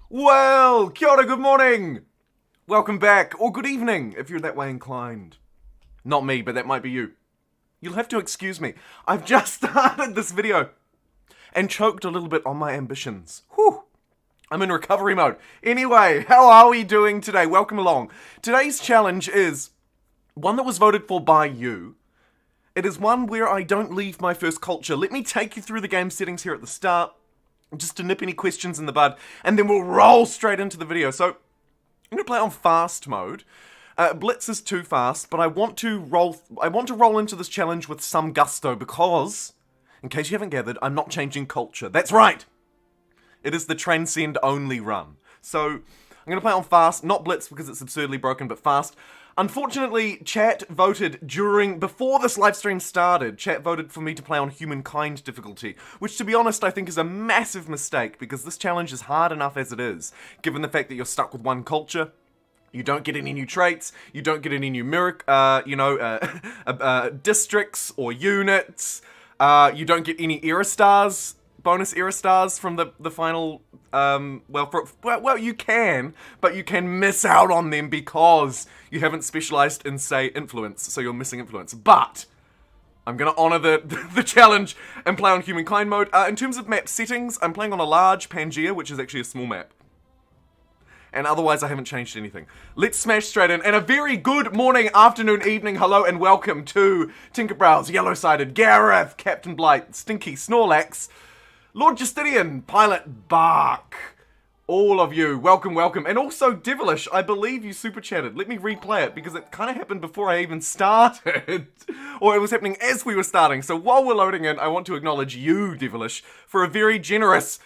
Well, kia ora, good morning! Welcome back, or good evening, if you're that way inclined. Not me, but that might be you. You'll have to excuse me. I've just started this video and choked a little bit on my ambitions. Whew! I'm in recovery mode. Anyway, how are we doing today? Welcome along. Today's challenge is one that was voted for by you. It is one where I don't leave my first culture. Let me take you through the game settings here at the start, just to nip any questions in the bud, and then we'll roll straight into the video. So, I'm going to play on fast mode. Blitz is too fast, but I want to roll into this challenge with some gusto because, in case you haven't gathered, I'm not changing culture. That's right! It is the Transcend Only run. So, I'm going to play on fast, not Blitz because it's absurdly broken, but fast. Unfortunately, chat voted before this live stream started, chat voted for me to play on Humankind difficulty, which to be honest I think is a massive mistake because this challenge is hard enough as it is, given the fact that you're stuck with one culture, you don't get any new traits, you don't get any new districts or units, you don't get any era stars, bonus era stars from the final, well, you can, but you can miss out on them because you haven't specialized in, say, influence, so you're missing influence. But I'm gonna honor the challenge and play on Humankind mode. In terms of map settings, I'm playing on a large Pangea, which is actually a small map. And otherwise, I haven't changed anything. Let's smash straight in. And a very good morning, afternoon, evening, hello, and welcome to Tinkerbrows, Yellow-Sided, Gareth, Captain Blight, Stinky, Snorlax, Lord Justinian, Pilot Bark, all of you, welcome, welcome. And also Devilish, I believe you super chatted. Let me replay it because it kind of happened before I even started. Or it was happening as we were starting. So while we're loading in, I want to acknowledge you, Devilish, for a very generous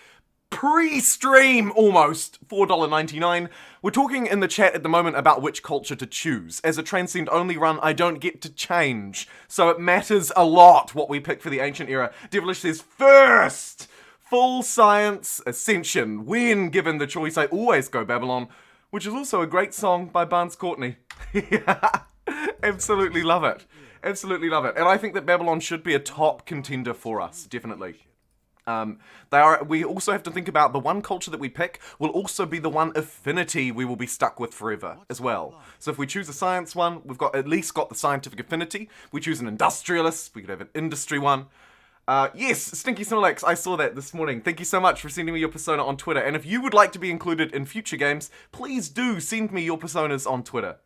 pre-stream almost $4.99. We're talking in the chat at the moment about which culture to choose. As a Transcend Only run, I don't get to change. So it matters a lot what we pick for the Ancient Era. Devilish says first! Full Science Ascension. When given the choice, I always go Babylon, which is also a great song by Barnes Courtney. Absolutely love it. Absolutely love it. And I think that Babylon should be a top contender for us, definitely. We also have to think about the one culture that we pick will also be the one affinity we will be stuck with forever as well. So if we choose a science one, we've got at least got the scientific affinity. We choose an industrialist, we could have an industry one. Yes, Stinky Snorlax, I saw that this morning. Thank you so much for sending me your persona on Twitter. And if you would like to be included in future games, please do send me your personas on Twitter.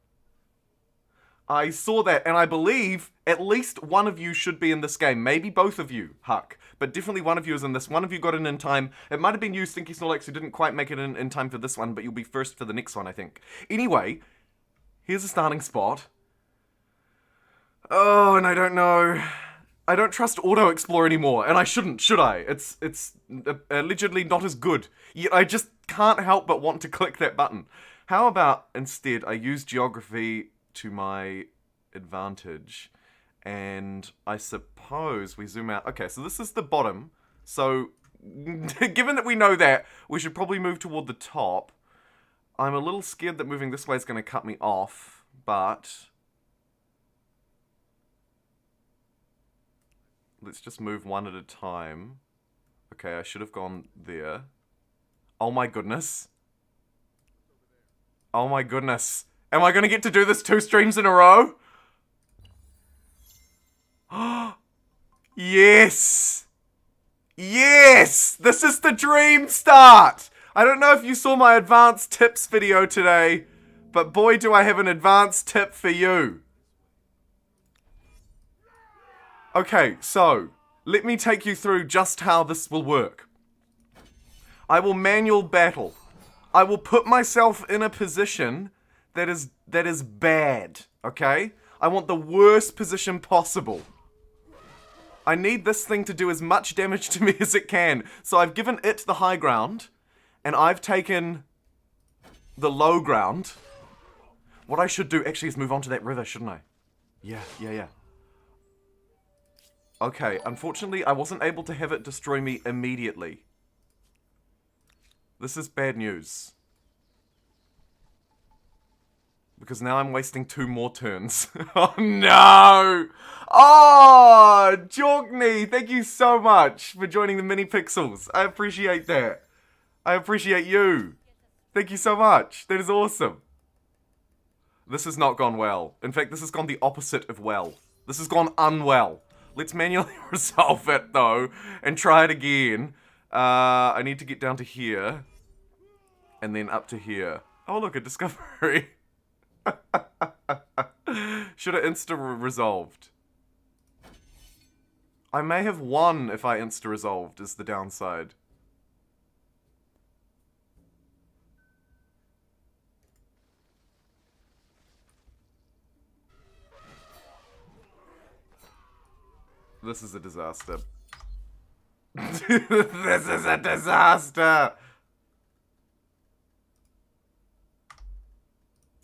I saw that, and I believe at least one of you should be in this game. Maybe both of you, Huck. But definitely one of you is in this. One of you got in time. It might have been you, Stinky Snorlax, who didn't quite make it in time for this one, but you'll be first for the next one, I think. Anyway, here's a starting spot. Oh, and I don't know. I don't trust Auto Explore anymore, and I shouldn't, should I? It's allegedly not as good. Yet I just can't help but want to click that button. How about instead I use geography to my advantage, and I suppose we zoom out. Okay, so this is the bottom. So, given that we know that, we should probably move toward the top. I'm a little scared that moving this way is going to cut me off, but let's just move one at a time. Okay, I should have gone there. Oh my goodness. Oh my goodness. Am I going to get to do this 2 streams in a row? Yes! Yes! This is the dream start! I don't know if you saw my advanced tips video today, but boy do I have an advanced tip for you. Okay, so, let me take you through just how this will work. I will manual battle. I will put myself in a position that is bad, okay? I want the worst position possible. I need this thing to do as much damage to me as it can. So I've given it the high ground, and I've taken the low ground. What I should do actually is move on to that river, shouldn't I? Yeah. Okay, unfortunately, I wasn't able to have it destroy me immediately. This is bad news. Because now I'm wasting 2 more turns. Oh no! Oh, Jorkney, thank you so much for joining the mini pixels. I appreciate that. I appreciate you. Thank you so much. That is awesome. This has not gone well. In fact, this has gone the opposite of well. This has gone unwell. Let's manually resolve it, though, and try it again. I need to get down to here. And then up to here. Oh, look, a discovery. Should have insta-resolved. I may have won if I insta-resolved, is the downside. This is a disaster. This is a disaster!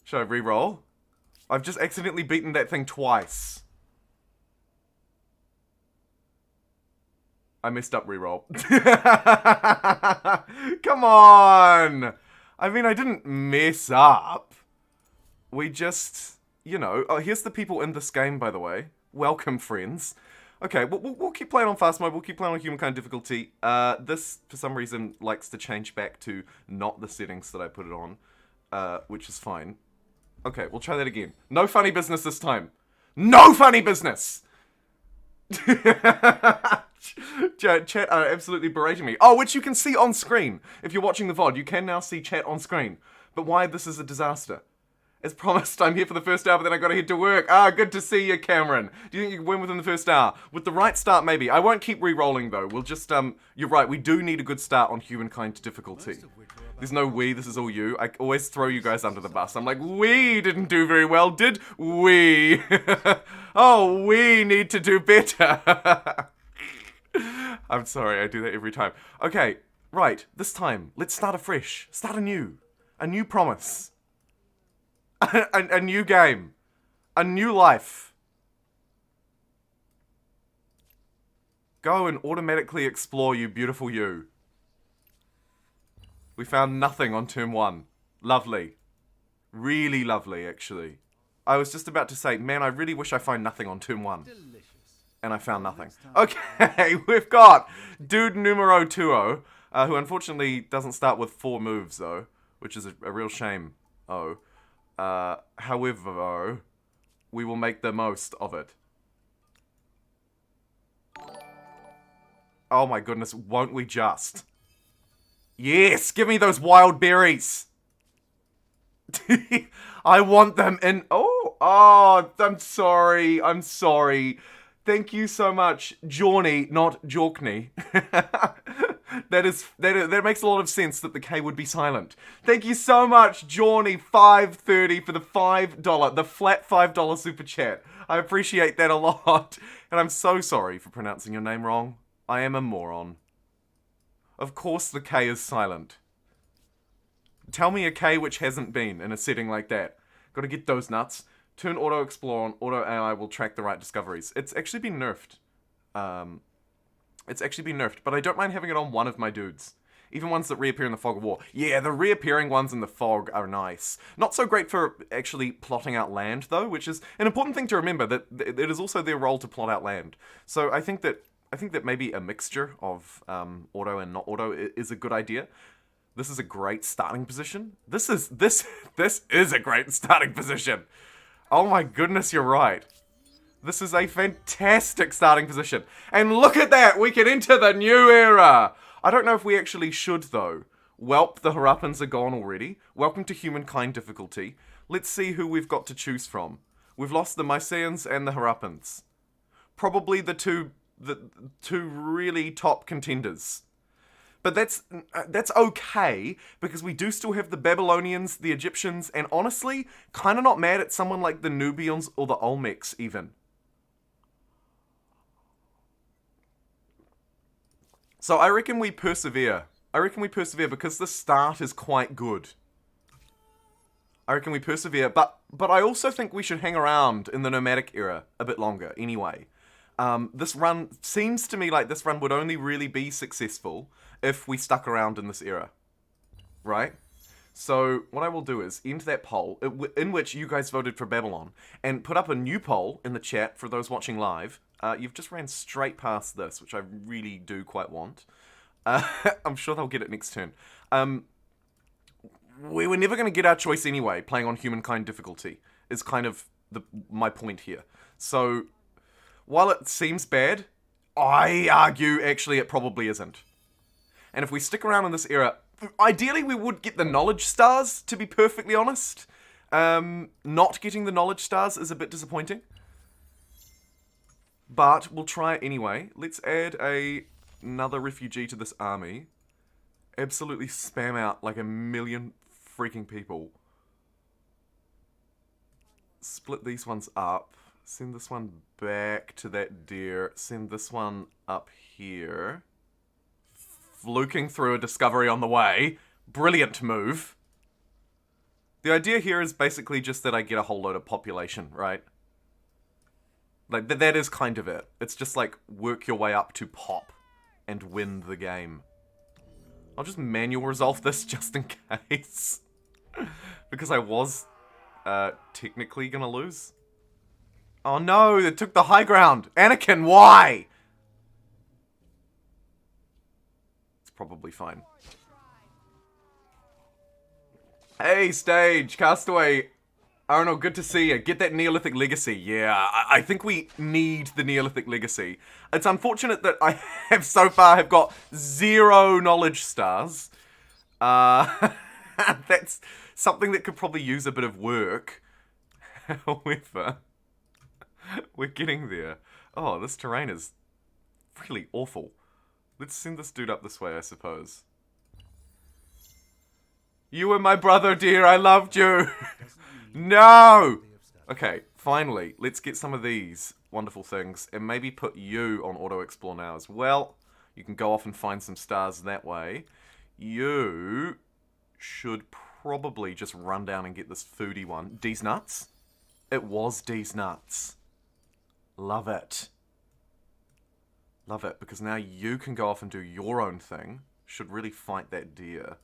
Should I re-roll? I've just accidentally beaten that thing twice. I messed up re-roll. Come on! I mean, I didn't mess up. We just, you know... Oh, here's the people in this game, by the way. Welcome, friends. Okay, we'll keep playing on fast mode. We'll keep playing on Humankind difficulty. This, for some reason, likes to change back to not the settings that I put it on. Which is fine. Okay, we'll try that again. No funny business this time. No funny business! Chat are absolutely berating me. Oh, which you can see on screen. If you're watching the VOD, you can now see chat on screen. But why this is a disaster? As promised, I'm here for the first hour, but then I gotta head to work. Ah, good to see you, Cameron. Do you think you can win within the first hour? With the right start, maybe. I won't keep re-rolling, though. We'll just, you're right, we do need a good start on Humankind difficulty. There's no we, this is all you. I always throw you guys under the bus. I'm like, we didn't do very well, did we? Oh, we need to do better. I'm sorry, I do that every time. Okay, right, this time, let's start afresh. Start anew. A new promise. a new game. A new life. Go and automatically explore, you beautiful you. We found nothing on turn 1. Lovely. Really lovely, actually. I was just about to say, man, I really wish I find nothing on turn 1. Delicious. And I found nothing. Okay, we've got Dude Numero 2, who unfortunately doesn't start with 4 moves, though, which is a real shame. However, we will make the most of it. Oh my goodness, won't we just? Yes, give me those wild berries. I want them in... Oh, I'm sorry. I'm sorry. Thank you so much, Jawny, not Jorkney. That makes a lot of sense that the K would be silent. Thank you so much, Jawny, $5.30 for the $5, the flat $5 super chat. I appreciate that a lot. And I'm so sorry for pronouncing your name wrong. I am a moron. Of course the K is silent. Tell me a K which hasn't been in a setting like that. Gotta get those nuts. Turn Auto Explore on. Auto AI will track the right discoveries. It's actually been nerfed. But I don't mind having it on one of my dudes. Even ones that reappear in the Fog of War. Yeah, the reappearing ones in the fog are nice. Not so great for actually plotting out land, though, which is an important thing to remember, that it is also their role to plot out land. So I think that maybe a mixture of auto and not auto is a good idea. This is a great starting position. This is a great starting position. Oh my goodness, you're right. This is a fantastic starting position. And look at that, we can enter the new era. I don't know if we actually should, though. Welp, the Harappans are gone already. Welcome to Humankind difficulty. Let's see who we've got to choose from. We've lost the Myceans and the Harappans. Probably the two really top contenders. But that's okay, because we do still have the Babylonians, the Egyptians, and honestly, kind of not mad at someone like the Nubians or the Olmecs, even. So I reckon we persevere. Because the start is quite good. I reckon we persevere, but I also think we should hang around in the nomadic era a bit longer, anyway. This run seems to me like this run would only really be successful if we stuck around in this era, right? So what I will do is end that poll in which you guys voted for Babylon and put up a new poll in the chat for those watching live. You've just ran straight past this, which I really do quite want. I'm sure they'll get it next turn. we were never going to get our choice anyway, playing on Humankind difficulty, is kind of my point here. So, while it seems bad, I argue actually it probably isn't. And if we stick around in this era, ideally we would get the knowledge stars, to be perfectly honest. Not getting the knowledge stars is a bit disappointing. But we'll try it anyway. Let's add another refugee to this army. Absolutely spam out like 1 million freaking people. Split these ones up. Send this one back to that deer. Send this one up here. Fluking through a discovery on the way. Brilliant move. The idea here is basically just that I get a whole load of population, right? Like, that is kind of it. It's just like, work your way up to pop and win the game. I'll just manual resolve this just in case. Because I was technically gonna lose. Oh no, it took the high ground. Anakin, why? It's probably fine. Hey, stage, Castaway. Arnold, good to see you. Get that Neolithic legacy. Yeah, I think we need the Neolithic legacy. It's unfortunate that I have so far have got 0 knowledge stars. That's something that could probably use a bit of work. However, we're getting there. Oh, this terrain is really awful. Let's send this dude up this way, I suppose. You were my brother, dear. I loved you. No! Okay, finally, let's get some of these wonderful things and maybe put you on auto explore now as well. You can go off and find some stars that way. You should probably just run down and get this foodie one. D's nuts? It was D's nuts. Love it. Love it, because now you can go off and do your own thing. Should really fight that deer.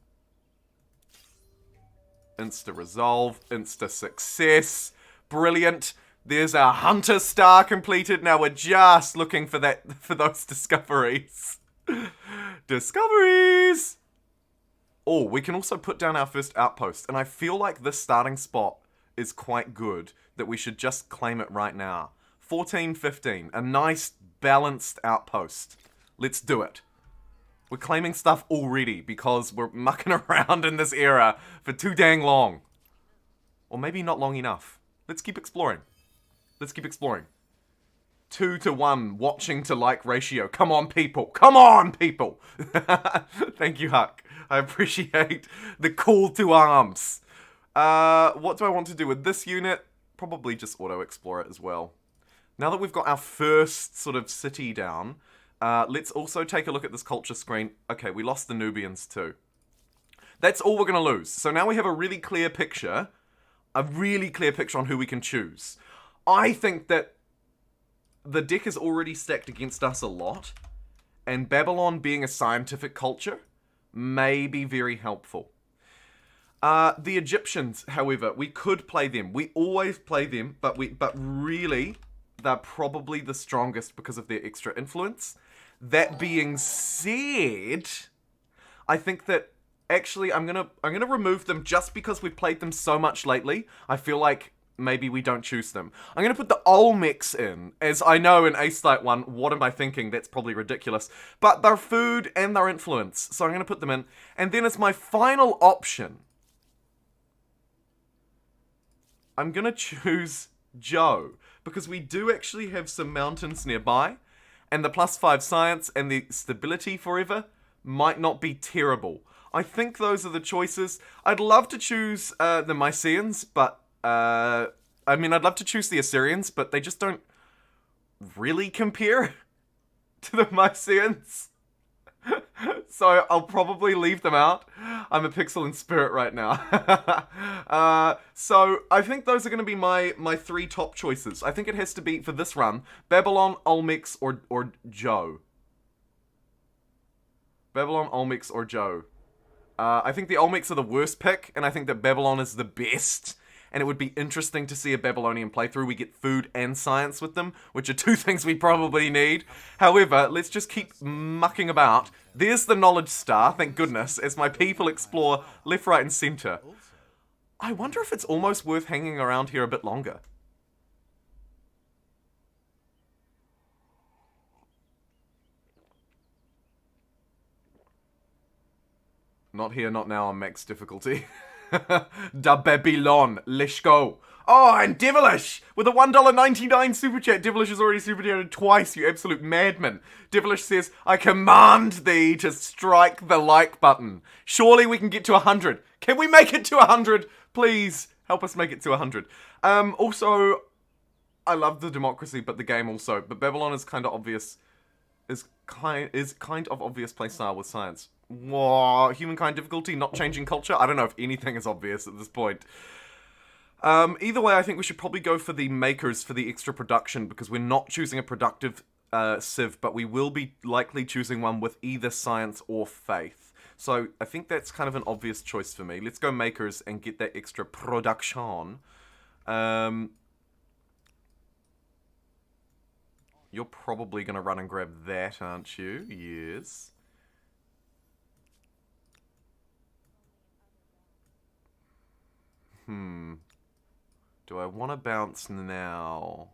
Insta resolve, insta success, brilliant. There's our hunter star completed. Now we're just looking for those discoveries. Discoveries! Oh, we can also put down our first outpost, and I feel like this starting spot is quite good, that we should just claim it right now. 14-15, a nice balanced outpost. Let's do it. We're claiming stuff already because we're mucking around in this era for too dang long. Or maybe not long enough. Let's keep exploring. Let's keep exploring. 2-to-1 watching to like ratio. Come on, people. Come on, people. Thank you, Huck. I appreciate the call to arms. What do I want to do with this unit? Probably just auto-explore it as well. Now that we've got our first sort of city down, let's also take a look at this culture screen. Okay, we lost the Nubians too. That's all we're going to lose. So now we have a really clear picture. A really clear picture on who we can choose. I think that the deck is already stacked against us a lot. And Babylon being a scientific culture may be very helpful. The Egyptians, however, we could play them. We always play them, but really, they're probably the strongest because of their extra influence. That being said, I think that actually I'm gonna remove them just because we've played them so much lately. I feel like maybe we don't choose them. I'm gonna put the Olmecs in, as I know in Ace Light 1, what am I thinking? That's probably ridiculous. But they're food and they're influence, so I'm gonna put them in. And then as my final option, I'm gonna choose Zhou, because we do actually have some mountains nearby, and the +5 science and the stability forever might not be terrible. I think those are the choices. I'd love to choose the Mycenaeans, but I mean, I'd love to choose the Assyrians, but they just don't really compare to the Mycenaeans. So I'll probably leave them out. I'm a pixel in spirit right now. So I think those are going to be my 3 top choices. I think it has to be, for this run, Babylon, Olmecs, or Zhou. Babylon, Olmecs, or Zhou. I think the Olmecs are the worst pick, and I think that Babylon is the best. and it would be interesting to see a Babylonian playthrough. We get food and science with them, which are two things we probably need. However, let's just keep mucking about. There's the knowledge star, thank goodness, as my people explore left, right, and center. I wonder if it's almost worth hanging around here a bit longer. Not here, not now on max difficulty. Da Babylon, let's go. Oh, and Devilish with a $1.99 super chat. Devilish has already super chatted twice, you absolute madman. Devilish says, I command thee to strike the like button. Surely we can get to 100. Can we make it to 100? Please help us make it to 100. Also, I love the democracy, but the game also. But Babylon is kind of obvious. Is kind of obvious playstyle with science. Whoa, humankind difficulty, not changing culture. I don't know if anything is obvious at this point. Either way, I think we should probably go for the makers for the extra production, because we're not choosing a productive civ, but we will be likely choosing one with either science or faith. So I think that's kind of an obvious choice for me. Let's go makers and get that extra production. You're probably going to run and grab that, aren't you? Yes. Do I want to bounce now?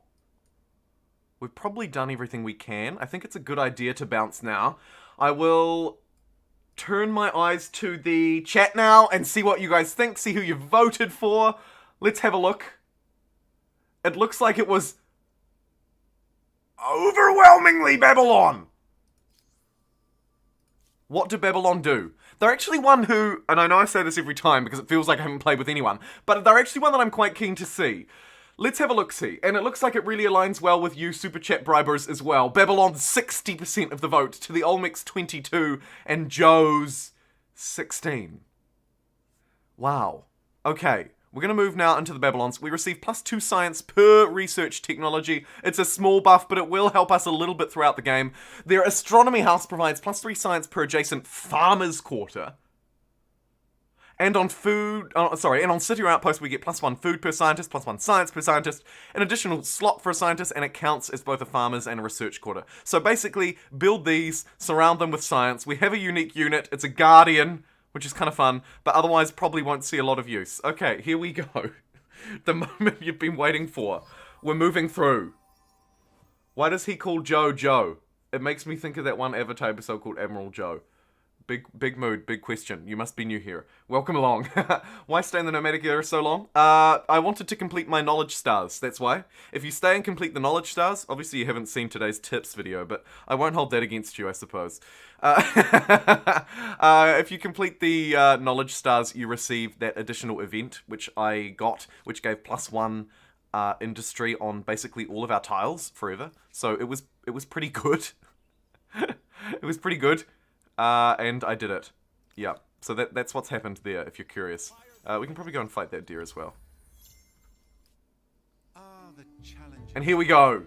We've probably done everything we can. I think it's a good idea to bounce now. I will turn my eyes to the chat now and see what you guys think. See who you voted for. Let's have a look. It looks like it was overwhelmingly Babylon. What do Babylon do? They're actually one who, and I know I say this every time because it feels like I haven't played with anyone, but they're actually one that I'm quite keen to see. Let's have a look-see, and it looks like it really aligns well with you Super Chat bribers as well. Babylon's 60% of the vote to the Olmec's 22 and Zhou's 16. Wow. Okay. We're going to move now into the Babylons. We receive +2 science per research technology. It's a small buff, but it will help us a little bit throughout the game. Their astronomy house provides +3 science per adjacent farmer's quarter. And on and on city or outpost we get +1 food per scientist, +1 science per scientist, an additional slot for a scientist, and it counts as both a farmer's and a research quarter. So basically, build these, surround them with science. We have a unique unit. It's a guardian, which is kind of fun, but otherwise probably won't see a lot of use. Okay, here we go. The moment you've been waiting for. We're moving through. Why does he call Zhou Zhou? It makes me think of that one Avatar episode called Admiral Zhou. Big mood, big question. You must be new here. Welcome along. Why stay in the nomadic era so long? I wanted to complete my knowledge stars, that's why. If you stay and complete the knowledge stars, obviously you haven't seen today's tips video, but I won't hold that against you, I suppose. If you complete the knowledge stars, you receive that additional event, which I got, which gave +1 industry on basically all of our tiles forever. So it was pretty good. It was pretty good. And I did it. Yeah, so that's what's happened there, if you're curious. We can probably go and fight that deer as well. And here we go.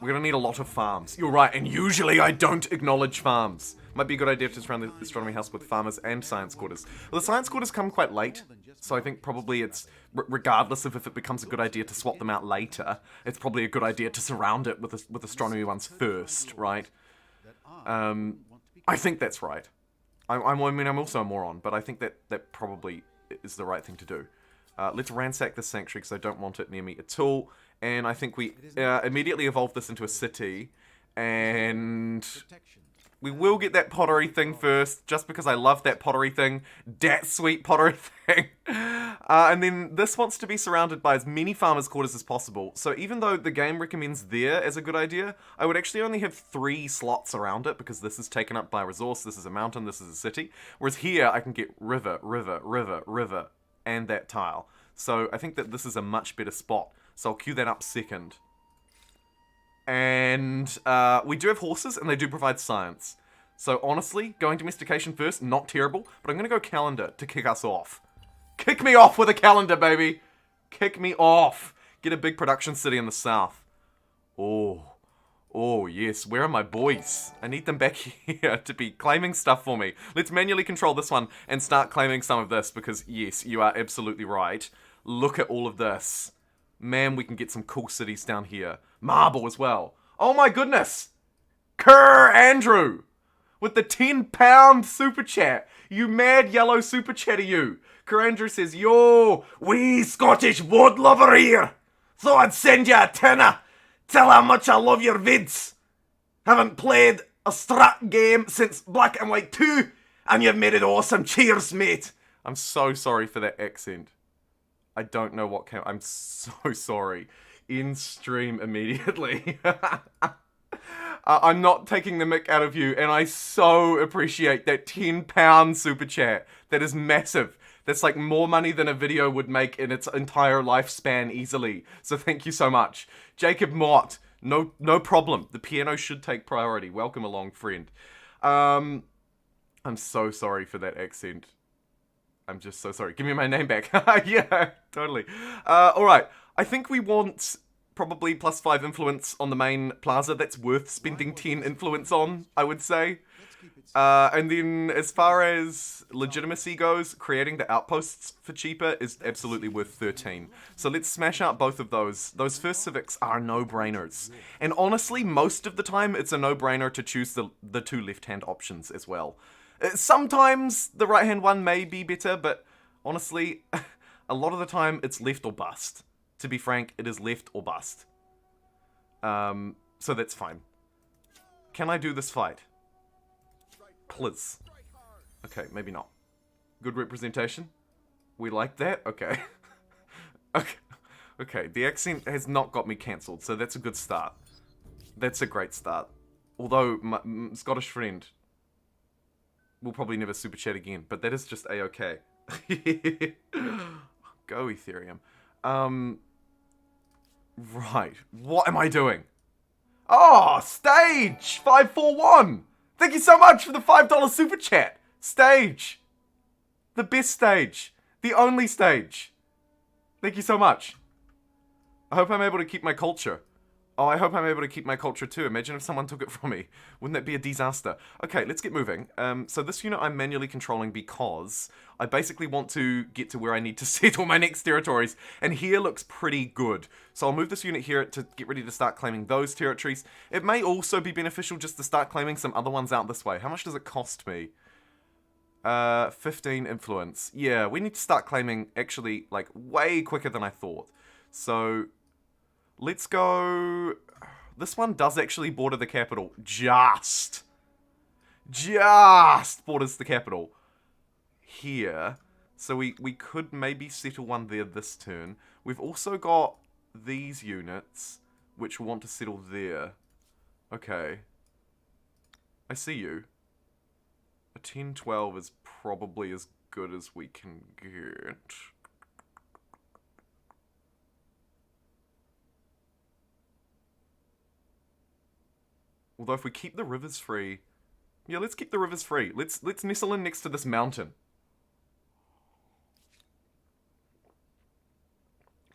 We're gonna need a lot of farms. You're right, and usually I don't acknowledge farms. Might be a good idea to surround the astronomy house with farmers and science quarters. Well, the science quarters come quite late, so I think probably it's, regardless of if it becomes a good idea to swap them out later, it's probably a good idea to surround it with astronomy ones first, right? I think that's right. I mean, I'm also a moron, but I think that probably is the right thing to do. Let's ransack this sanctuary because I don't want it near me at all. And I think we immediately evolve this into a city. And we will get that pottery thing first, just because I love that pottery thing. That sweet pottery thing. And then this wants to be surrounded by as many farmers' quarters as possible. So even though the game recommends there as a good idea, I would actually only have 3 slots around it, because this is taken up by resource, this is a mountain, this is a city. Whereas here, I can get river, river, river, river, and that tile. So I think that this is a much better spot. So I'll queue that up second. And we do have horses, and they do provide science. So honestly, going domestication first, not terrible. But I'm going to go calendar to kick us off. Kick me off with a calendar, baby! Kick me off! Get a big production city in the south. Oh. Oh, yes. Where are my boys? I need them back here to be claiming stuff for me. Let's manually control this one and start claiming some of this because, yes, you are absolutely right. Look at all of this. Man, we can get some cool cities down here. Marble as well. Oh my goodness! Kerr Andrew! With the £10 super chat. You mad yellow super chatter you. Kerr Andrew says, yo, wee Scottish wood lover here. Thought I'd send you a tenner. Tell how much I love your vids. Haven't played a strat game since Black and White 2, and you've made it awesome. Cheers, mate. I'm so sorry for that accent. I don't know what came. I'm so sorry. In stream immediately. I'm not taking the mick out of you, and I so appreciate that £10 super chat. That is massive. That's like more money than a video would make in its entire lifespan easily. So thank you so much. Jacob Mott, no problem. The piano should take priority. Welcome along, friend. I'm so sorry for that accent. I'm just so sorry. Give me my name back. Yeah, totally. Alright, I think we want probably +5 influence on the main plaza. That's worth spending 10 influence on, I would say. And then as far as legitimacy goes, creating the outposts for cheaper is absolutely worth 13. So let's smash out both of those. Those first civics are no-brainers. And honestly, most of the time, it's a no-brainer to choose the two left-hand options as well. Sometimes the right-hand one may be better, but honestly, a lot of the time, it's left or bust. To be frank, it is left or bust. So that's fine. Can I do this fight? Please. Okay, maybe not. Good representation? We like that? Okay. Okay, the accent has not got me cancelled, so that's a good start. That's a great start. Although, my Scottish friend will probably never super chat again, but that is just a-okay. Go Ethereum. Right. What am I doing? Oh, stage 541! Thank you so much for the $5 super chat. Stage. The best stage. The only stage. Thank you so much. I hope I'm able to keep my culture. Oh, I hope I'm able to keep my culture too. Imagine if someone took it from me. Wouldn't that be a disaster? Okay, let's get moving. So this unit I'm manually controlling because I basically want to get to where I need to settle my next territories. And here looks pretty good. So I'll move this unit here to get ready to start claiming those territories. It may also be beneficial just to start claiming some other ones out this way. How much does it cost me? 15 influence. Yeah, we need to start claiming actually like way quicker than I thought. So let's go. This one does actually border the capital. Just borders the capital here. So we could maybe settle one there this turn. We've also got these units which want to settle there. Okay. I see you. A 10-12 is probably as good as we can get. Although if we keep the rivers free... Yeah, let's keep the rivers free. Let's nestle in next to this mountain.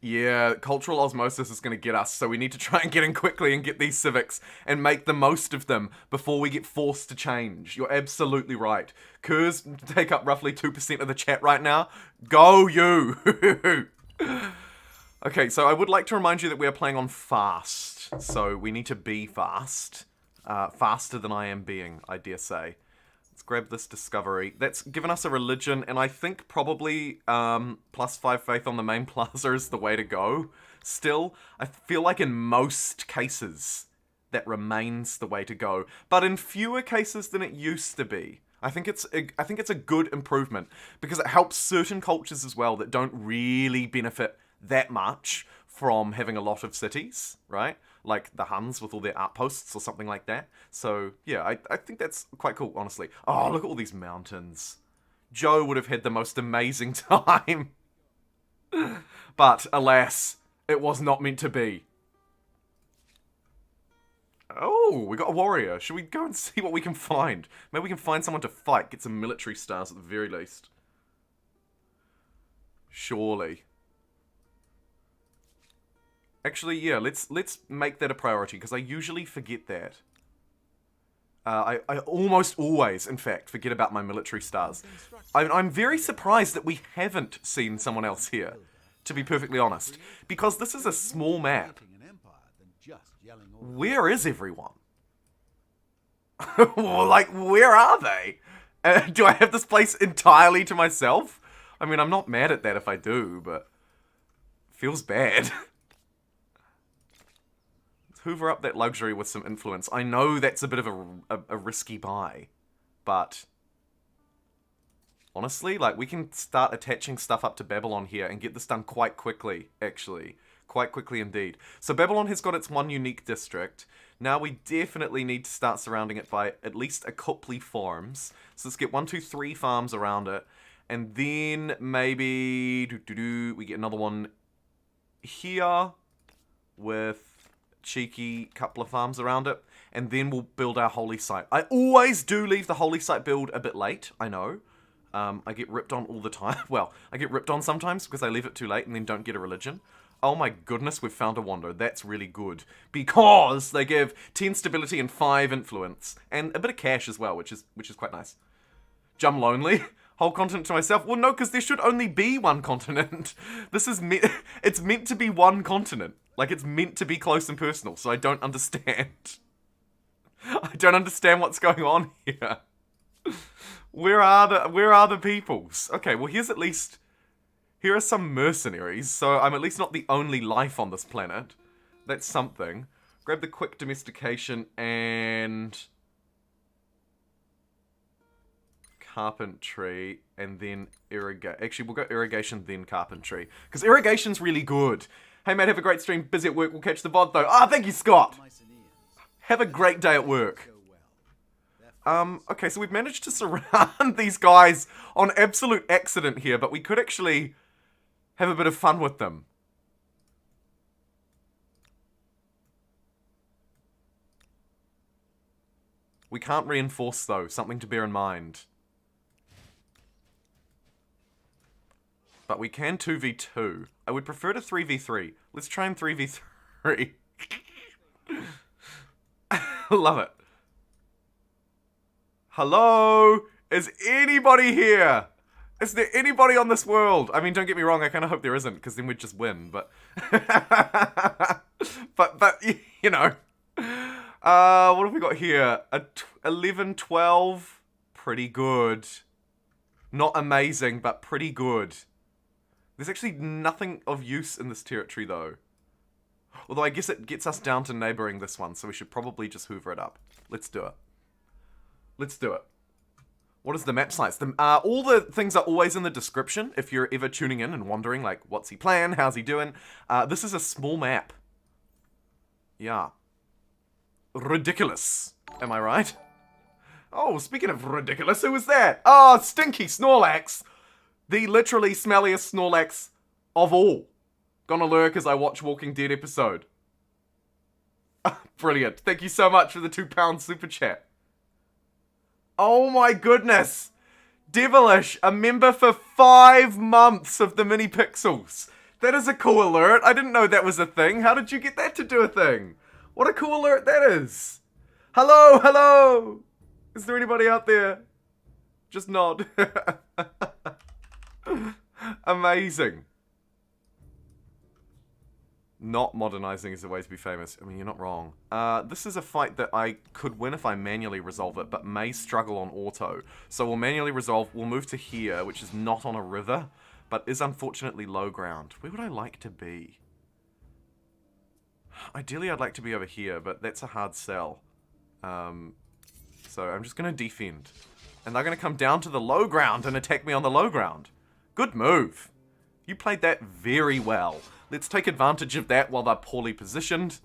Yeah, cultural osmosis is going to get us, so we need to try and get in quickly and get these civics and make the most of them before we get forced to change. You're absolutely right. Kurs take up roughly 2% of the chat right now. Go you! Okay, so I would like to remind you that we are playing on fast, so we need to be fast. Faster than I am being, I dare say. Let's grab this discovery. That's given us a religion, and I think probably +5 faith on the main plaza is the way to go. Still, I feel like in most cases, that remains the way to go. But in fewer cases than it used to be. I think it's a good improvement, because it helps certain cultures as well that don't really benefit that much from having a lot of cities, right? Like the Huns with all their outposts or something like that. So, yeah, I think that's quite cool, honestly. Oh, look at all these mountains. Zhou would have had the most amazing time. But, alas, it was not meant to be. Oh, we got a warrior. Should we go and see what we can find? Maybe we can find someone to fight, get some military stars at the very least. Surely. Actually, yeah, let's make that a priority, because I usually forget that. I almost always, in fact, forget about my military stars. I'm very surprised that we haven't seen someone else here, to be perfectly honest. Because this is a small map. Where is everyone? Like, where are they? Do I have this place entirely to myself? I mean, I'm not mad at that if I do, but... feels bad. Let's hoover up that luxury with some influence. I know that's a bit of a risky buy, but... honestly, like, we can start attaching stuff up to Babylon here and get this done quite quickly, actually. Quite quickly indeed. So Babylon has got its one unique district. Now we definitely need to start surrounding it by at least a couple farms. So let's get 1, 2, 3 farms around it. And then maybe we get another one here with cheeky couple of farms around it. And then we'll build our holy site. I always do leave the holy site build a bit late, I know. I get ripped on all the time. Well, I get ripped on sometimes because I leave it too late and then don't get a religion. Oh my goodness, we've found a Wando. That's really good. Because they give 10 stability and 5 influence. And a bit of cash as well, which is quite nice. Jum lonely. Whole continent to myself. Well, no, because there should only be one continent. This is it's meant to be one continent. Like, it's meant to be close and personal, so I don't understand. I don't understand what's going on here. Where are the peoples? Okay, well, here's at least... here are some mercenaries, so I'm at least not the only life on this planet. That's something. Grab the quick domestication and... carpentry, and then irrigate. Actually, we'll go irrigation, then carpentry. Because irrigation's really good. Hey mate, have a great stream. Busy at work, we'll catch the VOD though. Ah, thank you, Scott! Have a great day at work. Okay, so we've managed to surround these guys on absolute accident here, but we could actually... have a bit of fun with them. We can't reinforce, though. Something to bear in mind. But we can 2v2. I would prefer to 3v3. Let's try and 3v3. Love it. Hello? Is anybody here? Is there anybody on this world? I mean, don't get me wrong, I kind of hope there isn't, because then we'd just win, but... but, you know. What have we got here? 11, 12. Pretty good. Not amazing, but pretty good. There's actually nothing of use in this territory, though. Although I guess it gets us down to neighboring this one, so we should probably just hoover it up. Let's do it. Let's do it. What is the map size? All the things are always in the description if you're ever tuning in and wondering, like, what's he playing? How's he doing? This is a small map. Yeah. Ridiculous. Am I right? Oh, speaking of ridiculous, who was that? Oh, Stinky Snorlax. The literally smelliest Snorlax of all. Gonna lurk as I watch Walking Dead episode. Brilliant. Thank you so much for the £2 super chat. Oh my goodness! Devilish, a member for 5 months of the mini pixels. That is a cool alert. I didn't know that was a thing. How did you get that to do a thing? What a cool alert that is. Hello, hello! Is there anybody out there? Just nod. Amazing. Not modernizing is the way to be famous. I mean, you're not wrong. This is a fight that I could win if I manually resolve it, but may struggle on auto. So we'll manually resolve, we'll move to here, which is not on a river, but is unfortunately low ground. Where would I like to be? Ideally, I'd like to be over here, but that's a hard sell. So I'm just going to defend. And they're going to come down to the low ground and attack me on the low ground. Good move. You played that very well. Let's take advantage of that while they're poorly positioned.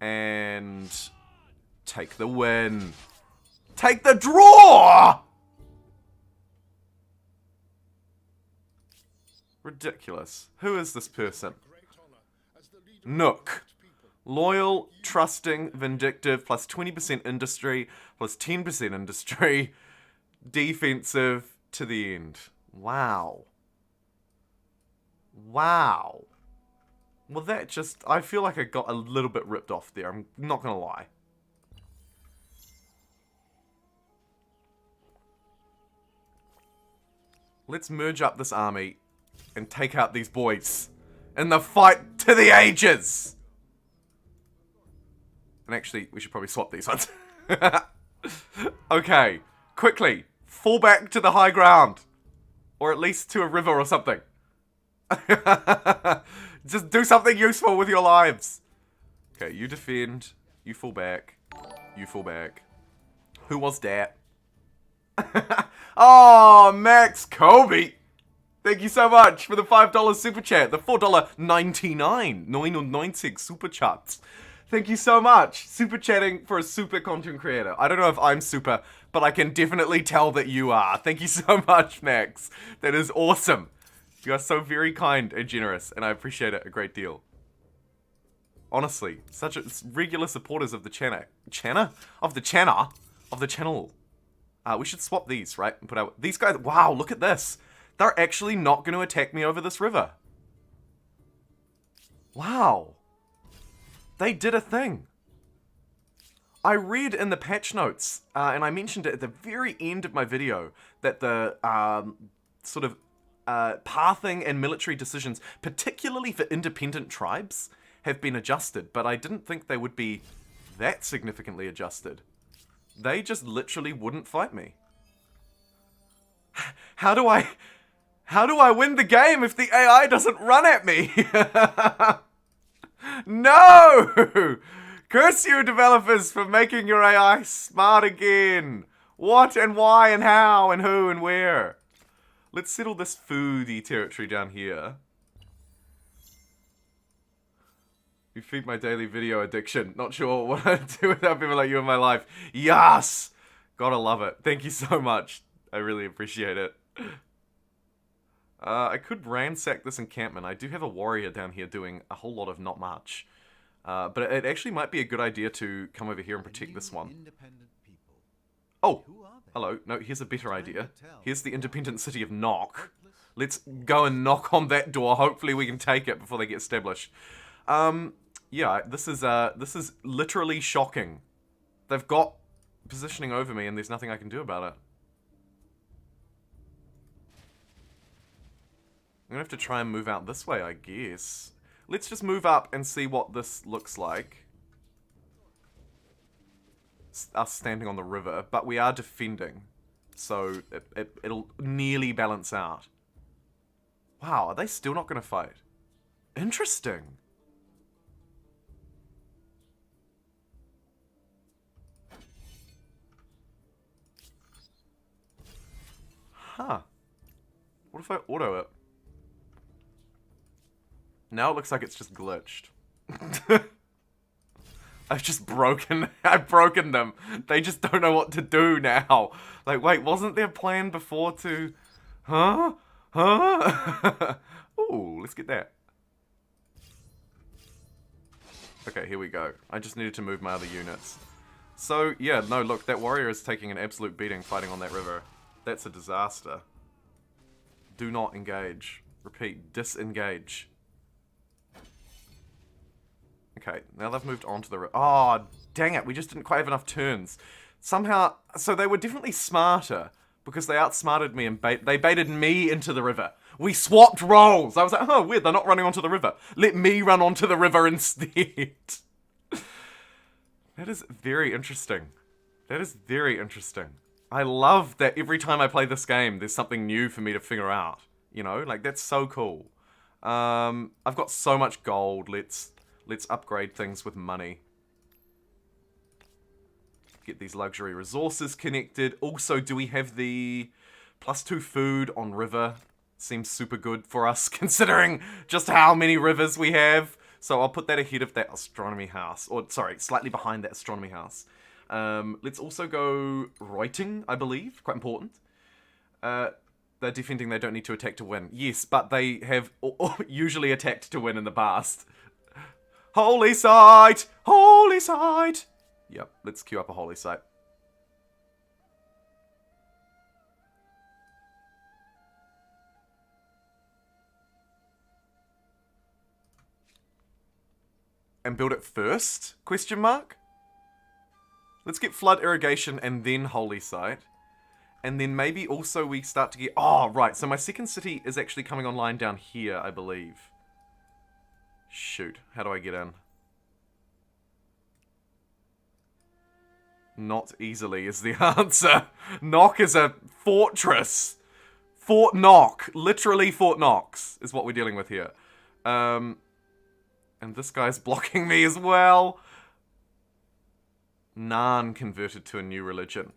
And take the win. Take the draw! Ridiculous. Who is this person? Nook. Loyal, trusting, vindictive, plus 20% industry, plus 10% industry, defensive to the end. Wow. Wow. Well, that just... I feel like I got a little bit ripped off there. I'm not gonna lie. Let's merge up this army and take out these boys in the fight to the ages. And actually, we should probably swap these ones. Okay, quickly, fall back to the high ground. Or at least to a river or something. Just do something useful with your lives. Okay, you defend, you fall back, you fall back. Who was that? Oh, Max Kobe. Thank you so much for the $5 super chat. The $4.99 99 super chats. Thank you so much. Super chatting for a super content creator. I don't know if I'm super, but I can definitely tell that you are. Thank you so much, Max. That is awesome. You are so very kind and generous, and I appreciate it a great deal. Honestly, such a regular supporters of the channel. Of the channel. We should swap these, right? And put out these guys. Wow, look at this. They're actually not going to attack me over this river. Wow. They did a thing. I read in the patch notes, and I mentioned it at the very end of my video, that the sort of pathing and military decisions, particularly for independent tribes, have been adjusted, but I didn't think they would be that significantly adjusted. They just literally wouldn't fight me. How do I win the game if the AI doesn't run at me? No! Curse you, developers, for making your AI smart again. What and why and how and who and where. Let's settle this foodie territory down here. You feed my daily video addiction. Not sure what I'd do without people like you in my life. Yes! Gotta love it. Thank you so much. I really appreciate it. I could ransack this encampment. I do have a warrior down here doing a whole lot of not much. But it actually might be a good idea to come over here and protect this one. Oh! Hello. No, here's a better idea. Here's the independent city of Knock. Let's go and knock on that door. Hopefully we can take it before they get established. Yeah, this is literally shocking. They've got positioning over me and there's nothing I can do about it. I'm gonna have to try and move out this way, I guess. Let's just move up and see what this looks like. Us standing on the river, but we are defending. So it'll nearly balance out. Wow, are they still not gonna fight? Interesting. Huh. What if I auto it? Now it looks like it's just glitched. I've broken them. They just don't know what to do now. Like, wait, wasn't there a plan before to... Huh? Huh? Ooh, let's get that. Okay, here we go. I just needed to move my other units. So, yeah, no, look, that warrior is taking an absolute beating fighting on that river. That's a disaster. Do not engage. Repeat, disengage. Okay, now they've moved on to the river. Oh, dang it, we just didn't quite have enough turns. Somehow, so they were definitely smarter, because they outsmarted me and they baited me into the river. We swapped roles. I was like, oh, weird, they're not running onto the river. Let me run onto the river instead. That is very interesting. That is very interesting. I love that every time I play this game, there's something new for me to figure out. You know, like, that's so cool. I've got so much gold. Let's upgrade things with money. Get these luxury resources connected. Also, do we have the +2 food on river? Seems super good for us, considering just how many rivers we have. So I'll put that ahead of that astronomy house. Or, sorry, slightly behind that astronomy house. Let's also go Reuting, I believe. Quite important. They're defending, they don't need to attack to win. Yes, but they have usually attacked to win in the past. Holy site! Holy site! Yep, let's queue up a holy site. and build it first? Question mark? Let's get flood irrigation and then holy site. And then maybe also we start to get... Oh, right. So my second city is actually coming online down here, I believe. Shoot. How do I get in? Not easily is the answer. Knock is a fortress. Fort Knock. Literally Fort Knox is what we're dealing with here. And this guy's blocking me as well. Narn converted to a new religion.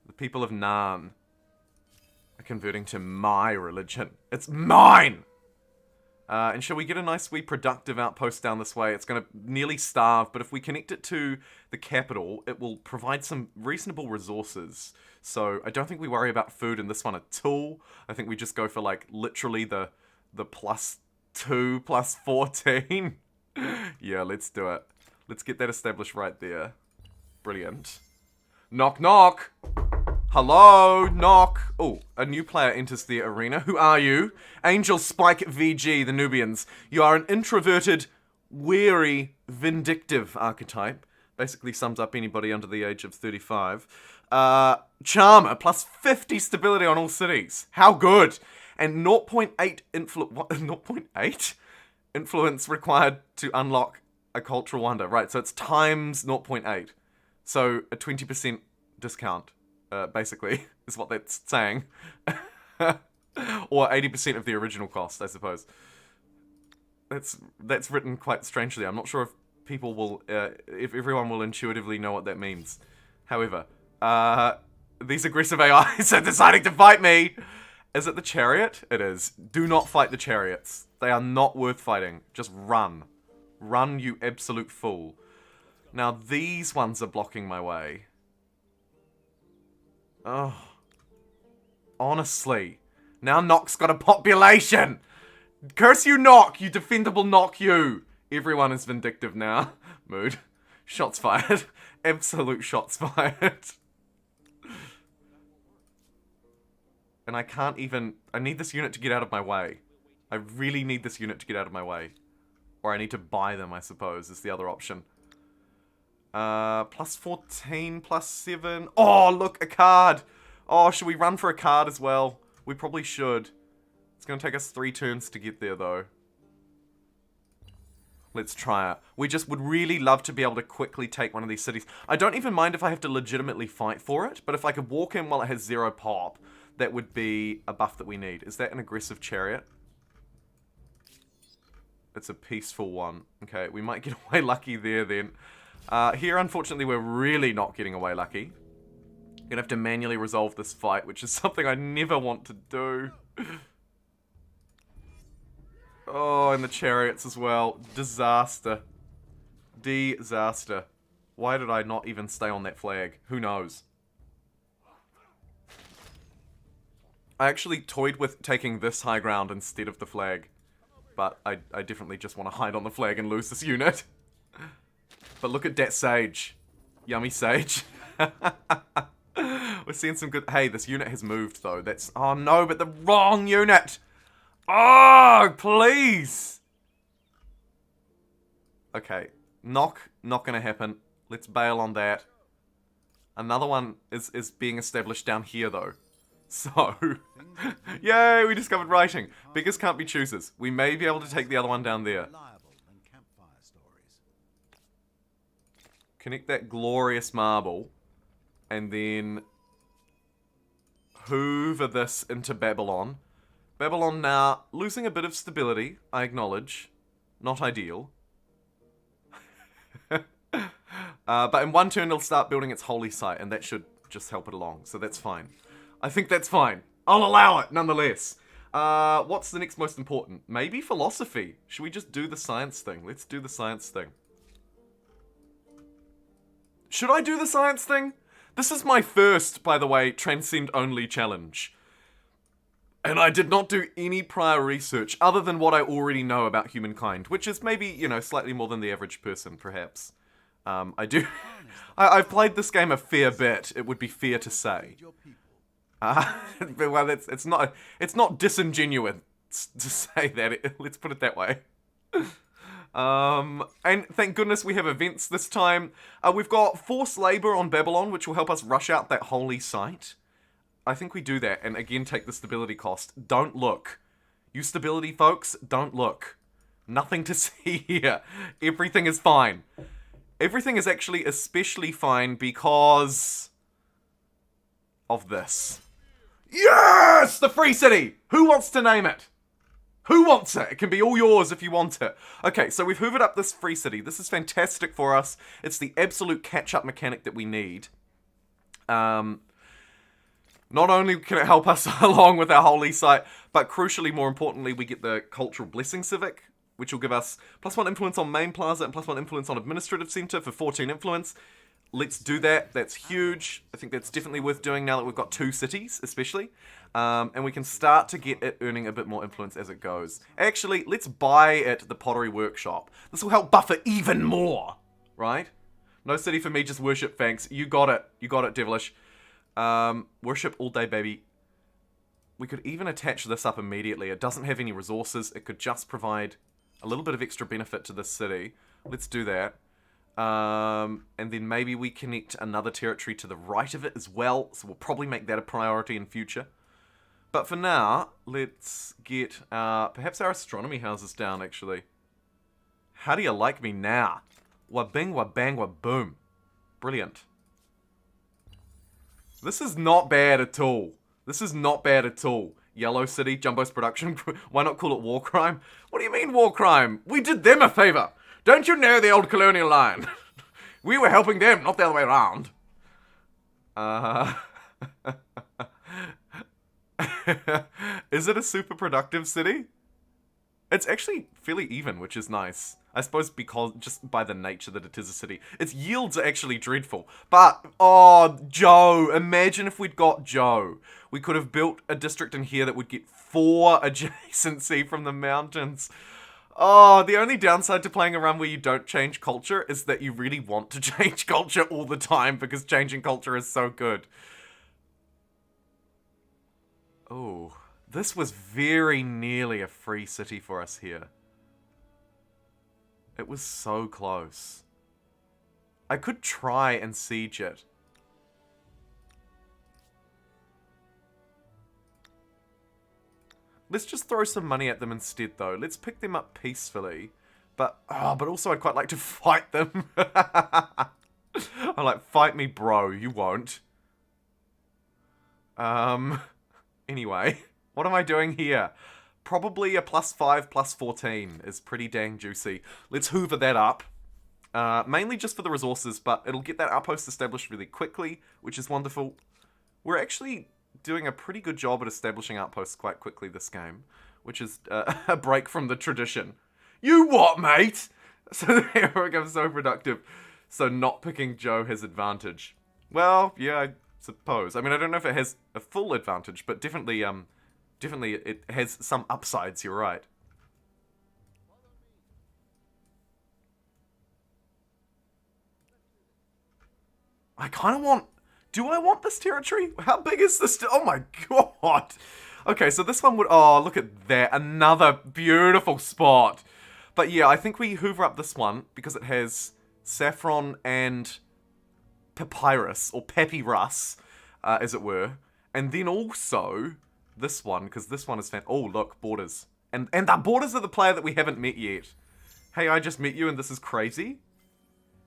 The people of Narn are converting to my religion. It's mine! And shall we get a nice wee productive outpost down this way? It's going to nearly starve, but if we connect it to the capital, it will provide some reasonable resources. So I don't think we worry about food in this one at all. I think we just go for, like, literally the +2, +14. Yeah, let's do it. Let's get that established right there. Brilliant. Knock, knock! Hello, knock. Oh, a new player enters the arena. Who are you? Angel Spike VG, the Nubians. You are an introverted, weary, vindictive archetype. Basically sums up anybody under the age of 35. Charmer, +50 stability on all cities. How good! And 0.8 0.8? Influence required to unlock a cultural wonder. Right, so it's times 0.8. So a 20% discount. Basically, is what that's saying. Or 80% of the original cost, I suppose. That's written quite strangely. I'm not sure if people will, if everyone will intuitively know what that means. However, these aggressive AIs are deciding to fight me! Is it the chariot? It is. Do not fight the chariots. They are not worth fighting. Just run. Run, you absolute fool. Now, these ones are blocking my way. Oh. Honestly. Now Nock's got a population! Curse you, Nock! You defendable Nock, you! Everyone is vindictive now. Mood. Shots fired. Absolute shots fired. And I can't even... I need this unit to get out of my way. I really need this unit to get out of my way. Or I need to buy them, I suppose, is the other option. +14, +7. Oh, look, a card. Oh, should we run for a card as well? We probably should. It's going to take us 3 turns to get there, though. Let's try it. We just would really love to be able to quickly take one of these cities. I don't even mind if I have to legitimately fight for it, but if I could walk in while it has 0 pop, that would be a buff that we need. Is that an aggressive chariot? It's a peaceful one. Okay, we might get away lucky there, then. Here, unfortunately, we're really not getting away lucky. Gonna have to manually resolve this fight, which is something I never want to do. Oh, and the chariots as well. Disaster. Disaster. Why did I not even stay on that flag? Who knows? I actually toyed with taking this high ground instead of the flag. But I definitely just want to hide on the flag and lose this unit. But look at that sage. Yummy sage. We're seeing some good... Hey, this unit has moved, though. That's... Oh, no, but the wrong unit! Oh, please! Okay. Knock. Not gonna happen. Let's bail on that. Another one is being established down here, though. So... Yay, we discovered writing. Beggars can't be choosers. We may be able to take the other one down there. Connect that glorious marble. And then... hoover this into Babylon. Babylon now losing a bit of stability, I acknowledge. Not ideal. But in one turn it'll start building its holy site, and that should just help it along. So that's fine. I think that's fine. I'll allow it, nonetheless. What's the next most important? Maybe philosophy. Should we just do the science thing? Let's do the science thing. Should I do the science thing? This is my first, by the way, Transcend Only challenge. And I did not do any prior research other than what I already know about humankind, which is maybe, you know, slightly more than the average person, perhaps. I've played this game a fair bit, it would be fair to say. Well, it's not disingenuous to say that, let's put it that way. And thank goodness we have events this time. We've got forced labor on Babylon, which will help us rush out that holy site. I think we do that, and again take the stability cost. Don't look. You stability folks, don't look. Nothing to see here. Everything is fine. Everything is actually especially fine because of this. Yes! The free city! Who wants to name it? Who wants it? It can be all yours if you want it. Okay, so we've hoovered up this free city. This is fantastic for us. It's the absolute catch-up mechanic that we need. Not only can it help us along with our holy site, but crucially, more importantly, we get the cultural blessing civic, which will give us +1 influence on main plaza and +1 influence on administrative center for 14 influence. Let's do that. That's huge. I think that's definitely worth doing now that we've got 2 cities, especially. And we can start to get it earning a bit more influence as it goes. Actually, let's buy it at the pottery workshop. This will help buffer even more, right? No city for me, just worship, thanks. You got it. You got it, Devilish. Worship all day, baby. We could even attach this up immediately. It doesn't have any resources. It could just provide a little bit of extra benefit to this city. Let's do that. And then maybe we connect another territory to the right of it as well. So we'll probably make that a priority in future. But for now, let's get perhaps our astronomy houses down, actually. How do you like me now? Wa-bing, wa-bang, wa-boom. Brilliant. This is not bad at all. This is not bad at all. Yellow City, Jumbo's production. Why not call it war crime? What do you mean war crime? We did them a favor. Don't you know the old colonial line? We were helping them, not the other way around. Is it a super productive city? It's actually fairly even, which is nice. I suppose because, just by the nature that it is a city. Its yields are actually dreadful. But, oh, Zhou. Imagine if we'd got Zhou. We could have built a district in here that would get 4 adjacency from the mountains. Oh, the only downside to playing a run where you don't change culture is that you really want to change culture all the time because changing culture is so good. Oh, this was very nearly a free city for us here. It was so close. I could try and siege it. Let's just throw some money at them instead, though. Let's pick them up peacefully. But also I'd quite like to fight them. I'm like, fight me, bro. You won't. Anyway, what am I doing here? Probably a +5, +14 is pretty dang juicy. Let's hoover that up. Mainly just for the resources, but it'll get that outpost established really quickly, which is wonderful. We're actually doing a pretty good job at establishing outposts quite quickly this game, which is a break from the tradition. You what, mate? So there we go, so productive. So not picking Zhou has advantage. Well, yeah, I suppose. I mean, I don't know if it has a full advantage, but definitely it has some upsides, you're right. I kind of want... Do I want this territory? How big is this? Oh my god. Okay, so this one would... Oh, look at that. Another beautiful spot. But yeah, I think we hoover up this one because it has saffron and papyrus, or papyrus, as it were. And then also this one, because this one is fan... Oh, look, borders. And the borders are the player that we haven't met yet. Hey, I just met you and this is crazy.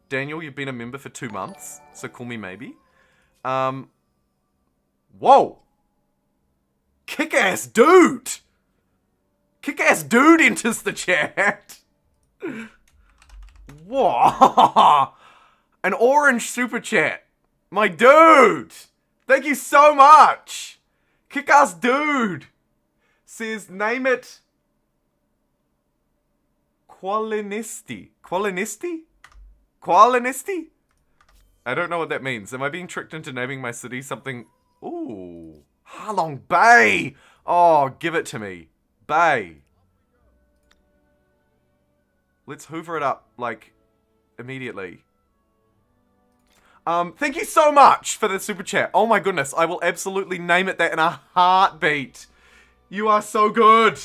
Daniel, you've been a member for 2 months, so call me maybe. Whoa! Kick-ass dude! Kick-ass dude enters the chat! Whoa! An orange super chat! My dude! Thank you so much! Kick-ass dude! Says, name it... Qualinisti. Qualinisti? Qualinisti? I don't know what that means. Am I being tricked into naming my city something... Ooh. Halong Bay! Oh, give it to me. Bay. Let's hoover it up, like, immediately. Thank you so much for the super chat. Oh my goodness, I will absolutely name it that in a heartbeat. You are so good.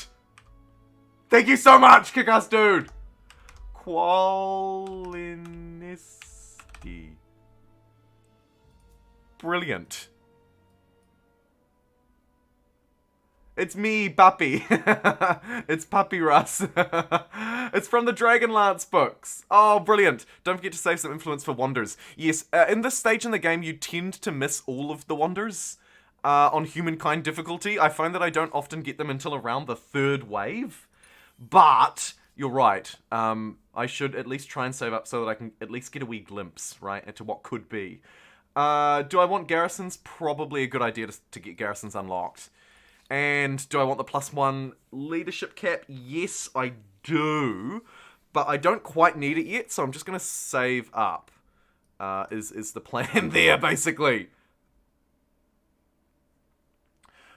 Thank you so much, kick-ass dude. Qualinisti. Brilliant. It's me, Puppy. It's Puppy Russ. It's from the Dragonlance books. Oh, brilliant. Don't forget to save some influence for wonders. Yes, in this stage in the game, you tend to miss all of the wonders on Humankind difficulty. I find that I don't often get them until around the third wave. But you're right. I should at least try and save up so that I can at least get a wee glimpse, right, into what could be. Do I want garrisons? Probably a good idea to get garrisons unlocked. And do I want the +1 leadership cap? Yes, I do. But I don't quite need it yet, so I'm just going to save up. Is the plan there, basically.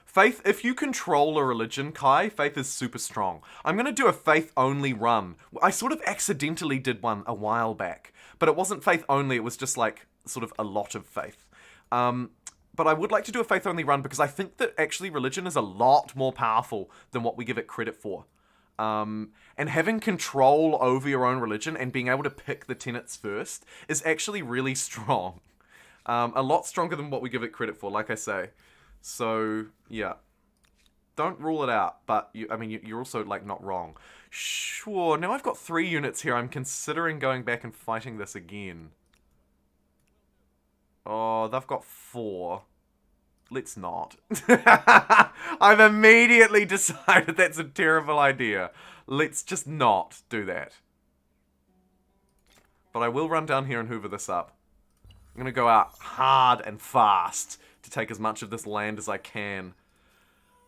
Faith, if you control a religion, Kai, faith is super strong. I'm going to do a faith-only run. I sort of accidentally did one a while back. But it wasn't faith-only, it was just like sort of a lot of faith. But I would like to do a faith-only run because I think that actually religion is a lot more powerful than what we give it credit for. And having control over your own religion and being able to pick the tenets first is actually really strong. A lot stronger than what we give it credit for, like I say. So, yeah. Don't rule it out, but you're also, like, not wrong. Sure, now I've got 3 units here. I'm considering going back and fighting this again. Oh, they've got 4. Let's not. I've immediately decided that's a terrible idea. Let's just not do that. But I will run down here and hoover this up. I'm going to go out hard and fast to take as much of this land as I can.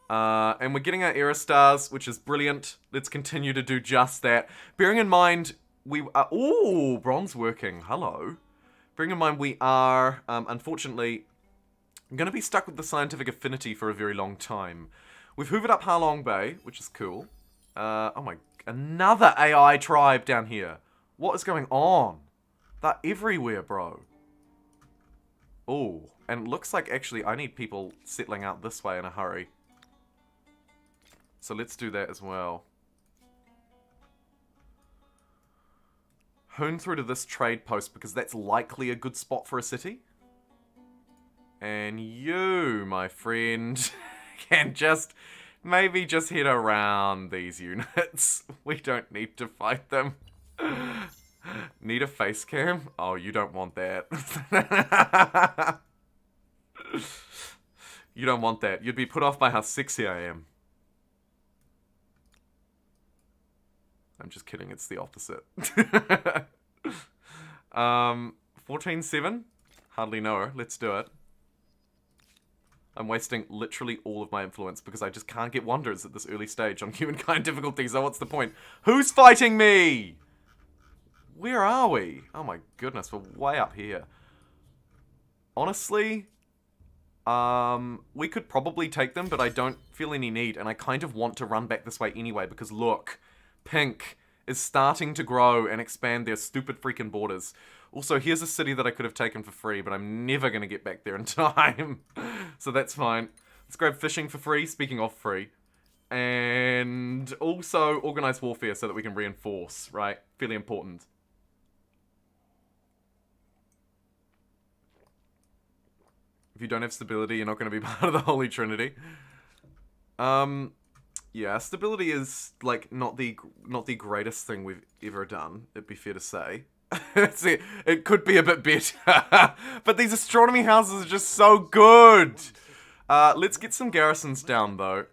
And we're getting our era stars, which is brilliant. Let's continue to do just that. Bearing in mind, we are... Ooh, bronze working. Hello. Bearing in mind, we are, unfortunately, going to be stuck with the scientific affinity for a very long time. We've hoovered up Halong Bay, which is cool. Oh my... Another AI tribe down here. What is going on? They're everywhere, bro. Oh, and it looks like actually I need people settling out this way in a hurry. So let's do that as well. Hoon through to this trade post because that's likely a good spot for a city. And you, my friend, can just maybe just head around these units. We don't need to fight them. Need a face cam? Oh, you don't want that. You don't want that. You'd be put off by how sexy I am. I'm just kidding, it's the opposite. 14-7? Hardly know her. Let's do it. I'm wasting literally all of my influence because I just can't get wonders at this early stage on Humankind difficulty, so what's the point? Who's fighting me? Where are we? Oh my goodness, we're way up here. Honestly, we could probably take them, but I don't feel any need, and I kind of want to run back this way anyway, because look, Pink is starting to grow and expand their stupid freaking borders. Also, here's a city that I could have taken for free, but I'm never going to get back there in time. So that's fine. Let's grab fishing for free, speaking of free. And also organized warfare so that we can reinforce, right? Fairly important. If you don't have stability, you're not going to be part of the Holy Trinity. Yeah, stability is, like, not the greatest thing we've ever done, it'd be fair to say. It could be a bit better. But these astronomy houses are just so good! Let's get some garrisons down, though.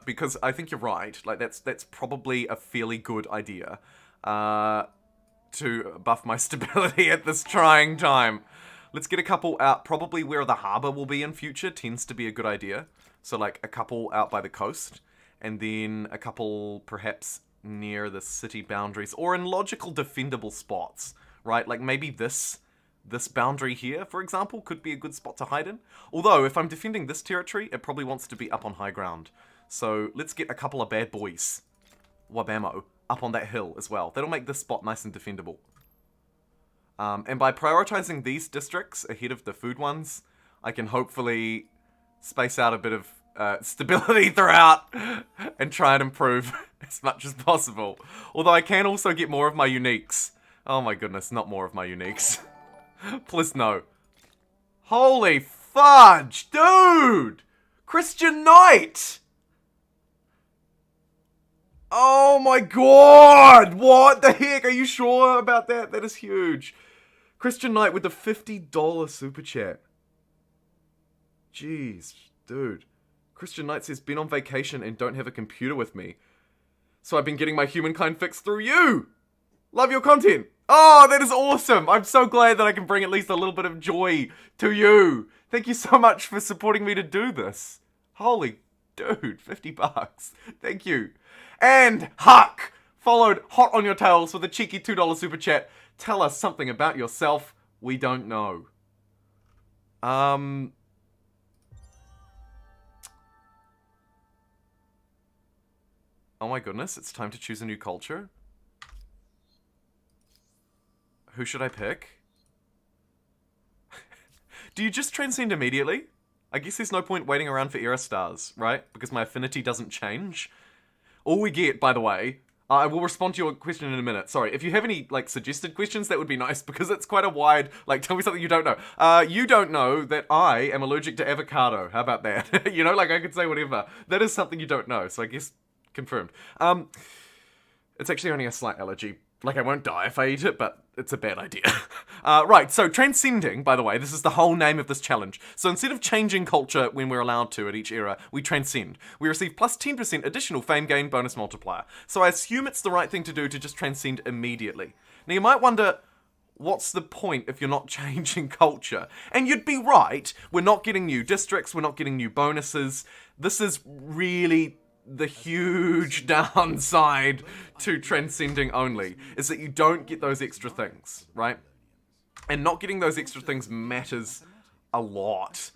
Because I think you're right. Like, that's probably a fairly good idea. To buff my stability at this trying time. Let's get a couple out, probably where the harbour will be in future, tends to be a good idea. So, like, a couple out by the coast, and then a couple, perhaps, near the city boundaries, or in logical defendable spots, right? Like, maybe this boundary here, for example, could be a good spot to hide in. Although, if I'm defending this territory, it probably wants to be up on high ground. So, let's get a couple of bad boys, Wabamo, up on that hill as well. That'll make this spot nice and defendable. And by prioritizing these districts ahead of the food ones, I can hopefully space out a bit of stability throughout and try and improve as much as possible. Although I can also get more of my uniques. Oh my goodness, not more of my uniques. Please no. Holy fudge, dude! Christian Knight! Oh my god! What the heck? Are you sure about that? That is huge. Christian Knight with the $50 super chat. Jeez, dude. Christian Knight says, been on vacation and don't have a computer with me. So I've been getting my Humankind fix through you! Love your content! Oh, that is awesome! I'm so glad that I can bring at least a little bit of joy to you. Thank you so much for supporting me to do this. Holy dude, 50 bucks. Thank you. And Huck followed hot on your tails with a cheeky $2 super chat. Tell us something about yourself we don't know. Oh my goodness, it's time to choose a new culture. Who should I pick? Do you just transcend immediately? I guess there's no point waiting around for era stars, right? Because my affinity doesn't change. All we get, by the way, I will respond to your question in a minute. Sorry, if you have any, like, suggested questions, that would be nice, because it's quite a wide, like, tell me something you don't know. You don't know that I am allergic to avocado. How about that? You know, like, I could say whatever. That is something you don't know, so I guess confirmed. It's actually only a slight allergy. Like, I won't die if I eat it, but it's a bad idea. Right, so transcending, by the way, this is the whole name of this challenge. So instead of changing culture when we're allowed to at each era, we transcend. We receive plus 10% additional fame gain bonus multiplier. So I assume it's the right thing to do to just transcend immediately. Now you might wonder, what's the point if you're not changing culture? And you'd be right, we're not getting new districts, we're not getting new bonuses. This is really the huge downside to transcending only, is that you don't get those extra things, right? And not getting those extra things matters a lot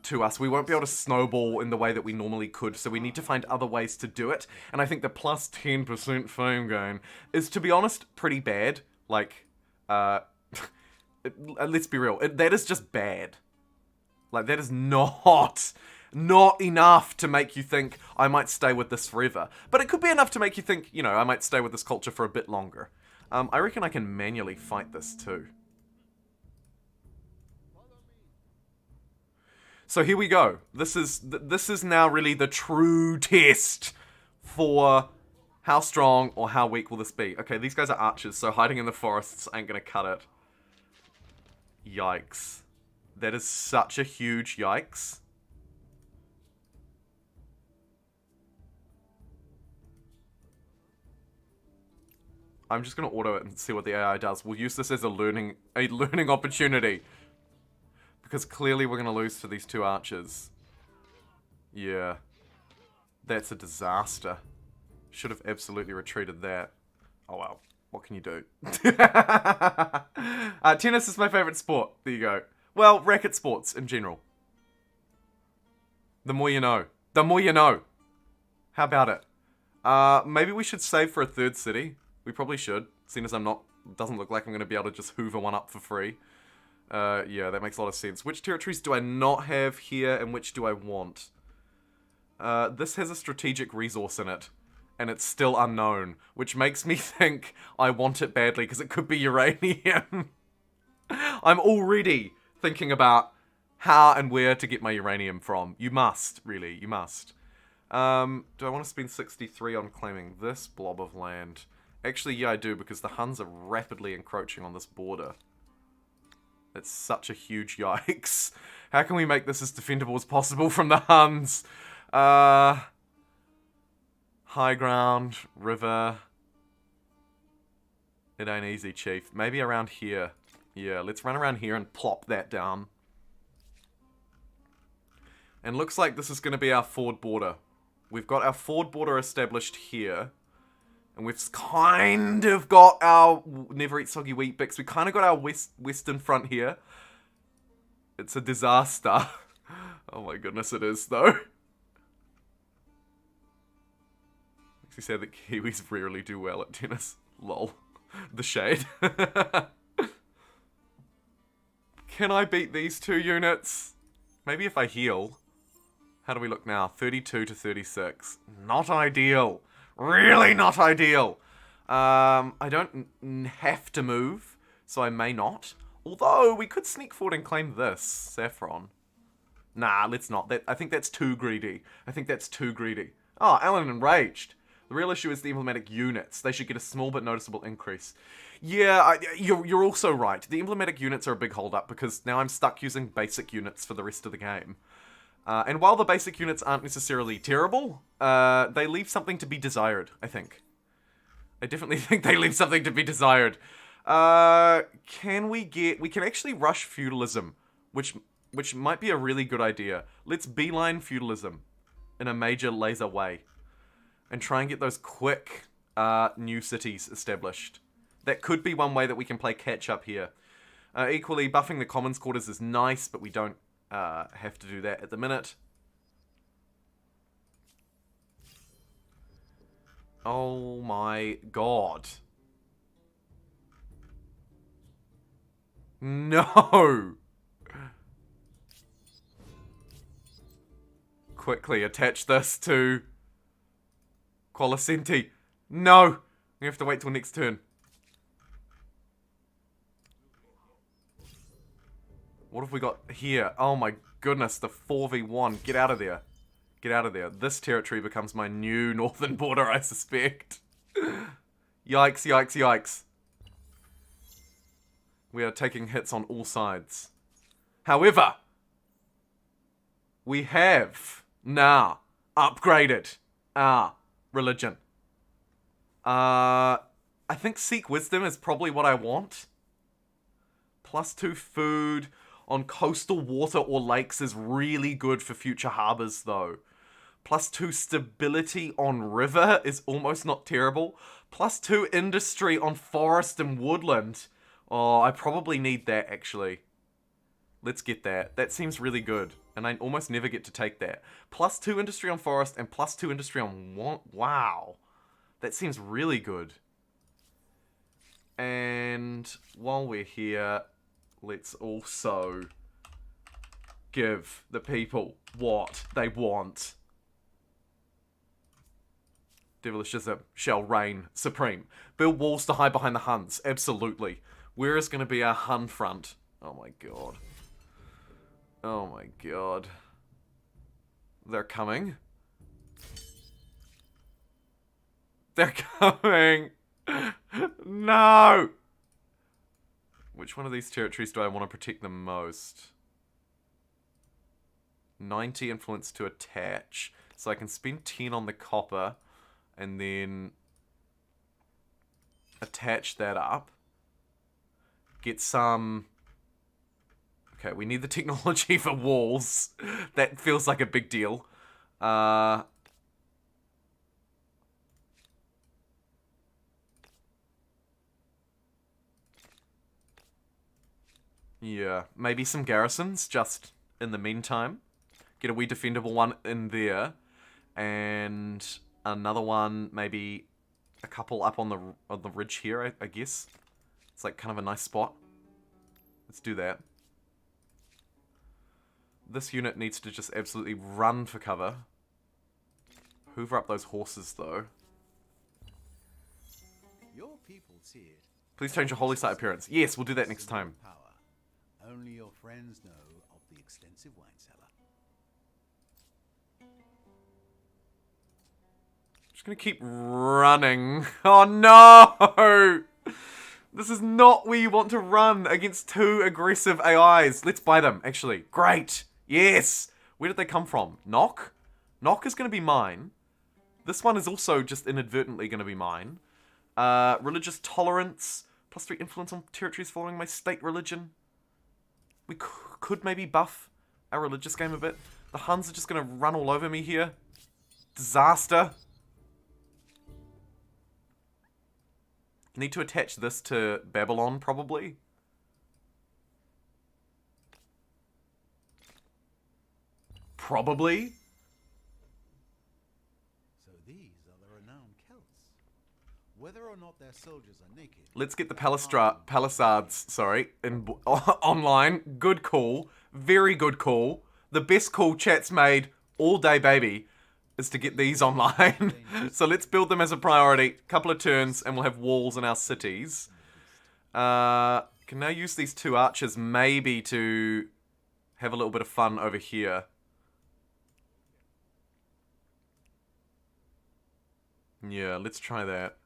to us. We won't be able to snowball in the way that we normally could, so we need to find other ways to do it. And I think the plus 10% fame gain is, to be honest, pretty bad. Like, let's be real, that is just bad. Like, that is not enough to make you think, I might stay with this forever. But it could be enough to make you think, you know, I might stay with this culture for a bit longer. I reckon I can manually fight this too. So here we go. This is now really the true test for how strong or how weak will this be. Okay, these guys are archers, so hiding in the forests ain't gonna cut it. Yikes. That is such a huge yikes. I'm just gonna auto it and see what the AI does. We'll use this as a learning opportunity. Because clearly we're gonna lose to these two archers. Yeah. That's a disaster. Should have absolutely retreated that. Oh well. What can you do? Tennis is my favorite sport. There you go. Well, racket sports in general. The more you know. The more you know. How about it? Maybe we should save for a third city. We probably should, seeing as doesn't look like I'm going to be able to just hoover one up for free. Yeah, that makes a lot of sense. Which territories do I not have here, and which do I want? This has a strategic resource in it, and it's still unknown, which makes me think I want it badly, because it could be uranium. I'm already thinking about how and where to get my uranium from. You must, really, you must. Do I want to spend 63 on claiming this blob of land? Actually, yeah, I do, because the Huns are rapidly encroaching on this border. It's such a huge yikes. How can we make this as defendable as possible from the Huns? High ground, river. It ain't easy, chief. Maybe around here. Yeah, let's run around here and plop that down. And looks like this is going to be our forward border. We've got our forward border established here. And we've kind of got our never eat soggy wheat bix. We kind of got our western front here. It's a disaster. Oh my goodness, it is though. Makes me sad that Kiwis rarely do well at tennis. Lol. The shade. Can I beat these two units? Maybe if I heal. How do we look now? 32 to 36. Not ideal. Really not ideal. I don't have to move, so I may not. Although, we could sneak forward and claim this. Saffron. Nah, let's not. I think that's too greedy. Oh, Alan enraged. The real issue is the emblematic units. They should get a small but noticeable increase. Yeah, you're also right. The emblematic units are a big hold-up because now I'm stuck using basic units for the rest of the game. And while the basic units aren't necessarily terrible, they leave something to be desired, I think. I definitely think they leave something to be desired. We can actually rush feudalism, which might be a really good idea. Let's beeline feudalism in a major laser way. And try and get those quick, new cities established. That could be one way that we can play catch-up here. Equally, buffing the commons quarters is nice, but we don't have to do that at the minute. Oh my god. No! Quickly attach this to Qualicenti. No! We have to wait till next turn. What have we got here? Oh my goodness, the 4v1. Get out of there. Get out of there. This territory becomes my new northern border, I suspect. Yikes, yikes, yikes. We are taking hits on all sides. However, we have now upgraded our religion. I think Seek Wisdom is probably what I want. +2 food on coastal water or lakes is really good for future harbors, though. +2 stability on river is almost not terrible. +2 industry on forest and woodland. Oh, I probably need that, actually. Let's get that. That seems really good. And I almost never get to take that. +2 industry on forest and +2 industry on... Wow. That seems really good. And while we're here, let's also give the people what they want. Devilishism shall reign supreme. Build walls to hide behind the Huns. Absolutely. Where is going to be our Hun front? Oh my god. Oh my god. They're coming. They're coming. No! Which one of these territories do I want to protect the most? 90 influence to attach. So I can spend 10 on the copper and then attach that up. Get some... Okay, we need the technology for walls. That feels like a big deal. Yeah, maybe some garrisons, just in the meantime. Get a wee defendable one in there. And another one, maybe a couple up on the ridge here, I guess. It's like kind of a nice spot. Let's do that. This unit needs to just absolutely run for cover. Hoover up those horses, though. Your people see it. Please change your holy site appearance. Yes, we'll do that next time. Power. Only your friends know of the extensive wine cellar. Just gonna keep running. Oh no! This is not where you want to run against 2 aggressive AIs. Let's buy them, actually. Great! Yes! Where did they come from? Knock? Knock is gonna be mine. This one is also just inadvertently gonna be mine. Religious tolerance. +3 influence on territories following my state religion. We could maybe buff our religious game a bit. The Huns are just gonna run all over me here. Disaster. Need to attach this to Babylon, probably. Probably. So these are the renowned Celts. Whether or not their soldiers are naked. Let's get the palisades, sorry, online. Good call. Very good call. The best call chat's made all day, baby, is to get these online. So let's build them as a priority. Couple of turns, and we'll have walls in our cities. Can now use these 2 archers maybe to have a little bit of fun over here. Yeah, let's try that.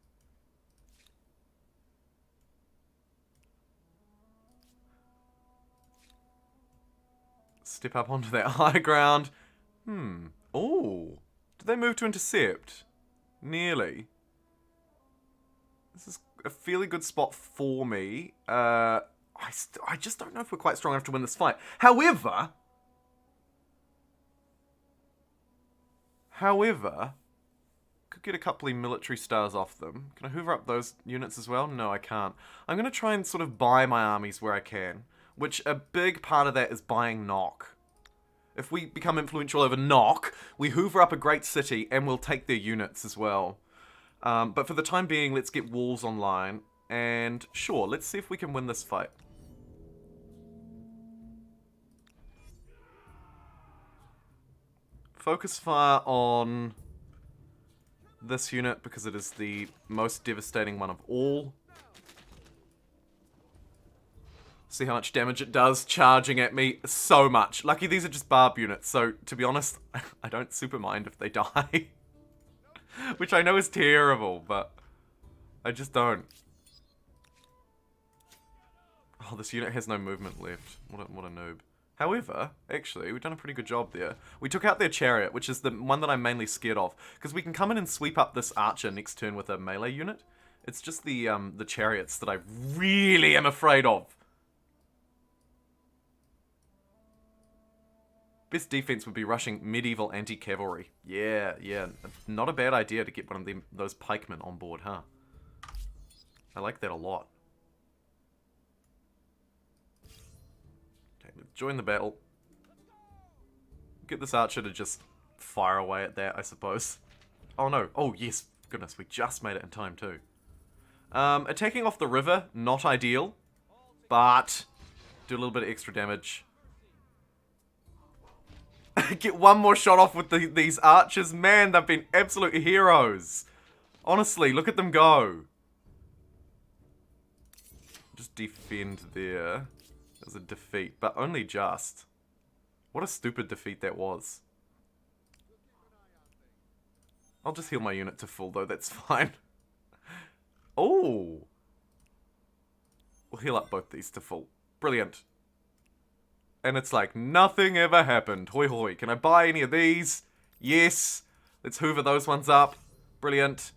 Step up onto that high ground. Oh. Did they move to intercept? Nearly. This is a fairly good spot for me. I just don't know if we're quite strong enough to win this fight. However, could get a couple of military stars off them. Can I hoover up those units as well? No, I can't. I'm going to try and sort of buy my armies where I can, which a big part of that is buying knock. If we become influential over knock, we hoover up a great city and we'll take their units as well. But for the time being, let's get walls online. And sure, let's see if we can win this fight. Focus fire on this unit because it is the most devastating one of all. See how much damage it does charging at me. So much. Lucky these are just barb units, so to be honest, I don't super mind if they die. Which I know is terrible, but I just don't. Oh, this unit has no movement left. What a noob. However, actually, we've done a pretty good job there. We took out their chariot, which is the one that I'm mainly scared of, because we can come in and sweep up this archer next turn with a melee unit. It's just the chariots that I really am afraid of. Best defense would be rushing medieval anti-cavalry. Yeah. Not a bad idea to get one of those pikemen on board, huh? I like that a lot. Okay, let's join the battle. Get this archer to just fire away at that, I suppose. Oh no. Oh yes. Goodness, we just made it in time too. Attacking off the river, not ideal. But do a little bit of extra damage. Get one more shot off with these archers. Man, they've been absolute heroes. Honestly, look at them go. Just defend there. That was a defeat, but only just. What a stupid defeat that was. I'll just heal my unit to full, though. That's fine. Oh. We'll heal up both these to full. Brilliant. And it's like, nothing ever happened. Hoi hoi. Can I buy any of these? Yes. Let's hoover those ones up. Brilliant.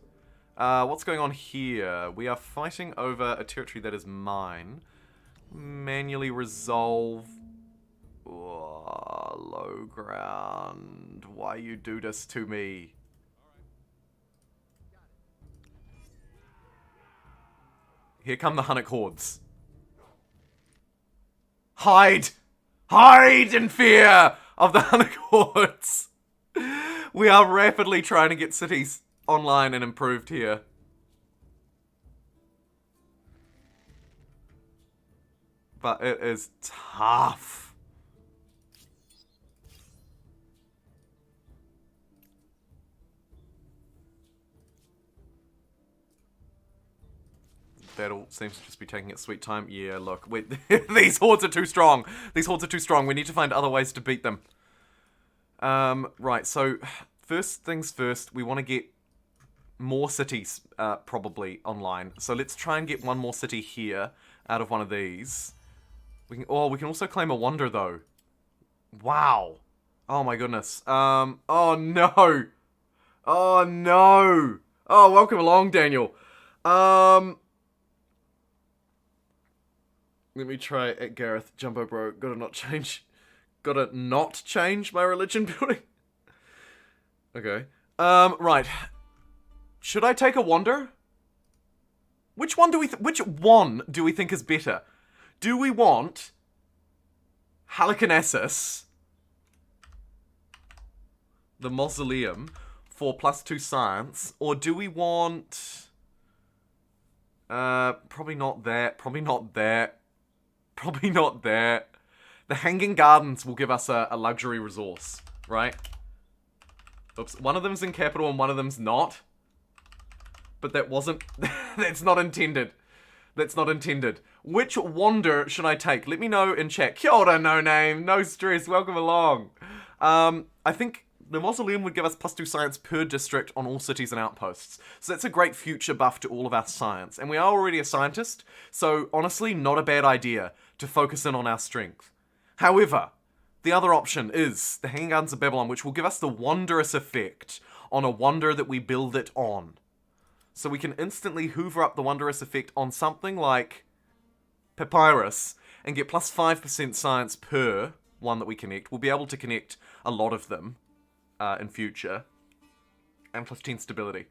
What's going on here? We are fighting over a territory that is mine. Manually resolve. Oh, low ground. Why you do this to me? Here come the Hunnic hordes. Hide! Hide in fear of the Hunnic hordes. We are rapidly trying to get cities online and improved here. But it is tough. Battle seems to just be taking its sweet time. Yeah, look, these hordes are too strong. These hordes are too strong. We need to find other ways to beat them. Right, so first things first, we want to get more cities probably online. So let's try and get one more city here out of one of these. We can also claim a wonder though. Wow. Oh my goodness. Oh no. Oh no. Oh, welcome along, Daniel. Let me try at Gareth. Jumbo bro, gotta not change my religion building. Okay. Right. Should I take a wander? Which one do we think is better? Do we want Halicarnassus, the mausoleum, for +2 science, or do we want probably not that. The Hanging Gardens will give us a luxury resource, right? Oops, one of them's in capital and one of them's not. But that wasn't... that's not intended. That's not intended. Which wander should I take? Let me know in chat. Kia ora, no name. No stress. Welcome along. I think the mausoleum would give us +2 science per district on all cities and outposts. So that's a great future buff to all of our science. And we are already a scientist, so honestly, not a bad idea to focus in on our strength. However, the other option is the Hanging Gardens of Babylon, which will give us the wondrous effect on a wonder that we build it on. So we can instantly hoover up the wondrous effect on something like Papyrus and get +5% science per one that we connect. We'll be able to connect a lot of them in future. And +10 stability.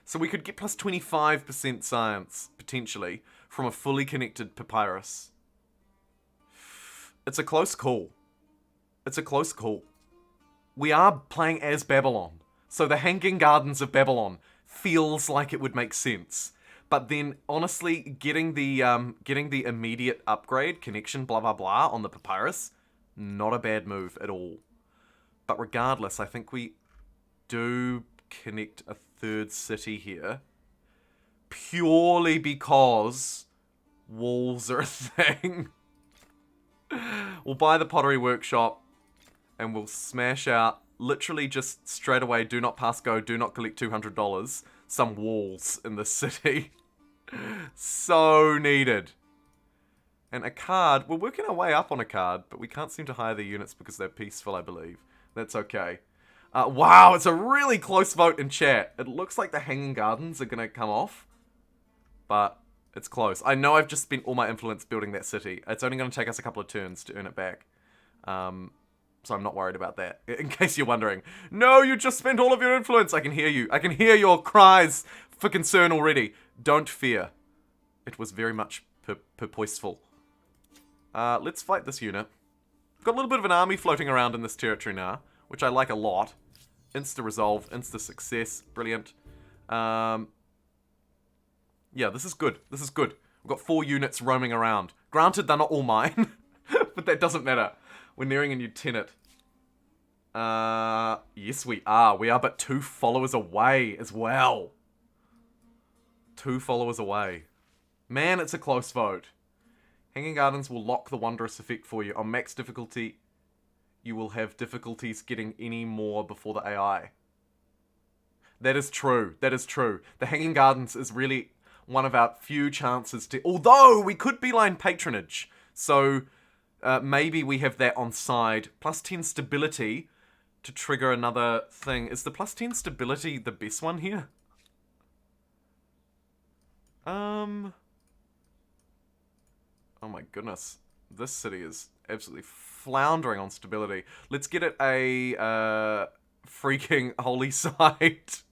So we could get +25% science, potentially, from a fully connected Papyrus. It's a close call. It's a close call. We are playing as Babylon. So the Hanging Gardens of Babylon feels like it would make sense. But then, honestly, getting the immediate upgrade, connection, blah blah blah, on the Papyrus, not a bad move at all. But regardless, I think we do connect a third city here. Purely because walls are a thing. We'll buy the Pottery Workshop and we'll smash out, literally just straight away, do not pass go, do not collect $200, some walls in the city. So needed. And a card, we're working our way up on a card, but we can't seem to hire the units because they're peaceful, I believe. That's okay. Wow, it's a really close vote in chat. It looks like the Hanging Gardens are going to come off, but it's close. I know I've just spent all my influence building that city. It's only going to take us a couple of turns to earn it back. So I'm not worried about that. In case you're wondering. No, you just spent all of your influence. I can hear you. I can hear your cries for concern already. Don't fear. It was very much purposeful. Let's fight this unit. Got a little bit of an army floating around in this territory now, which I like a lot. Insta-resolve, insta-success. Brilliant. Yeah, this is good. This is good. We've got 4 units roaming around. Granted, they're not all mine, but that doesn't matter. We're nearing a new tenet. Yes, we are. We are but 2 followers away as well. 2 followers away. Man, it's a close vote. Hanging Gardens will lock the wondrous effect for you. On max difficulty, you will have difficulties getting any more before the AI. That is true. That is true. The Hanging Gardens is really one of our few chances to... Although, we could beeline patronage. So, maybe we have that on side. +10 stability to trigger another thing. Is the +10 stability the best one here? Oh my goodness. This city is absolutely floundering on stability. Let's get it a freaking holy site.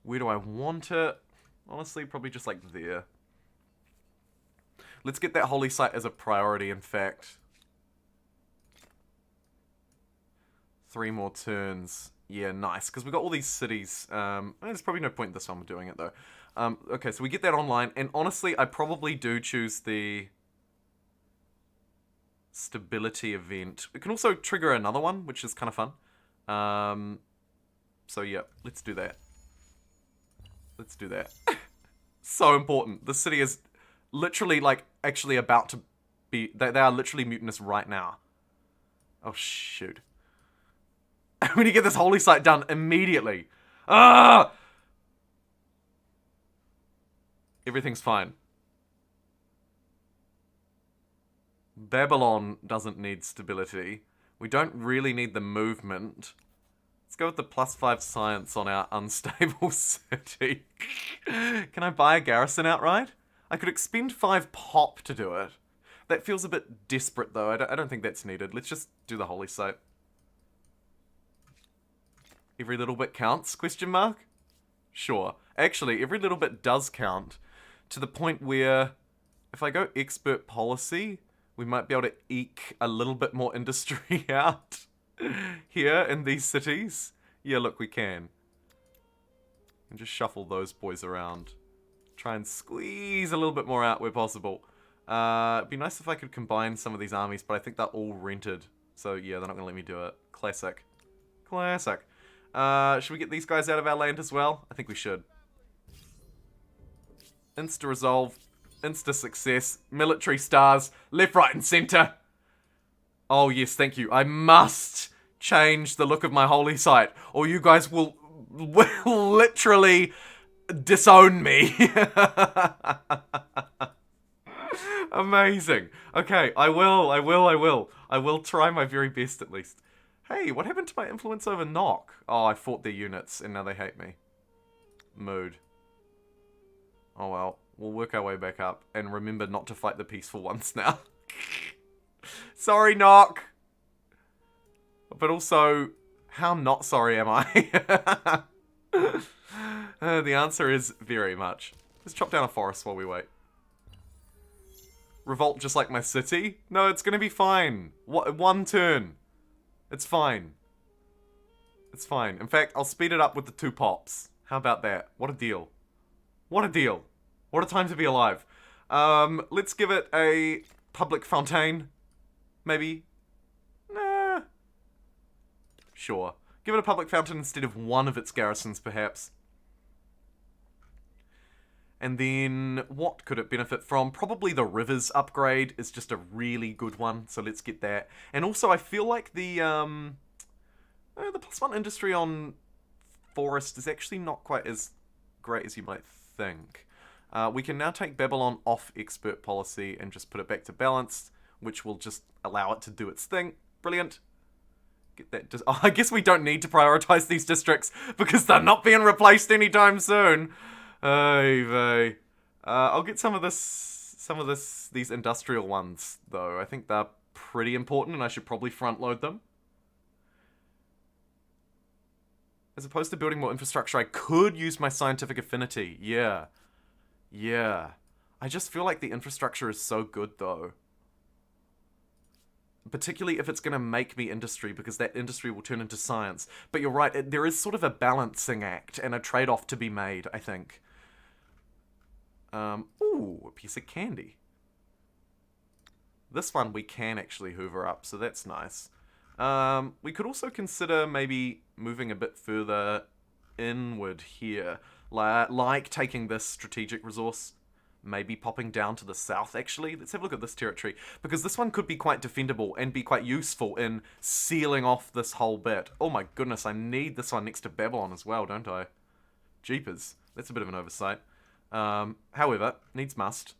Where do I want it? Honestly, probably just like there. Let's get that holy site as a priority, in fact. 3 more turns. Yeah, nice. Because we've got all these cities. There's probably no point in this one doing it, though. Okay, so we get that online. And honestly, I probably do choose the stability event. It can also trigger another one, which is kind of fun. So yeah, let's do that. Let's do that. So important. The city is literally, like, actually about to be... They are literally mutinous right now. Oh, shoot. We need to get this holy site done immediately. Ah! Everything's fine. Babylon doesn't need stability. We don't really need the movement. Let's go with the +5 science on our unstable city. Can I buy a garrison outright? I could expend 5 pop to do it. That feels a bit desperate, though. I don't think that's needed. Let's just do the holy site. Every little bit counts? Question mark? Sure. Actually, every little bit does count. To the point where, if I go expert policy, we might be able to eke a little bit more industry out here in these cities. Yeah, look, we can. And just shuffle those boys around. Try and squeeze a little bit more out where possible. It'd be nice if I could combine some of these armies, but I think they're all rented. So yeah, they're not gonna let me do it. Classic. Classic. Should we get these guys out of our land as well? I think we should. Insta-resolve. Insta-success. Military stars. Left, right, and center. Oh yes, thank you. I must change the look of my holy site, or you guys will literally disown me. Amazing. Okay, I will try my very best at least. Hey, what happened to my influence over Knock? Oh, I fought their units and now they hate me. Mood. Oh well, we'll work our way back up and remember not to fight the peaceful ones now. Sorry, Knock. But also, how not sorry am I? The answer is very much. Let's chop down a forest while we wait. Revolt just like my city? No, it's gonna be fine. One turn. It's fine. It's fine. In fact, I'll speed it up with the 2 pops. How about that? What a deal. What a deal. What a time to be alive. Let's give it a public fontaine. Maybe. Nah. Sure. Give it a public fountain instead of one of its garrisons, perhaps. And then, what could it benefit from? Probably the rivers upgrade is just a really good one, so let's get that. And also, I feel like the +1 industry on forest is actually not quite as great as you might think. We can now take Babylon off expert policy and just put it back to balanced, which will just allow it to do its thing. Brilliant. Get that. Oh, I guess we don't need to prioritize these districts because they're not being replaced anytime soon. Hey, vey. I'll get some of these industrial ones though. I think they're pretty important, and I should probably front load them. As opposed to building more infrastructure, I could use my scientific affinity. Yeah. Yeah. I just feel like the infrastructure is so good, though. Particularly if it's going to make me industry, because that industry will turn into science. But you're right, there is sort of a balancing act and a trade-off to be made, I think. Ooh, a piece of candy. This one we can actually hoover up, so that's nice. We could also consider maybe moving a bit further inward here. Like taking this strategic resource, maybe popping down to the south, actually. Let's have a look at this territory, because this one could be quite defendable and be quite useful in sealing off this whole bit. Oh my goodness, I need this one next to Babylon as well, don't I? Jeepers. That's a bit of an oversight. However, needs must.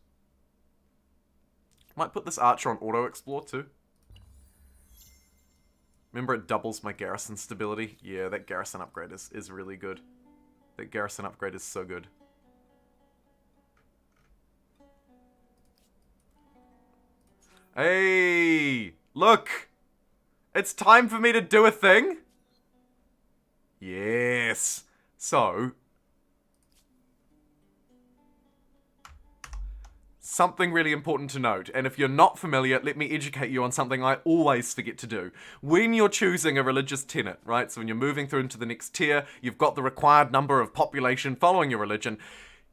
Might put this archer on auto-explore too. Remember, it doubles my garrison stability. Yeah, that garrison upgrade is really good. That garrison upgrade is so good. Hey! Look! It's time for me to do a thing! Yes! So, something really important to note, and if you're not familiar, let me educate you on something I always forget to do. When you're choosing a religious tenet, right, so when you're moving through into the next tier, you've got the required number of population following your religion,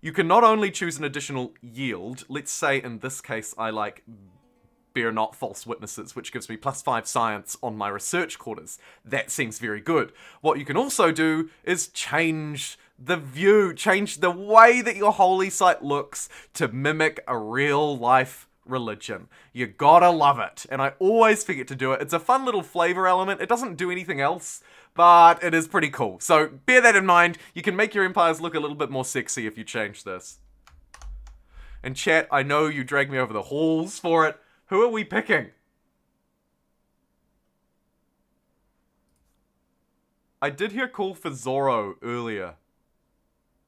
you can not only choose an additional yield, let's say in this case I like bear not false witnesses, which gives me +5 science on my research quarters. That seems very good. What you can also do is change the view, change the way that your holy site looks to mimic a real life religion. You gotta love it. And I always forget to do it. It's a fun little flavor element. It doesn't do anything else, but it is pretty cool. So bear that in mind. You can make your empires look a little bit more sexy if you change this. And chat, I know you dragged me over the halls for it. Who are we picking? I did hear call for Zorro earlier.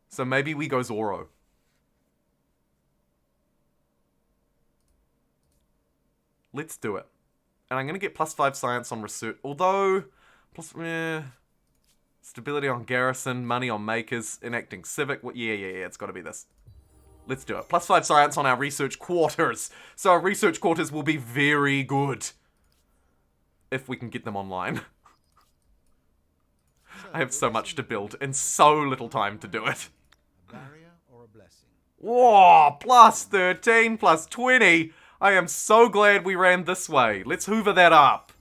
So maybe we go Zorro. Let's do it. And I'm going to get +5 science on research. Although, stability on garrison, money on makers, enacting civic. Yeah, it's got to be this. Let's do it. +5 science on our research quarters. So our research quarters will be very good. If we can get them online. I have so much to build and so little time to do it. A barrier or a blessing? Whoa, plus 13, plus 20. I am so glad we ran this way. Let's hoover that up.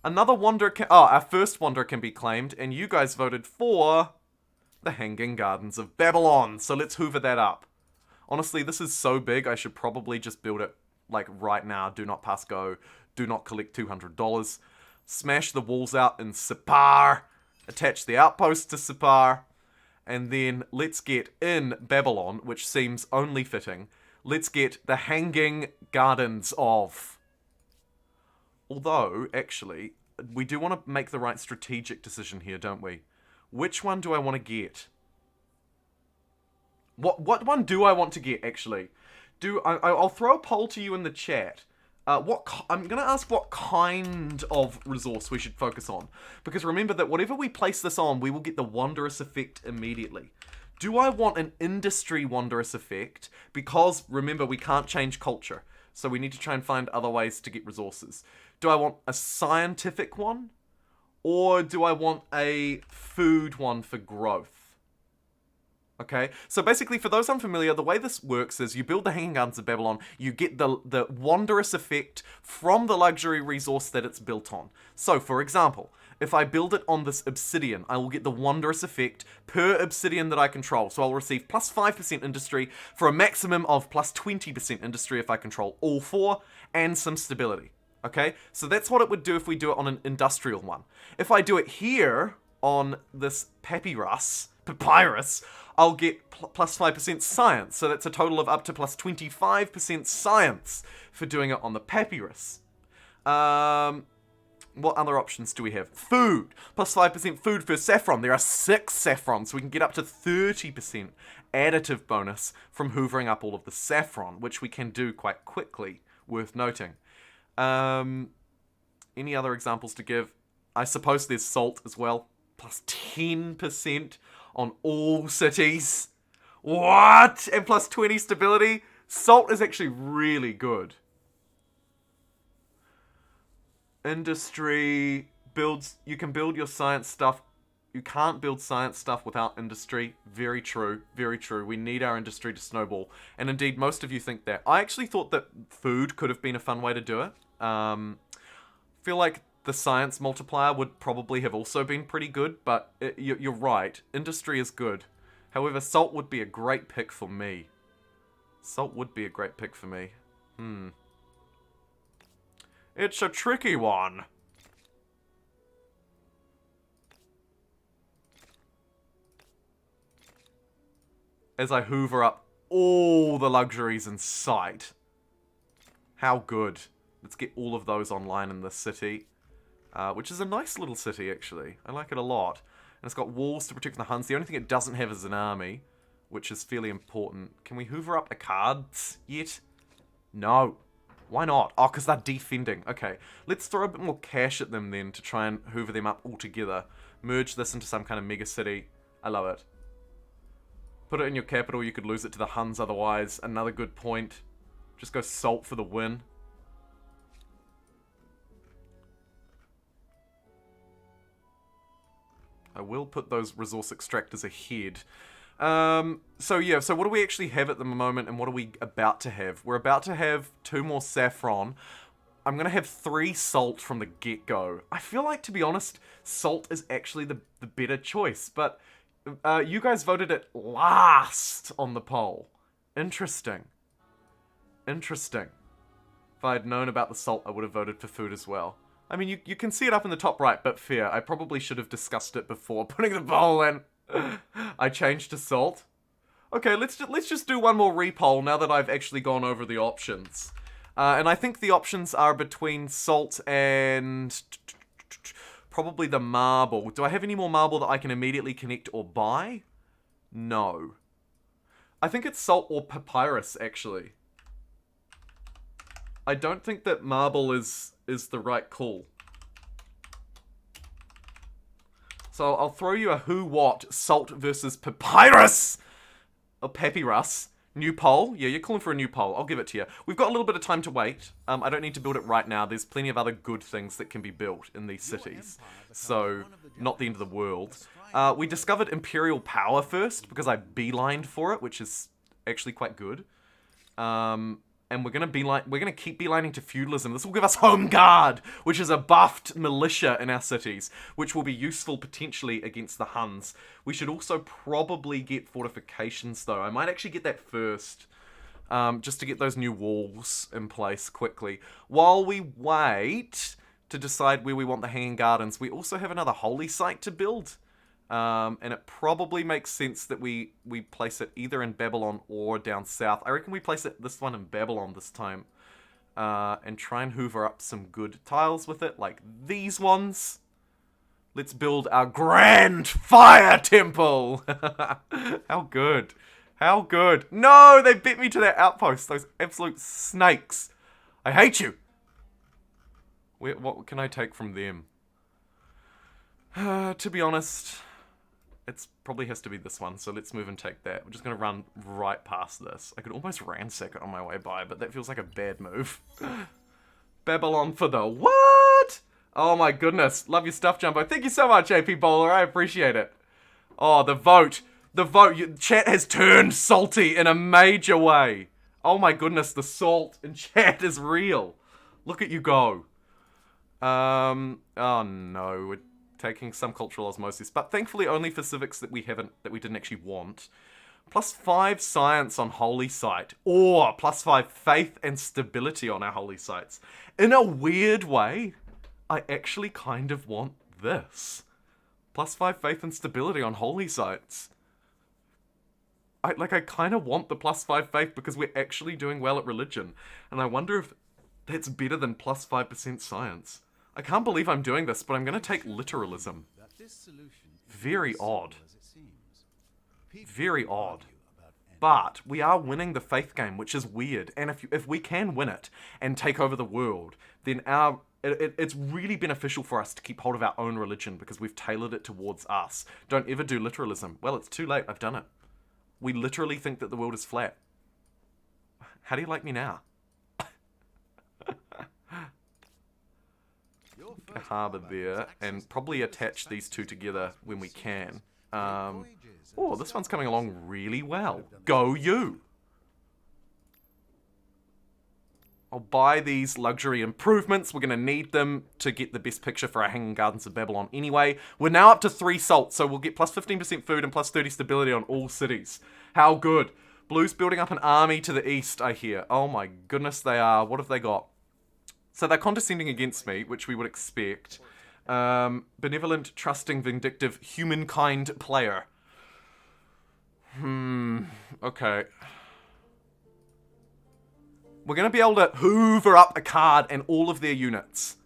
Another wonder our first wonder can be claimed, and you guys voted for the Hanging Gardens of Babylon. So let's hoover that up. Honestly, this is so big, I should probably just build it, like, right now. Do not pass go. Do not collect $200. Smash the walls out in Sipar. Attach the outpost to Sipar. And then let's get in Babylon, which seems only fitting. Let's get the Hanging Gardens of. Although, actually, we do want to make the right strategic decision here, don't we? Which one do I want to get? What one do I want to get, actually? I'll throw a poll to you in the chat. I'm going to ask what kind of resource we should focus on. Because remember that whatever we place this on, we will get the wondrous effect immediately. Do I want an industry wondrous effect? Because, remember, we can't change culture. So we need to try and find other ways to get resources. Do I want a scientific one? Or do I want a food one for growth? Okay, so basically, for those unfamiliar, the way this works is you build the Hanging Gardens of Babylon, you get the wondrous effect from the luxury resource that it's built on. So, for example, if I build it on this obsidian, I will get the wondrous effect per obsidian that I control. So I'll receive plus 5% industry for a maximum of plus 20% industry if I control all four, and some stability. Okay, so that's what it would do if we do it on an industrial one. If I do it here on this papyrus, I'll get plus 5% science. So that's a total of up to plus 25% science for doing it on the papyrus. What other options do we have? Food. Plus 5% food for saffron. There are 6 saffron, so we can get up to 30% additive bonus from hoovering up all of the saffron, which we can do quite quickly, worth noting. Any other examples to give? I suppose there's salt as well. Plus 10% on all cities. What? And plus 20 stability? Salt is actually really good. Industry builds. You can build your science stuff. You can't build science stuff without industry. Very true. Very true. We need our industry to snowball. And indeed, most of you think that. I actually thought that food could have been a fun way to do it. Feel like the science multiplier would probably have also been pretty good, but you're right. Industry is good. However, salt would be a great pick for me. Salt would be a great pick for me. It's a tricky one. As I hoover up all the luxuries in sight. How good. Let's get all of those online in this city. Which is a nice little city, actually. I like it a lot. And it's got walls to protect from the Huns. The only thing it doesn't have is an army, which is fairly important. Can we hoover up the cards yet? No. Why not? Oh, because they're defending. Okay, let's throw a bit more cash at them then to try and hoover them up all together. Merge this into some kind of mega city. I love it. Put it in your capital. You could lose it to the Huns otherwise. Another good point. Just go salt for the win. I will put those resource extractors ahead. So what do we actually have at the moment, and what are we about to have? We're about to have 2 more saffron. I'm going to have 3 salt from the get-go. I feel like, to be honest, salt is actually the better choice, but you guys voted it last on the poll. Interesting. Interesting. If I had known about the salt, I would have voted for food as well. I mean, you can see it up in the top right, but fair. I probably should have discussed it before putting the poll in. I changed to salt. Okay, let's just do one more repoll now that I've actually gone over the options. And I think the options are between salt and probably the marble. Do I have any more marble that I can immediately connect or buy? No. I think it's salt or papyrus, actually. I don't think that marble is the right call. So I'll throw you a who what salt versus papyrus or papyrus. New pole? Yeah, you're calling for a new pole. I'll give it to you. We've got a little bit of time to wait. I don't need to build it right now. There's plenty of other good things that can be built in these cities. So, not the end of the world. We discovered Imperial power first, because I beelined for it, which is actually quite good. And we're gonna keep beelining to feudalism. This will give us Home Guard, which is a buffed militia in our cities, which will be useful potentially against the Huns. We should also probably get fortifications, though. I might actually get that first, just to get those new walls in place quickly. While we wait to decide where we want the Hanging Gardens, we also have another holy site to build. And it probably makes sense that we place it either in Babylon or down south. I reckon we place this one in Babylon this time. And try and hoover up some good tiles with it, like these ones. Let's build our grand fire temple! How good. How good. No, they bit me to that outpost. Those absolute snakes. I hate you. What can I take from them? To be honest, it probably has to be this one, so let's move and take that. We're just going to run right past this. I could almost ransack it on my way by, but that feels like a bad move. Babylon for the what? Oh my goodness. Love your stuff, Jumbo. Thank you so much, AP Bowler. I appreciate it. Oh, the vote. The vote. Chat has turned salty in a major way. Oh my goodness, the salt in chat is real. Look at you go. Oh no, we're taking some cultural osmosis, but thankfully only for civics that we didn't actually want. +5 science on holy site, or +5 faith and stability on our holy sites. In a weird way, I actually kind of want this. +5 faith and stability on holy sites. I kind of want the +5 faith because we're actually doing well at religion, and I wonder if that's better than +5% science. I can't believe I'm doing this, but I'm going to take literalism. Very odd. Very odd. But we are winning the faith game, which is weird. And if we can win it and take over the world, then it's really beneficial for us to keep hold of our own religion because we've tailored it towards us. Don't ever do literalism. Well, it's too late. I've done it. We literally think that the world is flat. How do you like me now? A harbour there, and probably attach these two together when we can. Oh, this one's coming along really well. Go you! I'll buy these luxury improvements. We're going to need them to get the best picture for our Hanging Gardens of Babylon anyway. We're now up to 3 salt, so we'll get +15% food and +30 stability on all cities. How good. Blue's building up an army to the east, I hear. Oh my goodness, they are. What have they got? So they're condescending against me, which we would expect. Benevolent, trusting, vindictive, humankind player. Okay. We're going to be able to hoover up a card and all of their units.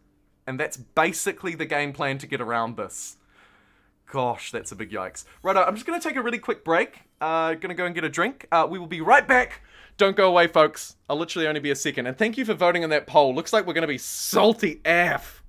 And that's basically the game plan to get around this. Gosh, that's a big yikes. Righto, I'm just going to take a really quick break. Gonna go and get a drink. We will be right back. Don't go away, folks. I'll literally only be a second. And thank you for voting on that poll. Looks like we're going to be salty AF.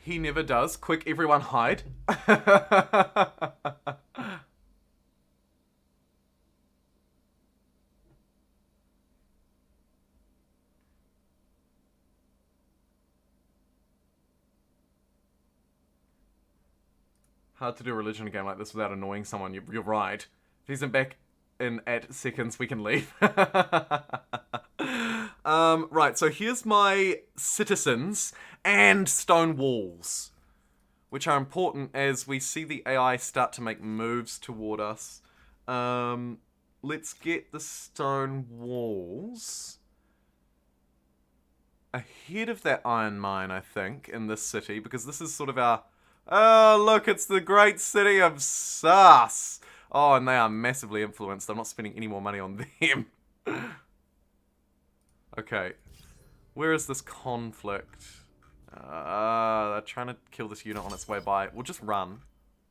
He never does. Quick, everyone hide. Hard to do a religion game like this without annoying someone. You're right. If he isn't back in at seconds, we can leave. Right, so here's my citizens and stone walls, which are important as we see the AI start to make moves toward us. Let's get the stone walls ahead of that iron mine, I think, in this city, because this is sort of our... Oh, look, it's the great city of Sus. Oh, and they are massively influenced. I'm not spending any more money on them. Okay. Where is this conflict? They're trying to kill this unit on its way by. We'll just run.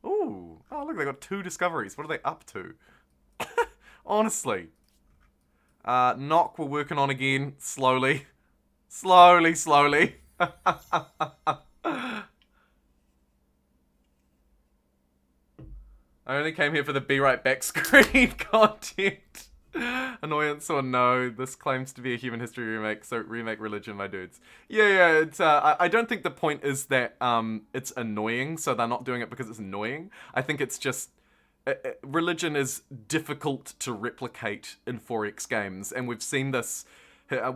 Ooh. Oh, look, they got 2 discoveries. What are they up to? Honestly. Knock, we're working on again. Slowly. Slowly. I only came here for the be right back screen content. Annoyance or no, this claims to be a human history remake, so remake religion, my dudes. Yeah, it's, I don't think the point is that it's annoying, so they're not doing it because it's annoying. I think it's just, religion is difficult to replicate in 4X games, and we've seen this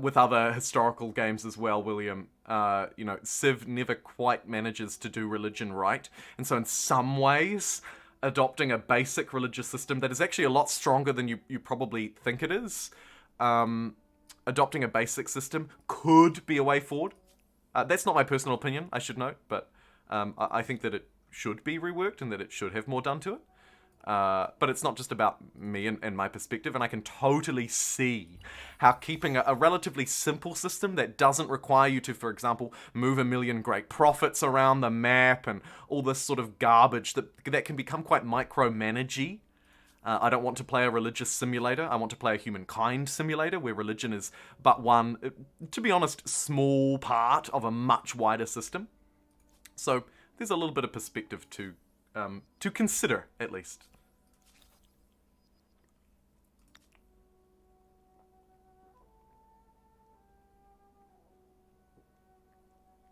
with other historical games as well, William. You know, Civ never quite manages to do religion right, and so in some ways... adopting a basic religious system that is actually a lot stronger than you probably think it is. Adopting a basic system could be a way forward. That's not my personal opinion, I should note, but I think that it should be reworked and that it should have more done to it. But it's not just about me and my perspective, and I can totally see how keeping a relatively simple system that doesn't require you to, for example, move 1 million great profits around the map and all this sort of garbage that can become quite micromanagey. I don't want to play a religious simulator. I want to play a humankind simulator where religion is but one, to be honest, small part of a much wider system. So there's a little bit of perspective to consider, at least.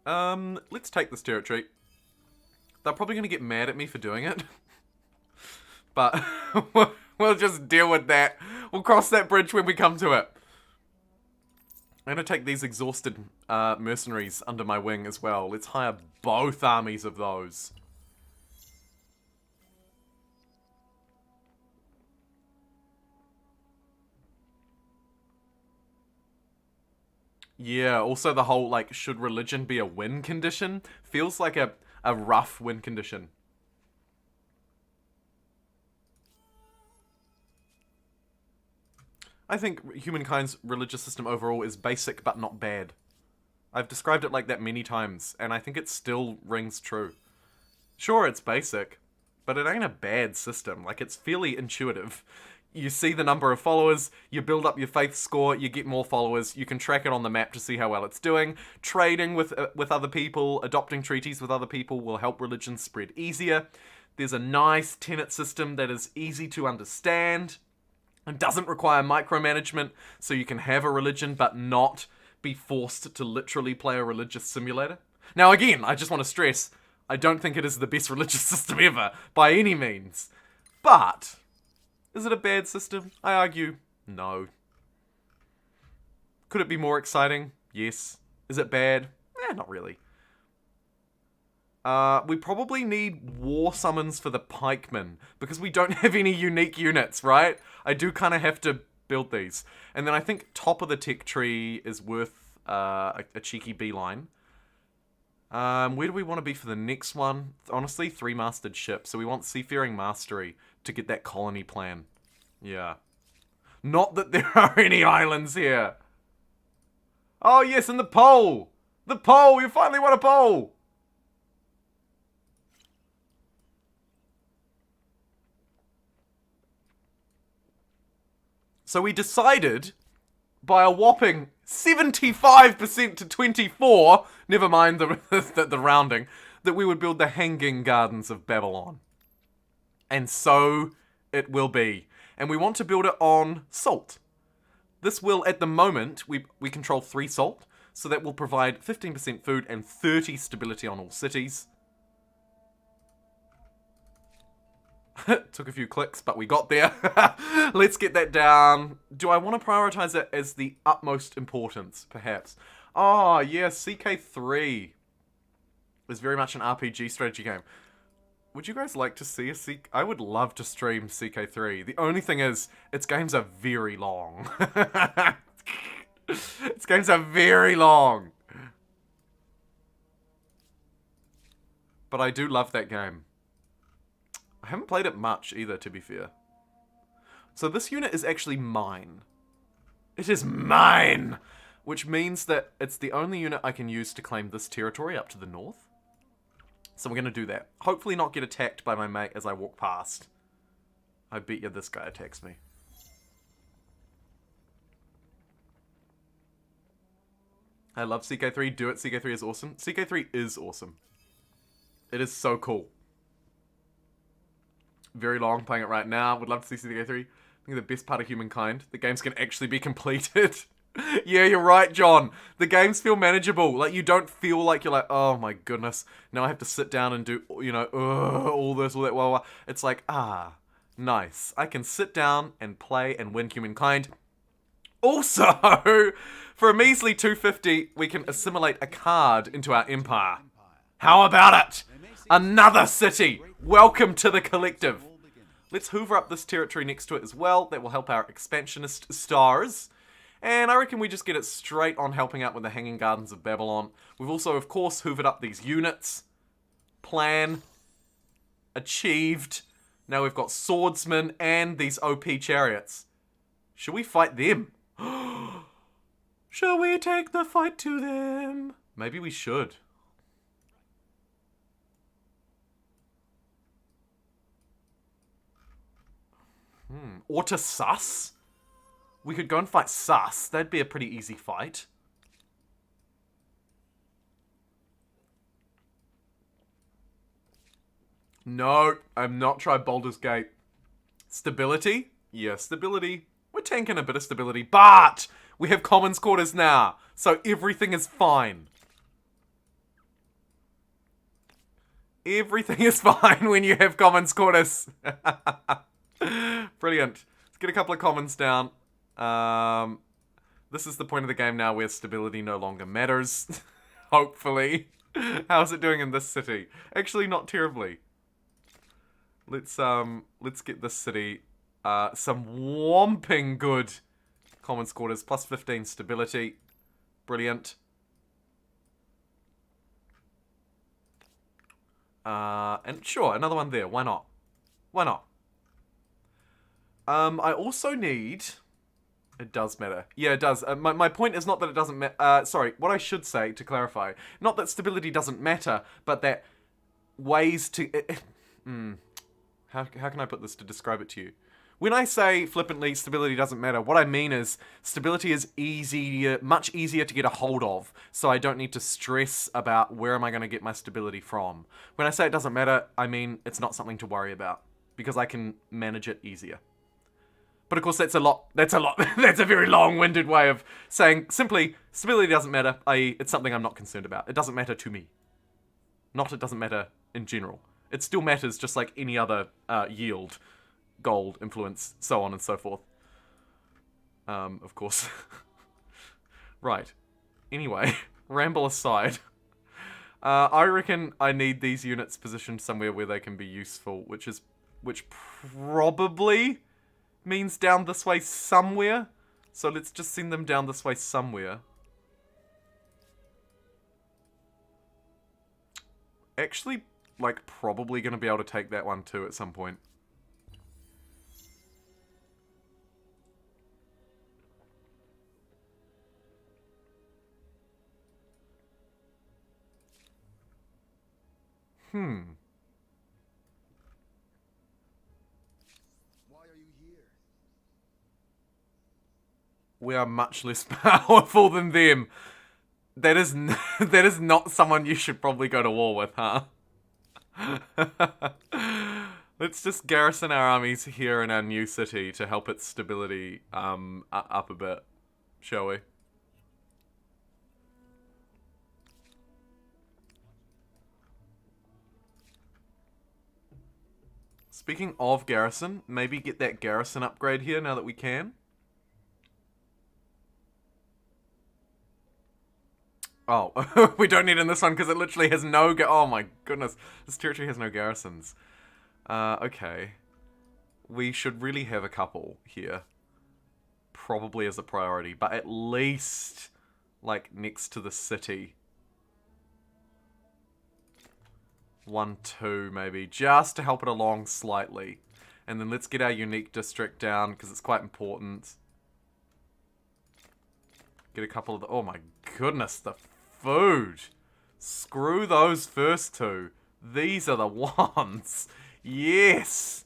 Let's take this territory. They're probably going to get mad at me for doing it. But we'll just deal with that. We'll cross that bridge when we come to it. I'm going to take these exhausted mercenaries under my wing as well. Let's hire both armies of those. Yeah, also the whole, like, should religion be a win condition? Feels like a rough win condition. I think humankind's religious system overall is basic but not bad. I've described it like that many times, and I think it still rings true. Sure, it's basic, but it ain't a bad system. Like, it's fairly intuitive. You see the number of followers, you build up your faith score, you get more followers, you can track it on the map to see how well it's doing. Trading with other people, adopting treaties with other people will help religion spread easier. There's a nice tenet system that is easy to understand and doesn't require micromanagement, so you can have a religion but not be forced to literally play a religious simulator. Now again, I just want to stress, I don't think it is the best religious system ever, by any means. But... is it a bad system? I argue, no. Could it be more exciting? Yes. Is it bad? Not really. We probably need war summons for the pikemen, because we don't have any unique units, right? I do kind of have to build these. And then I think top of the tech tree is worth a cheeky beeline. Where do we want to be for the next one? Honestly, 3-masted ship, so we want Seafaring Mastery to get that colony plan. Yeah. Not that there are any islands here. Oh yes, and the pole! The pole! You finally won a pole! So we decided, by a whopping 75% to 24, never mind the rounding, that we would build the Hanging Gardens of Babylon. And so it will be. And we want to build it on salt. This will, at the moment, we control 3 salt, so that will provide 15% food and 30 stability on all cities. Took a few clicks, but we got there. Let's get that down. Do I want to prioritize it as the utmost importance, perhaps? Oh, yeah, CK3 is very much an RPG strategy game. Would you guys like to see a CK? I would love to stream CK3. The only thing is, its games are very long. Its games are very long. But I do love that game. I haven't played it much either, to be fair. So this unit is actually mine. It is mine! Which means that it's the only unit I can use to claim this territory up to the north. So we're going to do that. Hopefully not get attacked by my mate as I walk past. I bet you this guy attacks me. I love CK3. Do it. CK3 is awesome. CK3 is awesome. It is so cool. Very long, playing it right now. Would love to see CK3. I think the best part of Humankind. The games can actually be completed. Yeah, you're right, John. The games feel manageable. Like, you don't feel like you're like, oh my goodness, now I have to sit down and do, you know, all this, all that, blah. It's like, nice. I can sit down and play and win Humankind. Also, for a measly 250, we can assimilate a card into our empire. How about it? Another city. Welcome to the collective. Let's hoover up this territory next to it as well. That will help our expansionist stars. And I reckon we just get it straight on helping out with the Hanging Gardens of Babylon. We've also, of course, hoovered up these units. Plan. Achieved. Now we've got swordsmen and these OP chariots. Should we fight them? Shall we take the fight to them? Maybe we should. Or to Sus? We could go and fight Sus. That'd be a pretty easy fight. No, I'm not trying Baldur's Gate. Stability? Yeah, stability. We're tanking a bit of stability, but we have Commons Quarters now, so everything is fine. Everything is fine when you have Commons Quarters. Brilliant. Let's get a couple of commons down. This is the point of the game now where stability no longer matters. Hopefully. How's it doing in this city? Actually, not terribly. Let's get this city some whomping good commons quarters. Plus 15 stability. Brilliant. And sure, another one there. Why not? Why not? I also need... It does matter. Yeah, it does. My point is not that it doesn't matter. Sorry, what I should say, to clarify, not that stability doesn't matter, but that ways to... How can I put this to describe it to you? When I say flippantly stability doesn't matter, what I mean is stability is easier, much easier to get a hold of, so I don't need to stress about where am I going to get my stability from. When I say it doesn't matter, I mean it's not something to worry about, because I can manage it easier. But of course that's a very long-winded way of saying simply stability doesn't matter, i.e. it's something I'm not concerned about. It doesn't matter to me. Not it doesn't matter in general. It still matters just like any other yield, gold, influence, so on and so forth. Of course. Right. Anyway, ramble aside. I reckon I need these units positioned somewhere where they can be useful, which probably means down this way somewhere. So let's just send them down this way somewhere. Actually, like, probably going to be able to take that one too at some point. Why are you here? We are much less powerful than them. That is not someone you should probably go to war with, huh? Let's just garrison our armies here in our new city to help its stability up a bit, shall we? Speaking of garrison, maybe get that garrison upgrade here now that we can. Oh, we don't need it in this one because it literally has no oh my goodness. This territory has no garrisons. Okay. We should really have a couple here. Probably as a priority, but at least, like, next to the city. 1, 2, maybe, just to help it along slightly. And then let's get our unique district down, because it's quite important. Get a couple of the... Oh my goodness, the food! Screw those first two. These are the ones. Yes!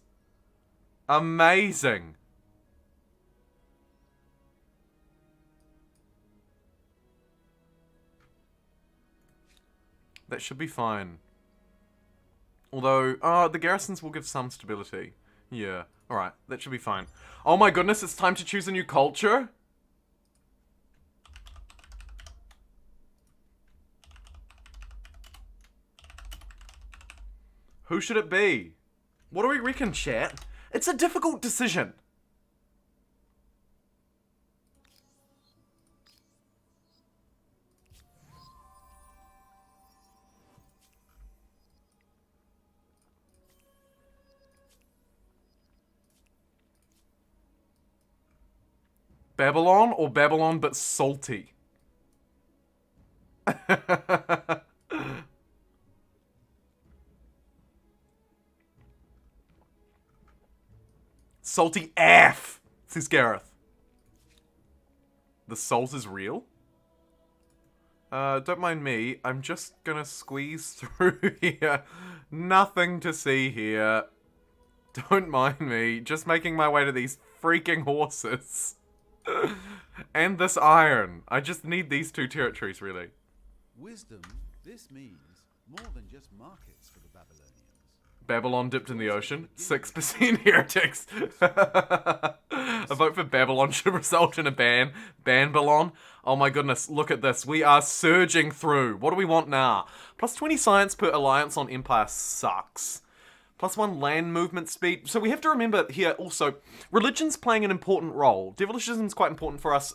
Amazing. That should be fine. Although, the garrisons will give some stability. Yeah, alright, that should be fine. Oh my goodness, it's time to choose a new culture? Who should it be? What do we reckon, chat? It's a difficult decision. Babylon or Babylon but salty? Salty AF, says Gareth. The salt is real? Don't mind me. I'm just gonna squeeze through here. Nothing to see here. Don't mind me. Just making my way to these freaking horses. And this iron. I just need these two territories, really. Wisdom, this means more than just markets for the Babylonians. Babylon dipped in the ocean. 6% heretics. A vote for Babylon should result in a ban. Ban Babylon. Oh my goodness, look at this. We are surging through. What do we want now? Plus 20 science per alliance on Empire sucks. Plus 1 land movement speed. So we have to remember here also, religion's playing an important role. Devilishism's quite important for us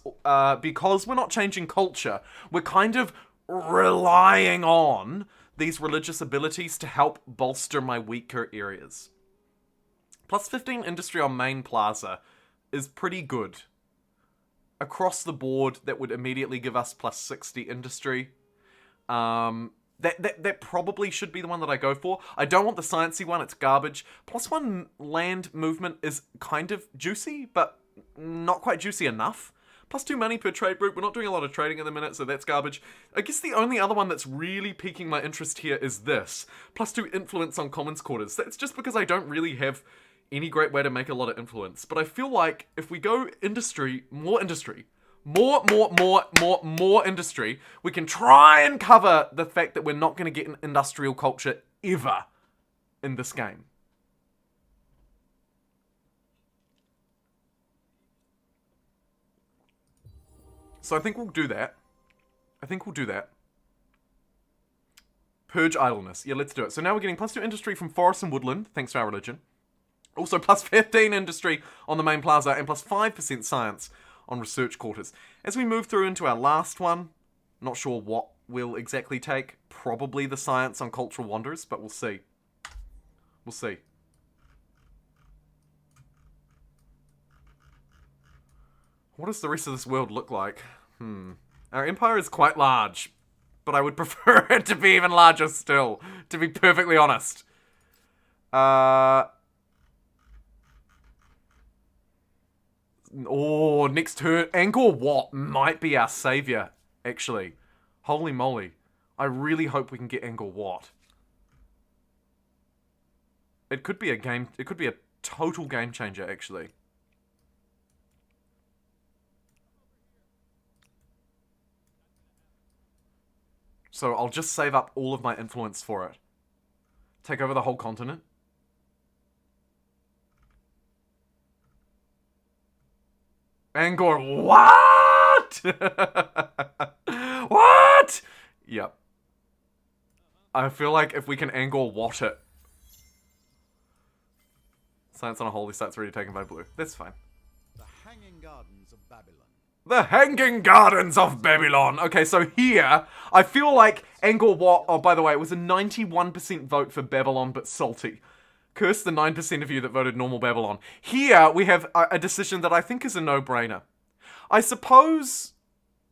because we're not changing culture. We're kind of relying on these religious abilities to help bolster my weaker areas. Plus 15 industry on main plaza is pretty good. Across the board, that would immediately give us plus 60 industry. That probably should be the one that I go for. I don't want the sciencey one, it's garbage. Plus 1 land movement is kind of juicy, but not quite juicy enough. Plus 2 money per trade route. We're not doing a lot of trading at the minute, so that's garbage. I guess the only other one that's really piquing my interest here is this. Plus 2 influence on commons quarters. That's just because I don't really have any great way to make a lot of influence. But I feel like if we go industry, more industry, more industry, we can try and cover the fact that we're not going to get an industrial culture ever in this game. So I think we'll do that. Purge idleness. Yeah, let's do it. So now we're getting plus 2 industry from forest and woodland, thanks to our religion. Also plus 15 industry on the main plaza and plus 5% science on research quarters. As we move through into our last one, not sure what we'll exactly take. Probably the science on cultural wanderers, but we'll see. We'll see. What does the rest of this world look like? Our empire is quite large, but I would prefer it to be even larger still, to be perfectly honest. Oh, next turn, Angkor Wat might be our savior, actually. Holy moly. I really hope we can get Angkor Wat. It could be a total game changer, actually. So I'll just save up all of my influence for it. Take over the whole continent. Angkor, what? What? Yep. I feel like if we can Angkor Wat it. Science on a holy site's already taken by blue. That's fine. The Hanging Gardens of Babylon. The Hanging Gardens of Babylon. Okay, so here, I feel like Angkor Wat... Oh, by the way, it was a 91% vote for Babylon, but salty. Curse the 9% of you that voted normal Babylon. Here, we have a decision that I think is a no-brainer. I suppose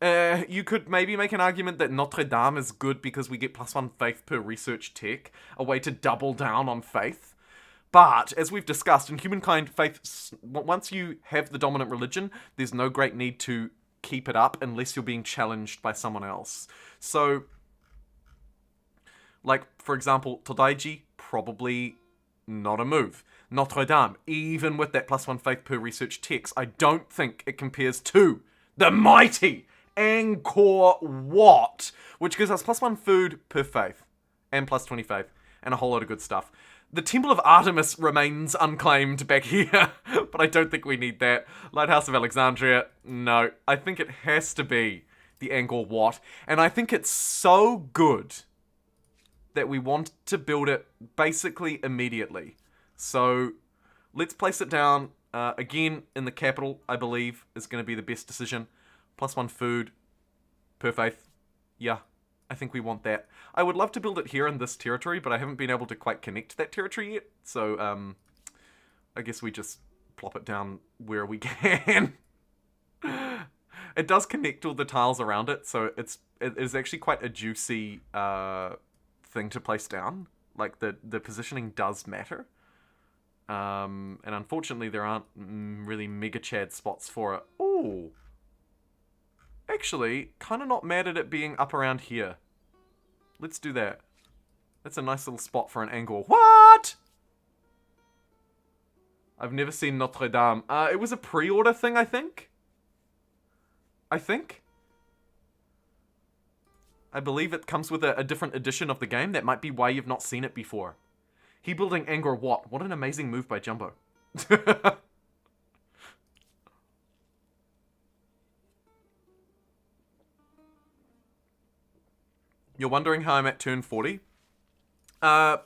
you could maybe make an argument that Notre Dame is good because we get +1 faith per research tech, a way to double down on faith. But, as we've discussed, in Humankind, faith, once you have the dominant religion, there's no great need to keep it up unless you're being challenged by someone else. So, like, for example, Todaiji, probably not a move. Notre Dame, even with that +1 faith per research text, I don't think it compares to the mighty Angkor Wat, which gives us +1 food per faith, and +20 faith, and a whole lot of good stuff. The Temple of Artemis remains unclaimed back here, but I don't think we need that. Lighthouse of Alexandria, no. I think it has to be the Angkor Wat, and I think it's so good that we want to build it basically immediately. So, let's place it down, again, in the capital, I believe, is going to be the best decision. +1 food per faith. Yeah. I think we want that. I would love to build it here in this territory, but I haven't been able to quite connect that territory yet. So, I guess we just plop it down where we can. It does connect all the tiles around it, so it is actually quite a juicy thing to place down. Like, the positioning does matter. And unfortunately, there aren't really mega chad spots for it. Ooh. Actually, kind of not mad at it being up around here. Let's do that. That's a nice little spot for an Angkor. What? I've never seen Notre Dame. It was a pre-order thing, I think. I believe it comes with a different edition of the game. That might be why you've not seen it before. He building Angkor Wat. What an amazing move by Jumbo. You're wondering how I'm at turn 40? If I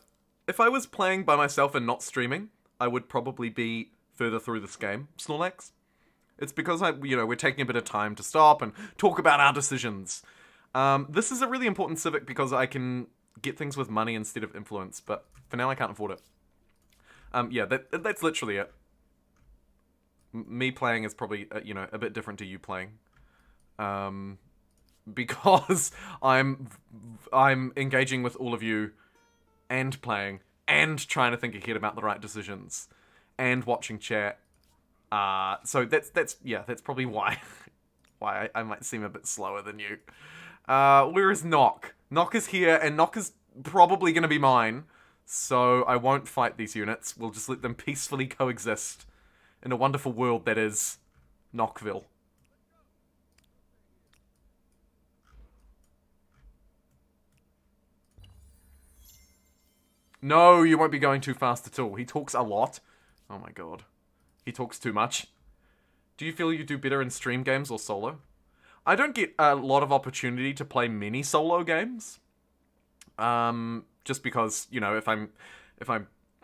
was playing by myself and not streaming, I would probably be further through this game, Snorlax. It's because we're taking a bit of time to stop and talk about our decisions. This is a really important Civic because I can get things with money instead of influence, but for now I can't afford it. Yeah, that's literally it. Me playing is probably, a bit different to you playing. Because I'm engaging with all of you and playing and trying to think ahead about the right decisions and watching chat. So that's probably why I might seem a bit slower than you. Where is Nock? Nock is here, and Nock is probably going to be mine. So I won't fight these units. We'll just let them peacefully coexist in a wonderful world that is Nockville. No, you won't be going too fast at all. He talks a lot. Oh my god. He talks too much. Do you feel you do better in stream games or solo? I don't get a lot of opportunity to play many solo games. Just because, if I'm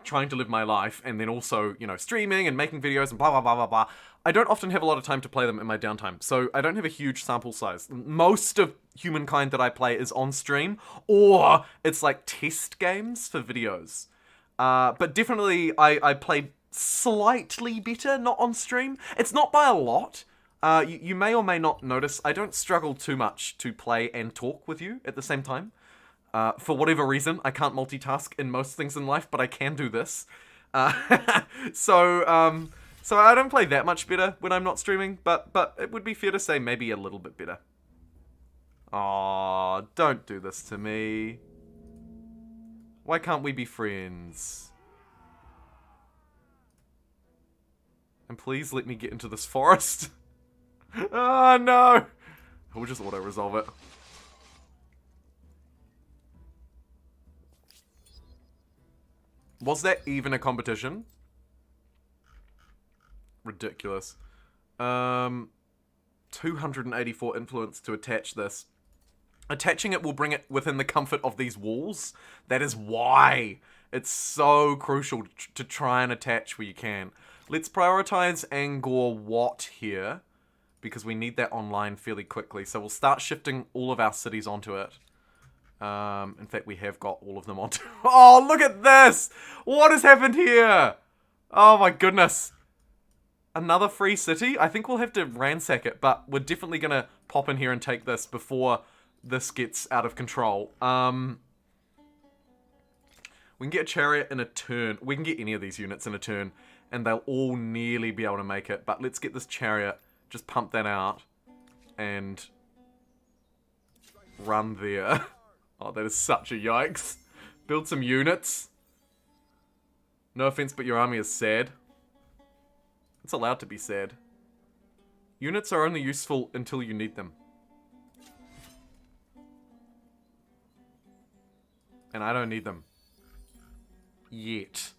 trying to live my life and then also, streaming and making videos and blah, blah, blah, blah, blah, I don't often have a lot of time to play them in my downtime. So I don't have a huge sample size. Most of Humankind that I play is on stream, or it's like test games for videos. But definitely I play slightly better not on stream. It's not by a lot. You may or may not notice I don't struggle too much to play and talk with you at the same time. For whatever reason, I can't multitask in most things in life, but I can do this. So I don't play that much better when I'm not streaming, but it would be fair to say maybe a little bit better. Aw, don't do this to me. Why can't we be friends? And please let me get into this forest. Oh no! We'll just auto-resolve it. Was that even a competition? Ridiculous. 284 influence to attach this. Attaching it will bring it within the comfort of these walls. That is why It's so crucial to try and attach where you can. Let's prioritize Angkor Wat here, because we need that online fairly quickly. So we'll start shifting all of our cities onto it. In fact, we have got all of them onto... Oh, look at this! What has happened here? Oh my goodness. Another free city? I think we'll have to ransack it, but we're definitely going to pop in here and take this before this gets out of control. We can get a chariot in a turn. We can get any of these units in a turn, and they'll all nearly be able to make it. But let's get this chariot, just pump that out, and run there. Oh, that is such a yikes. Build some units. No offense, but your army is sad. It's allowed to be sad. Units are only useful until you need them. And I don't need them. Yet.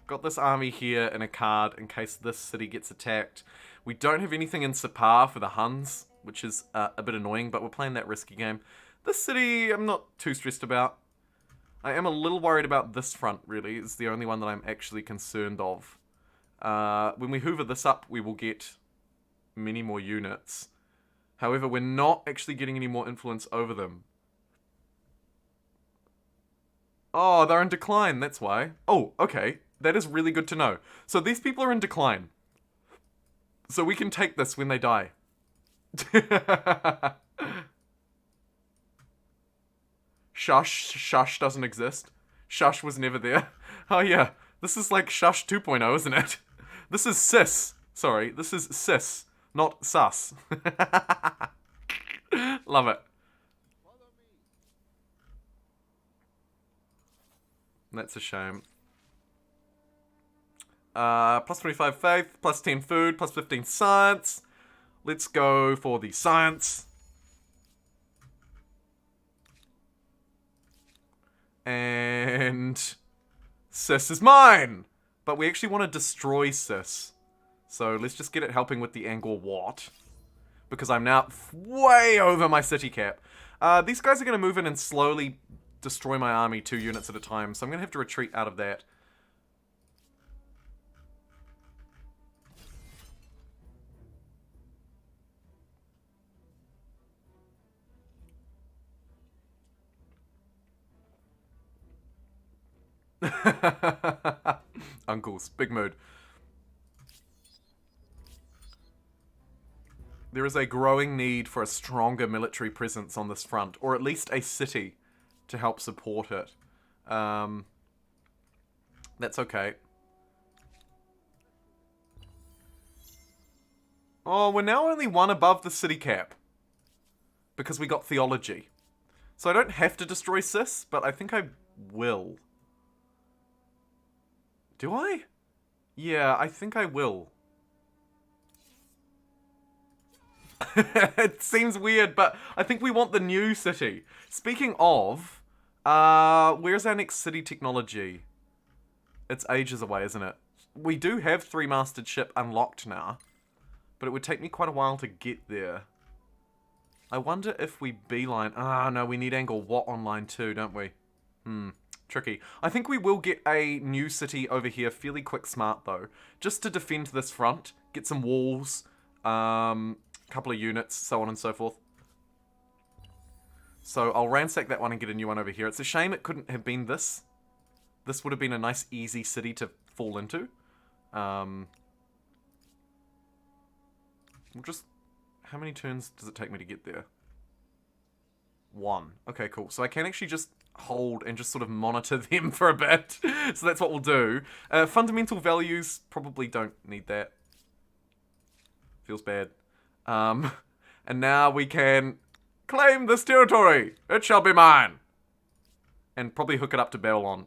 Got this army here in a card in case this city gets attacked. We don't have anything in Separ for the Huns, which is a bit annoying, but we're playing that risky game. This city, I'm not too stressed about. I am a little worried about this front, really. It's the only one that I'm actually concerned of. When we hoover this up, we will get many more units. However, we're not actually getting any more influence over them. Oh, they're in decline, that's why. Oh, okay. That is really good to know. So these people are in decline. So we can take this when they die. Shush doesn't exist. Shush was never there. Oh yeah, this is like Shush 2.0, isn't it? This is sis. Sorry, this is sis, not sus. Love it. That's a shame. Plus 25 faith, plus 10 food, plus 15 science. Let's go for the science. And sis is mine. But we actually want to destroy sis. So let's just get it helping with the Angkor Wat. Because I'm now way over my city cap. These guys are going to move in and slowly destroy my army 2 units at a time. So I'm going to have to retreat out of that. Uncles, big mood. There is a growing need for a stronger military presence on this front, or at least a city to help support it. That's okay. Oh, we're now only 1 above the city cap. Because we got theology. So I don't have to destroy sis, but I think I will. Do I? Yeah, I think I will. It seems weird, but I think we want the new city. Speaking of, where's our next city technology? It's ages away, isn't it? We do have 3-masted ship unlocked now, but it would take me quite a while to get there. I wonder if we beeline... Ah, no, we need Angkor Wat online too, don't we? Tricky. I think we will get a new city over here fairly quick smart though. Just to defend this front. Get some walls. Couple of units. So on and so forth. So I'll ransack that one and get a new one over here. It's a shame it couldn't have been this. This would have been a nice easy city to fall into. We'll just... How many turns does it take me to get there? 1. Okay, cool. So I can actually just hold and just sort of monitor them for a bit. So that's what we'll do. Fundamental values, probably don't need that. Feels bad. And now we can claim this territory. It shall be mine. And probably hook it up to Babylon.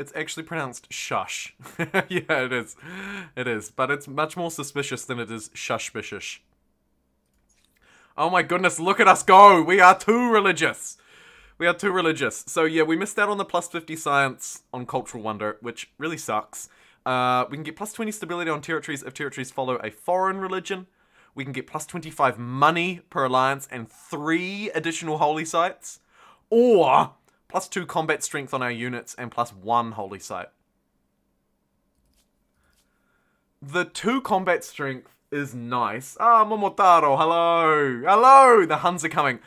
It's actually pronounced shush. Yeah, it is. It is. But it's much more suspicious than it is shushbishish. Oh my goodness, look at us go! We are too religious! We are too religious. So yeah, we missed out on the plus 50 science on cultural wonder, which really sucks. We can get plus 20 stability on territories if territories follow a foreign religion. We can get plus 25 money per alliance and 3 additional holy sites. Or plus 2 combat strength on our units and plus 1 holy site. The 2 combat strength is nice. Ah, Momotaro, hello. Hello, the Huns are coming.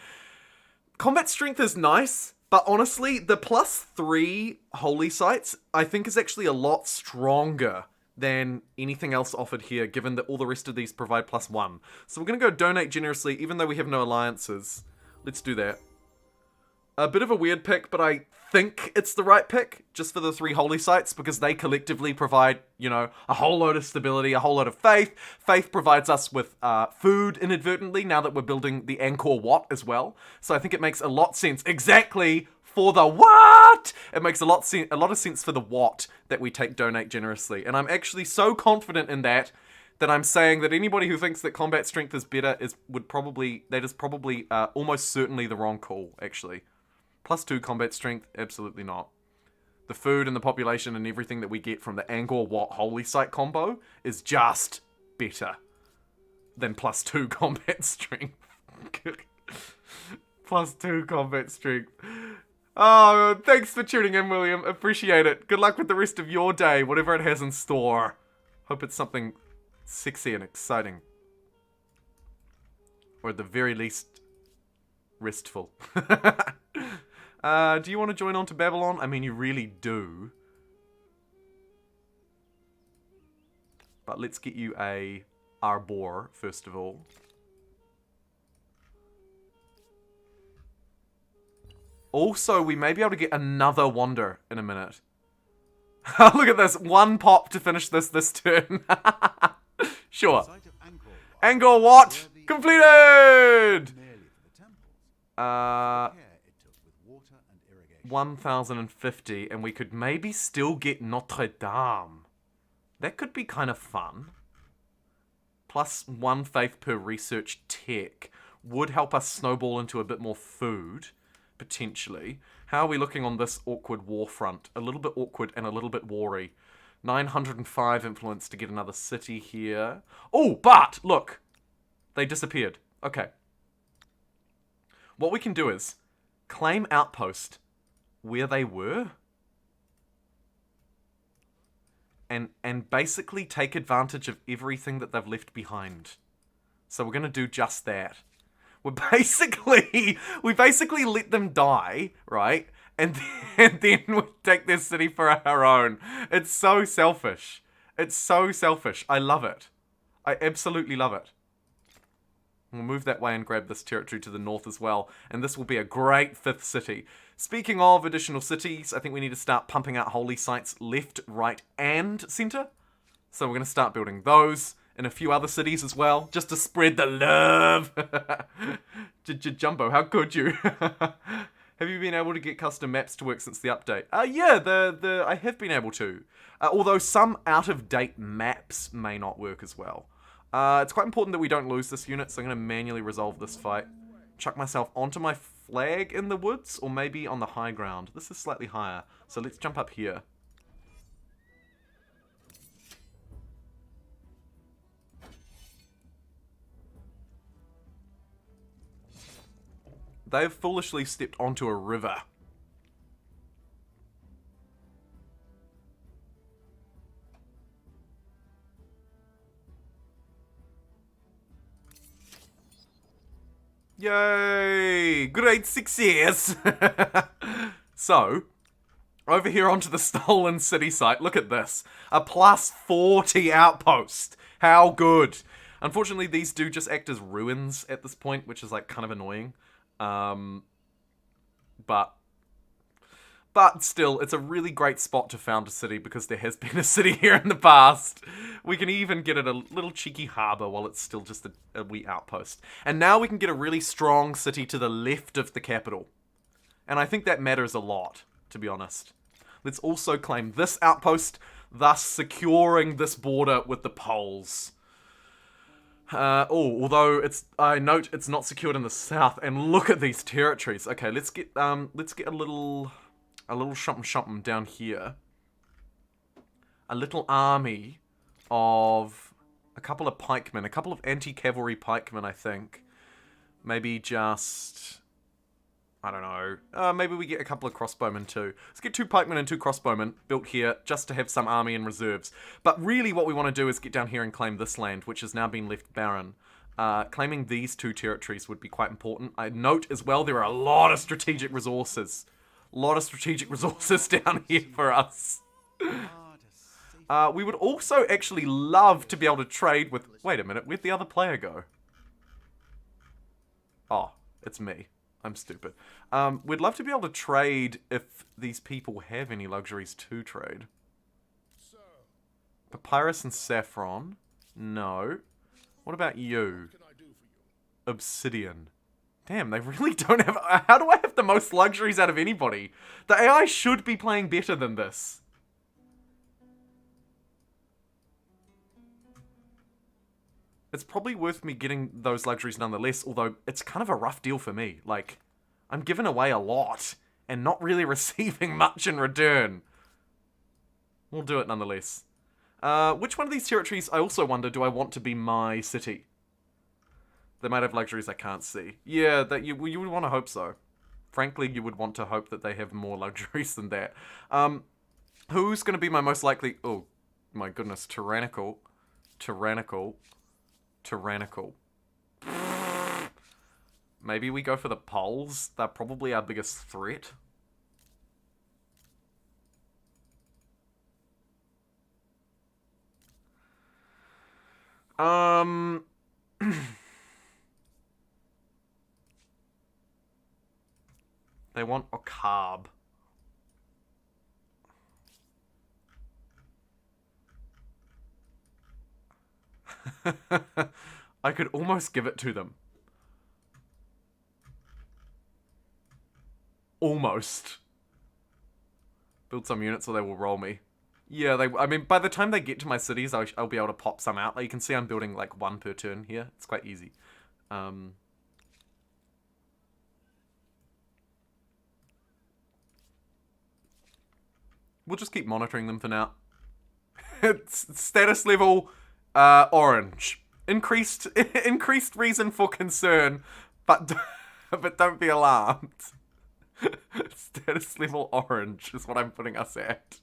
Combat strength is nice, but honestly, the plus 3 holy sites, I think is actually a lot stronger than anything else offered here, given that all the rest of these provide plus 1. So we're going to go donate generously, even though we have no alliances. Let's do that. A bit of a weird pick, but I think it's the right pick, just for the 3 holy sites, because they collectively provide, you know, a whole load of stability, a whole load of faith. Faith provides us with food inadvertently, now that we're building the Angkor Wat as well. So I think it makes a lot of sense, exactly for the what? It makes a lot of sense for the what that we take donate generously. And I'm actually so confident in that I'm saying that anybody who thinks that combat strength is better is probably almost certainly the wrong call, actually. Plus 2 combat strength? Absolutely not. The food and the population and everything that we get from the Angkor Wat Holy Site combo is just better than plus 2 combat strength. Plus 2 combat strength. Oh, thanks for tuning in, William. Appreciate it. Good luck with the rest of your day, whatever it has in store. Hope it's something sexy and exciting. Or at the very least, restful. Do you want to join on to Babylon? I mean, you really do. But let's get you a Arbor, first of all. Also, we may be able to get another Wander in a minute. Look at this. 1 pop to finish this turn. Sure. Angkor Wat completed! 1,050, and we could maybe still get Notre Dame. That could be kind of fun. Plus 1 faith per research tech would help us snowball into a bit more food, potentially. How are we looking on this awkward war front? A little bit awkward and a little bit wary. 905 influence to get another city here. Oh, but, look! They disappeared. Okay. What we can do is claim outpost where they were and basically take advantage of everything that they've left behind. So we're going to do just that. We basically let them die, right? And then we take their city for our own. It's so selfish. It's so selfish. I love it. I absolutely love it. We'll move that way and grab this territory to the north as well. And this will be a great 5th city. Speaking of additional cities, I think we need to start pumping out holy sites left, right, and center. So we're going to start building those in a few other cities as well, just to spread the love. Jumbo, how could you? Have you been able to get custom maps to work since the update? Yeah, I have been able to. Although some out-of-date maps may not work as well. It's quite important that we don't lose this unit, so I'm going to manually resolve this fight. Chuck myself onto my flag in the woods, or maybe on the high ground. This is slightly higher, so let's jump up here. They've foolishly stepped onto a river. Yay! Great success! So, over here onto the stolen city site, look at this. A plus 40 outpost. How good. Unfortunately, these do just act as ruins at this point, which is like kind of annoying. But still, it's a really great spot to found a city because there has been a city here in the past. We can even get it a little cheeky harbour while it's still just a wee outpost. And now we can get a really strong city to the left of the capital. And I think that matters a lot, to be honest. Let's also claim this outpost, thus securing this border with the Poles. Although I note it's not secured in the south, and look at these territories. Okay, let's get a little something down here. A little army of a couple of pikemen, a couple of anti-cavalry pikemen, I think. Maybe just, I don't know. Maybe we get a couple of crossbowmen too. Let's get 2 pikemen and 2 crossbowmen built here just to have some army and reserves. But really what we want to do is get down here and claim this land, which has now been left barren. Claiming these 2 territories would be quite important. I note as well there are a lot of strategic resources. A lot of strategic resources down here for us. We would also actually love to be able to trade with... Wait a minute, where'd the other player go? Oh, it's me. I'm stupid. We'd love to be able to trade if these people have any luxuries to trade. Papyrus and saffron? No. What about you? Obsidian. Damn, they really don't have... How do I have the most luxuries out of anybody? The AI should be playing better than this. It's probably worth me getting those luxuries nonetheless, although it's kind of a rough deal for me. Like, I'm giving away a lot, and not really receiving much in return. We'll do it nonetheless. Which one of these territories, I also wonder, do I want to be my city? They might have luxuries I can't see. Yeah, that you would want to hope so. Frankly, you would want to hope that they have more luxuries than that. Who's going to be my most likely... Oh, my goodness, tyrannical. Maybe we go for the Poles. They're probably our biggest threat. They want a carb. I could almost give it to them. Almost. Build some units or they will roll me. Yeah, I mean, by the time they get to my cities, I'll be able to pop some out. Like, you can see I'm building, like, 1 per turn here. It's quite easy. We'll just keep monitoring them for now. It's status level, orange. Increased reason for concern, but don't be alarmed. Status level orange is what I'm putting us at.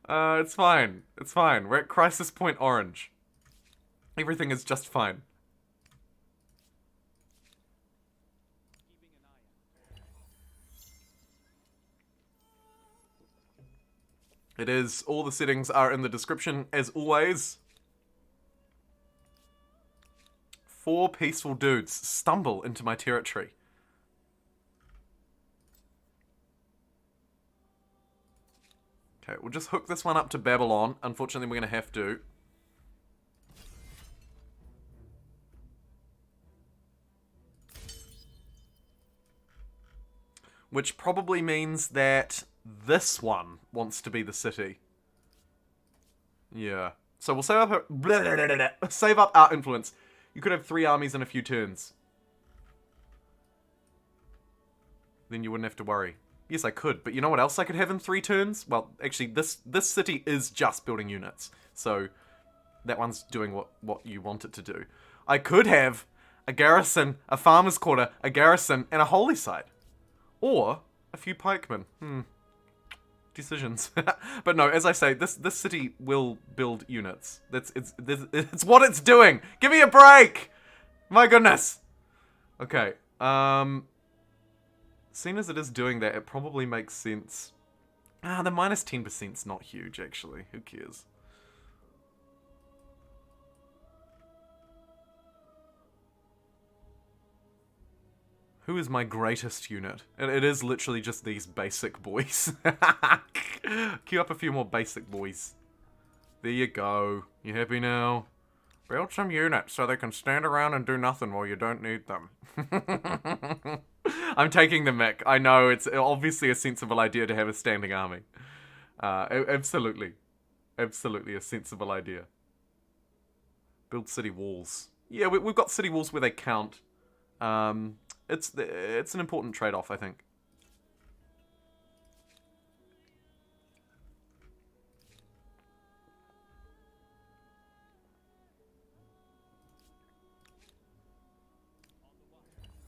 It's fine. It's fine. We're at crisis point orange. Everything is just fine. It is. All the settings are in the description, as always. 4 peaceful dudes stumble into my territory. Okay, we'll just hook this one up to Babylon. Unfortunately, we're going to have to. Which probably means that this one wants to be the city. Yeah. So we'll save up our influence. You could have 3 armies in a few turns. Then you wouldn't have to worry. Yes, I could, but you know what else I could have in 3 turns? Well, actually, this city is just building units. So that one's doing what you want it to do. I could have a garrison, a farmer's quarter, a garrison, and a holy site. Or a few pikemen. Decisions. But no, as I say, this city will build units. It's what it's doing. Give me a break. My goodness. Okay. Seeing as it is doing that, it probably makes sense. The minus 10%'s not huge, actually. Who cares? Who is my greatest unit? It is literally just these basic boys. Queue up a few more basic boys. There you go. You happy now? Build some units so they can stand around and do nothing while you don't need them. I'm taking the mick. I know, it's obviously a sensible idea to have a standing army. Absolutely. Absolutely a sensible idea. Build city walls. Yeah, we've got city walls where they count. It's an important trade-off, I think.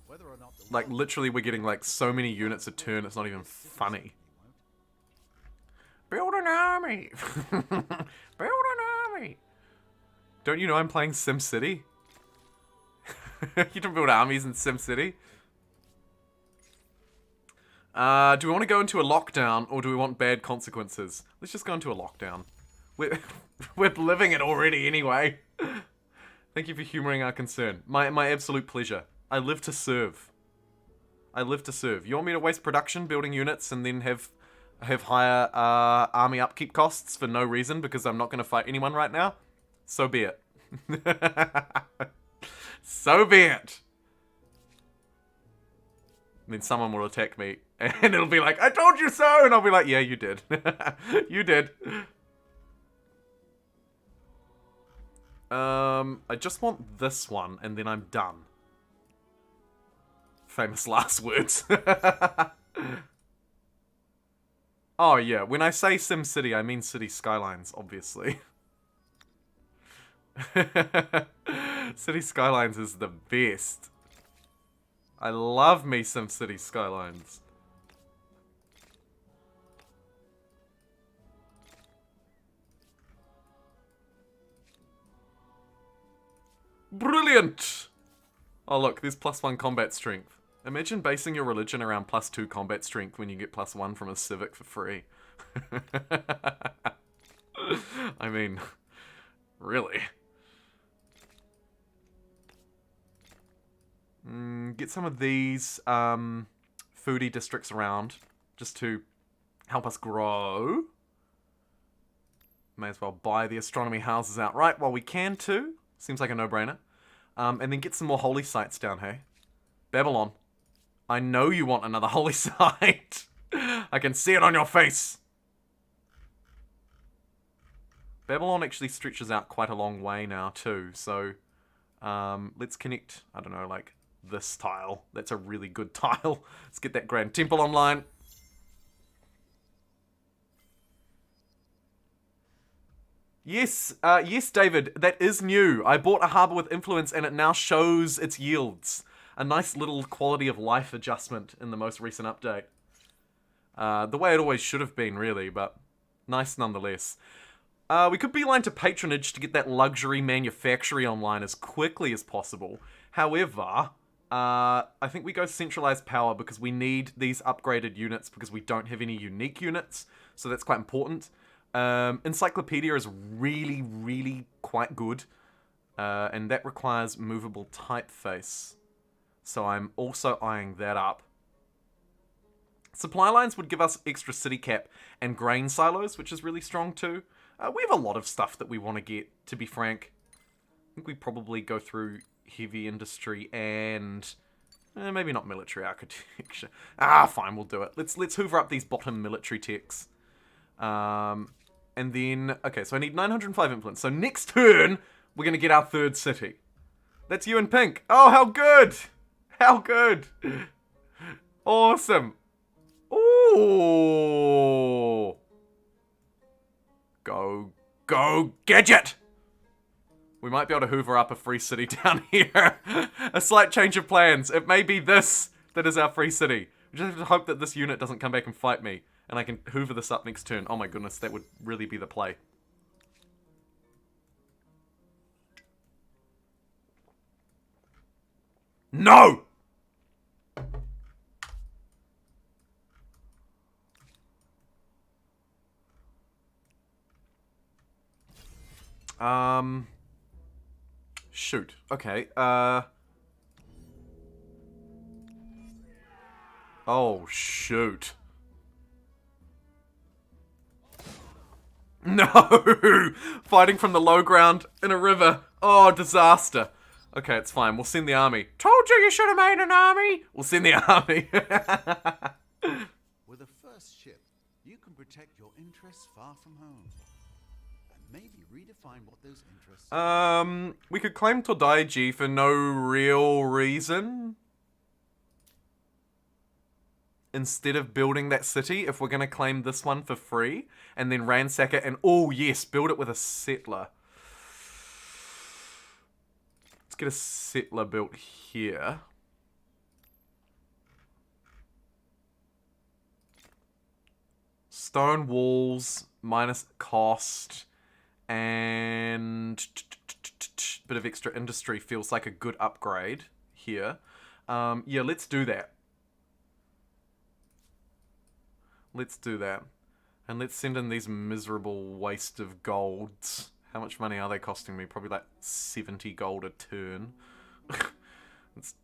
Whether or not the Like, literally, we're getting, like, so many units a turn, it's not even funny. Build an army! Build an army! Don't you know I'm playing SimCity? You don't build armies in SimCity. Do we want to go into a lockdown, or do we want bad consequences? Let's just go into a lockdown. We're living it already anyway. Thank you for humoring our concern. My absolute pleasure. I live to serve. I live to serve. You want me to waste production building units and then have higher army upkeep costs for no reason because I'm not going to fight anyone right now? So be it. So be it. And then someone will attack me and it'll be like, I told you so! And I'll be like, yeah, you did. You did. I just want this one and then I'm done. Famous last words. Oh yeah, when I say SimCity, I mean City Skylines, obviously. City Skylines is the best. I love me some City Skylines. Brilliant! Oh look, there's +1 combat strength. Imagine basing your religion around +2 combat strength when you get +1 from a Civic for free. I mean, really. Get some of these foodie districts around just to help us grow. May as well buy the astronomy houses outright while we can too. Seems like a no-brainer. And then get some more holy sites down, hey? Babylon. I know you want another holy site. I can see it on your face. Babylon actually stretches out quite a long way now too, so let's connect, I don't know, like this tile. That's a really good tile. Let's get that Grand Temple online. Yes, yes, David, that is new. I bought a harbour with influence and it now shows its yields. A nice little quality of life adjustment in the most recent update. The way it always should have been, really, but nice nonetheless. We could beeline to patronage to get that luxury manufactory online as quickly as possible. However, I think we go centralized power because we need these upgraded units because we don't have any unique units, so that's quite important. Encyclopedia is really, really quite good, and that requires movable typeface. So I'm also eyeing that up. Supply lines would give us extra city cap and grain silos, which is really strong too. We have a lot of stuff that we want to get, to be frank. I think we probably go through heavy industry and maybe not military architecture. Fine, we'll do it. Let's hoover up these bottom military techs. And then, okay, so I need 905 influence. So next turn, we're going to get our third city. That's you in pink. Oh, how good! How good! Awesome! Ooh! Go, gadget! We might be able to hoover up a free city down here. A slight change of plans. It may be this that is our free city. We just have to hope that this unit doesn't come back and fight me. And I can hoover this up next turn. Oh my goodness, that would really be the play. No! Shoot. Okay, oh, shoot. No! Fighting from the low ground in a river. Oh, disaster. Okay, it's fine. We'll send the army. Told you should have made an army! We'll send the army. With a first ship, you can protect your interests far from home. And Maybe redefine what those interests We could claim Todaiji for no real reason. Instead of building that city, if we're going to claim this one for free, and then ransack it, and oh yes, build it with a settler. Let's get a settler built here. Stone walls, minus cost, and bit of extra industry feels like a good upgrade here. Yeah, let's do that. Let's do that. And let's send in these miserable waste of golds. How much money are they costing me? Probably like 70 gold a turn. Let's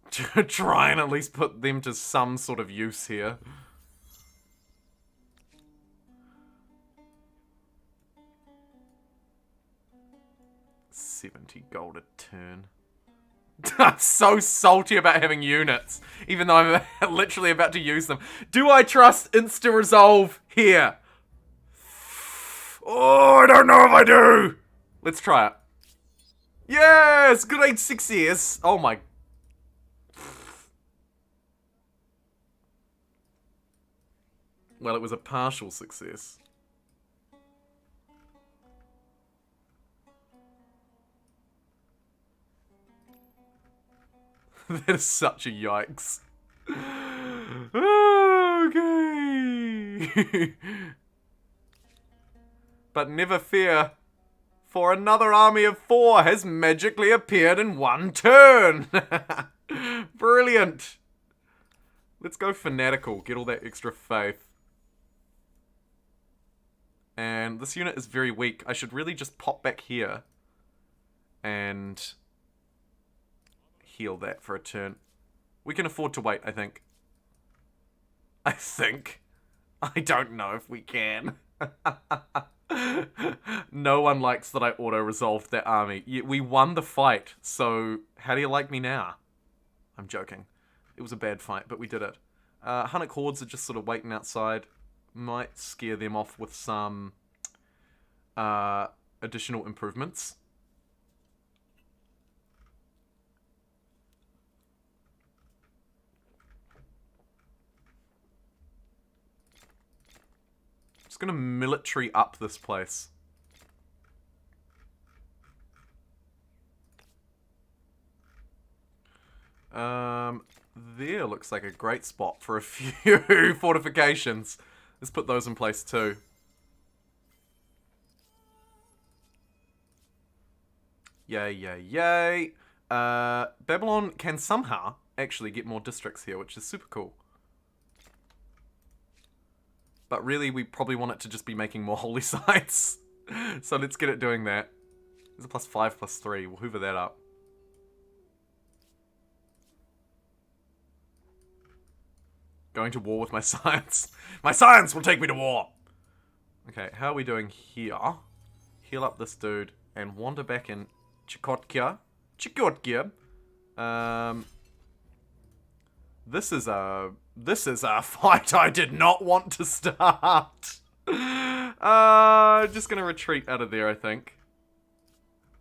try and at least put them to some sort of use here. $70 gold a turn. I'm so salty about having units, even though I'm literally about to use them. Do I trust insta-resolve here? Oh, I don't know if I do. Let's try it. Yes! Good age 6 years. Oh my... Well, it was a partial success. That is such a yikes. Okay. But never fear, for another army of 4 has magically appeared in 1 turn. Brilliant. Let's go fanatical, get all that extra faith. And this unit is very weak. I should really just pop back here and heal that for a turn. We can afford to wait, I think. I think. I don't know if we can. No one likes that I auto-resolved that army. We won the fight, so how do you like me now? I'm joking. It was a bad fight, but we did it. Hunnic hordes are just sort of waiting outside. Might scare them off with some additional improvements. Just gonna military up this place. There looks like a great spot for a few fortifications. Let's put those in place too. Yay, yay, yay. Babylon can somehow actually get more districts here, which is super cool. But really, we probably want it to just be making more holy sites. So let's get it doing that. There's a +5, +3. We'll hoover that up. Going to war with my science. My science will take me to war! Okay, how are we doing here? Heal up this dude and wander back in Chikotkia. Chikotkia. This is a fight I did not want to start. Just gonna retreat out of there, I think.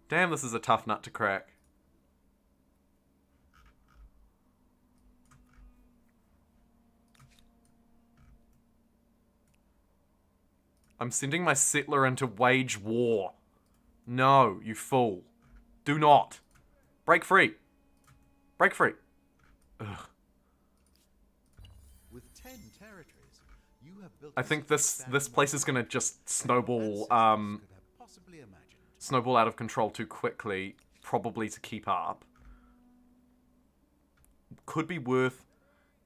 Damn, this is a tough nut to crack. I'm sending my settler in to wage war. No, you fool. Do not. Break free. Break free. Ugh. with 10 territories, you have built I think this place is gonna just snowball possibly imagined. snowball out of control too quickly, probably to keep up. Could be worth.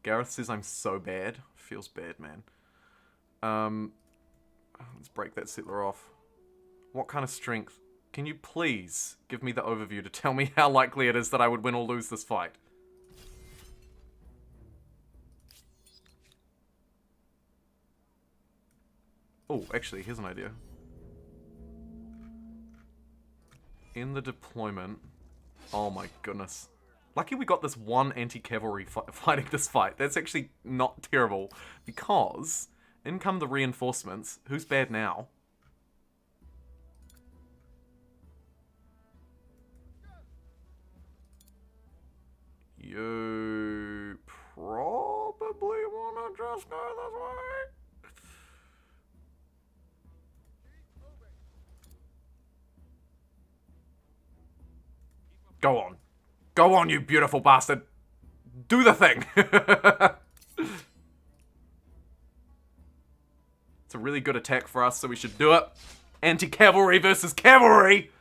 Gareth says I'm so bad. Feels bad, man. Let's break that settler off. What kind of strength? Can you please give me the overview to tell me how likely it is that I would win or lose this fight? Oh, actually, here's an idea. In the deployment... Oh my goodness. Lucky we got this one anti-cavalry fighting this fight. That's actually not terrible. Because, in come the reinforcements. Who's bad now? Let's go this way. Go on. Go on, you beautiful bastard. Do the thing. It's a really good attack for us, so we should do it. Anti-cavalry versus cavalry.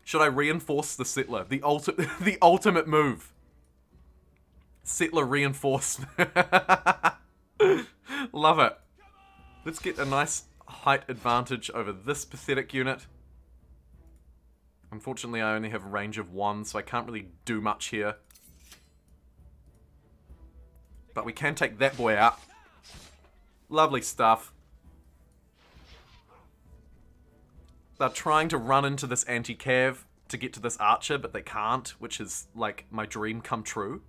Should I reinforce the settler? The ultimate move. Settler reinforcement. Love it. Let's get a nice height advantage over this pathetic unit. Unfortunately, I only have a range of 1, so I can't really do much here. But we can take that boy out. Lovely stuff. They're trying to run into this anti-cav to get to this archer, but they can't, which is, like, my dream come true.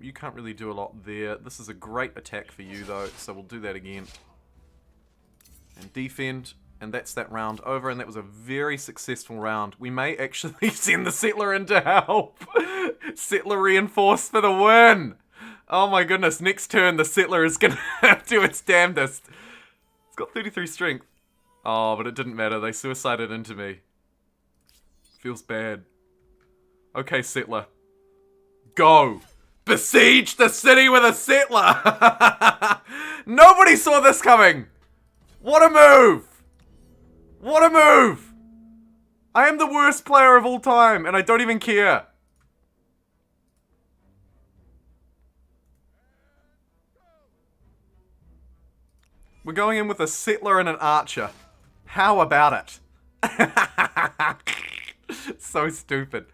You can't really do a lot there. This is a great attack for you, though, so we'll do that again. And defend. And that's that round over, and that was a very successful round. We may actually send the settler in to help. Settler reinforced for the win. Oh my goodness, next turn the settler is gonna do its damnedest. It's got 33 strength. Oh, but it didn't matter. They suicided into me. Feels bad. Okay, settler. Go. Besiege the city with a settler. Nobody saw this coming. What a move. What a move! I am the worst player of all time, and I don't even care. We're going in with a settler and an archer. How about it? So stupid.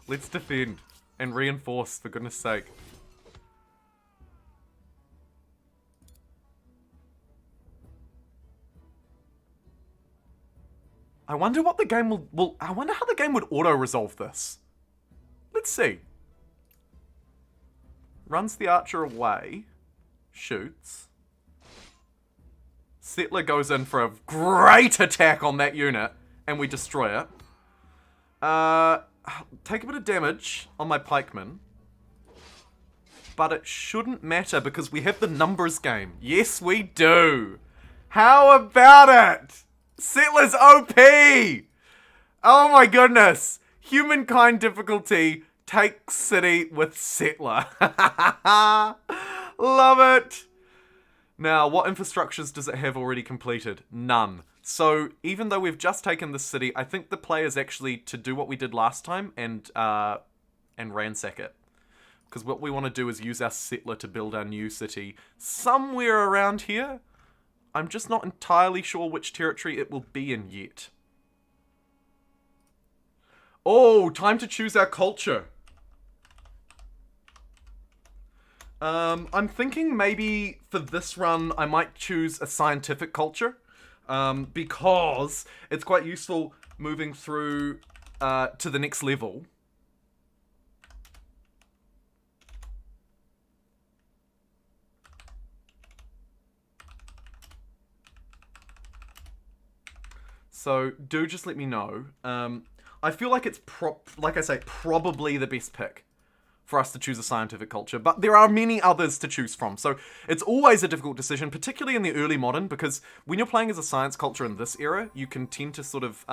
Let's defend and reinforce, for goodness sake. I wonder what the game will... I wonder how the game would auto-resolve this. Let's see. Runs the archer away. Shoots. Settler goes in for a great attack on that unit. And we destroy it. Take a bit of damage on my pikeman. But it shouldn't matter because we have the numbers game. Yes, we do. How about it? Settler's OP! Oh my goodness! Humankind difficulty, take city with settler. Love it! Now, what infrastructures does it have already completed? None. So, even though we've just taken this city, I think the play is actually to do what we did last time and ransack it. Because what we want to do is use our settler to build our new city somewhere around here. I'm just not entirely sure which territory it will be in yet. Oh, time to choose our culture. I'm thinking maybe for this run I might choose a scientific culture. Because it's quite useful moving through to the next level. So, do just let me know. I feel like it's, like I say, probably the best pick for us to choose a scientific culture, but there are many others to choose from. So, it's always a difficult decision, particularly in the early modern, because when you're playing as a science culture in this era, you can tend to sort of